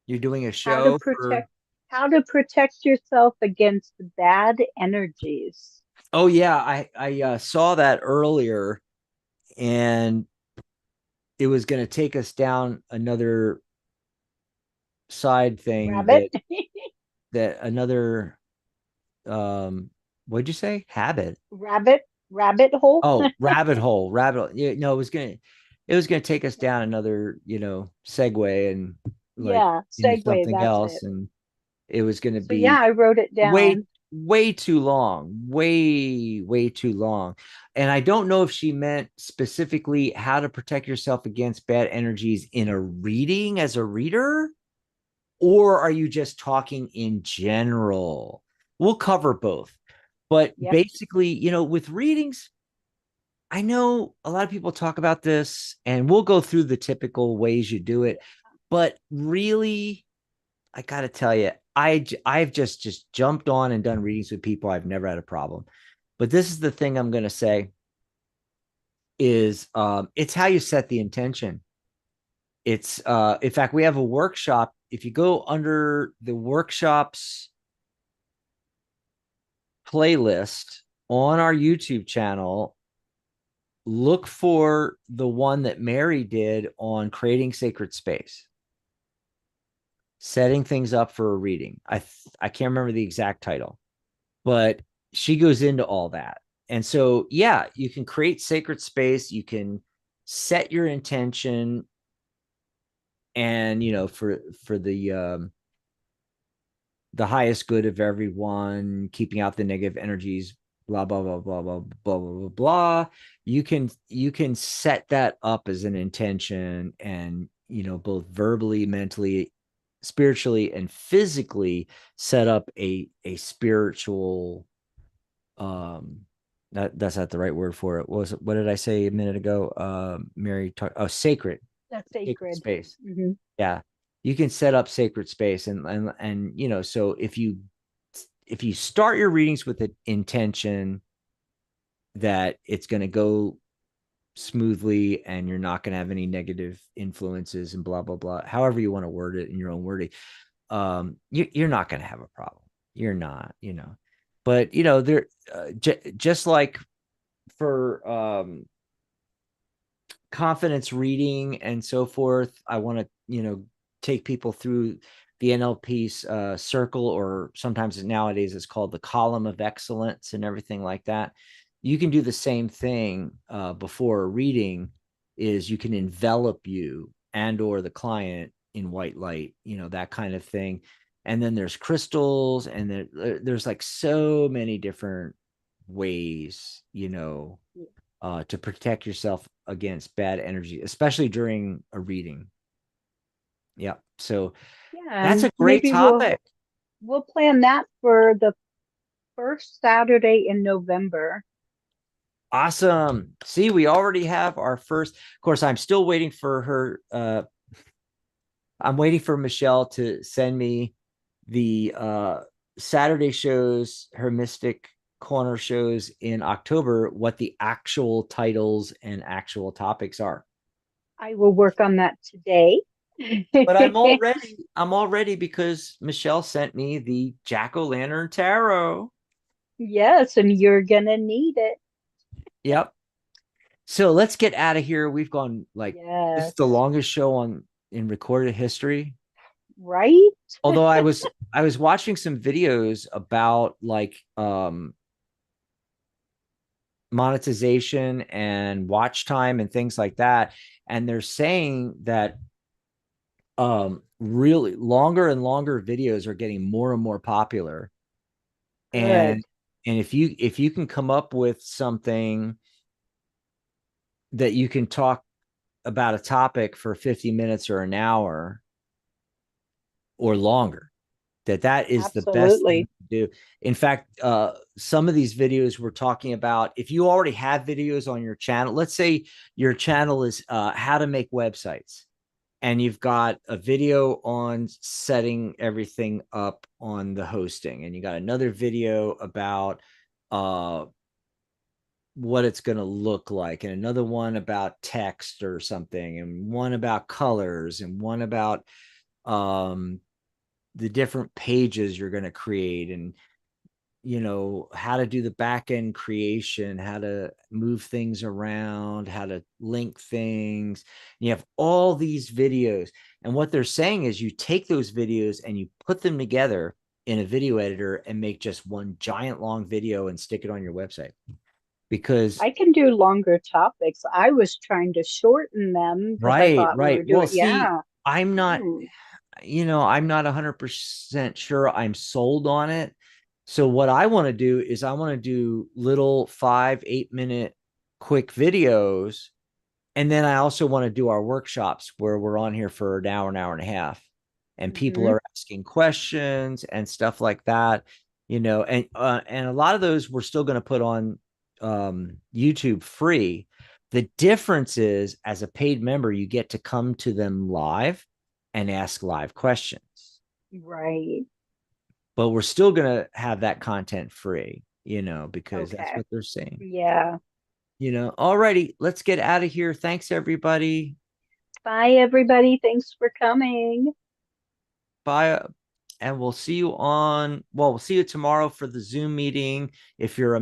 You're doing a How to show for. protect how to protect yourself against bad energies. Oh yeah, I saw that earlier, and it was going to take us down another side thing Rabbit, that another what'd you say? Habit. rabbit hole. Oh, rabbit hole. Yeah, no, it was gonna take us down another, segue and like Yeah, into segue, something that's else. it. And it was gonna So yeah, be I wrote it way, down. way too long, way too long. And I don't know if she meant specifically how to protect yourself against bad energies in a reading as a reader, or are you just talking in general? We'll cover both. But Yep. basically, with readings, I know a lot of people talk about this, and we'll go through the typical ways you do it. But really, I got to tell you, I've just jumped on and done readings with people. I've never had a problem. But this is the thing I'm going to say is it's how you set the intention. It's in fact, we have a workshop. If you go under the workshops playlist on our YouTube channel, look for the one that Mary did on creating sacred space, setting things up for a reading. I can't remember the exact title, but she goes into all that. And so, yeah, you can create sacred space, you can set your intention, and for the highest good of everyone, keeping out the negative energies, blah blah blah blah blah blah blah blah. You can set that up as an intention, and both verbally, mentally, spiritually, and physically set up a spiritual that's not the right word for it. What did I say a minute ago? Mary talked, oh, sacred That's sacred sacred. space. Hmm. Yeah, you can set up sacred space, and so if you start your readings with an intention that it's going to go smoothly and you're not going to have any negative influences and blah blah blah, however you want to word it in your own wording, you're not going to have a problem. You're not, but there, just like for confidence reading and so forth, I want to take people through the NLP's circle, or sometimes nowadays it's called the column of excellence and everything like that. You can do the same thing before a reading. Is you can envelop you and or the client in white light, that kind of thing. And then there's crystals, and there's like so many different ways, to protect yourself against bad energy, especially during a reading. Yeah. So Yeah, that's and a great maybe we'll topic. we'll plan that for the first Saturday in November. Awesome. See, we already have our first. Of course, I'm still waiting for her. I'm waiting for Michelle to send me the Saturday shows, her Mystic Corner shows in October, what the actual titles and actual topics are. I will work on that today. But I'm all ready because Michelle sent me the Jack-o'-lantern tarot. Yes, and you're gonna need it. Yep. So let's get out of here. We've gone like this is the Yes, longest show on in recorded history. right? Although I was watching some videos about like monetization and watch time and things like that, and they're saying that really longer and longer videos are getting more and more popular. Good. And if you can come up with something that you can talk about a topic for 50 minutes or an hour or longer, that is the best thing Absolutely. to do. In fact, some of these videos we're talking about, if you already have videos on your channel, let's say your channel is how to make websites, and you've got a video on setting everything up on the hosting, and you got another video about uh, what it's going to look like, and another one about text or something, and one about colors, and one about um, the different pages you're going to create, and how to do the back end creation, how to move things around, how to link things. You have all these videos, and what they're saying is you take those videos and you put them together in a video editor and make just one giant long video and stick it on your website. Because I can do longer topics. I was trying to shorten them because I right, thought we right. were Well, doing, see, yeah. I'm not Mm, I'm not 100% sure I'm sold on it. So what I want to do is I want to do little 5, 8 minute quick videos. And then I also want to do our workshops where we're on here for an hour and a half, and people mhm. are asking questions and stuff like that, and a lot of those we're still going to put on YouTube free. The difference is, as a paid member, you get to come to them live and ask live questions, Right. but we're still going to have that content free, because that's Okay. what they're saying. Yeah. Alrighty, let's get out of here. Thanks, everybody. Bye, everybody. Thanks for coming. Bye. And we'll see you tomorrow for the Zoom meeting. If you're a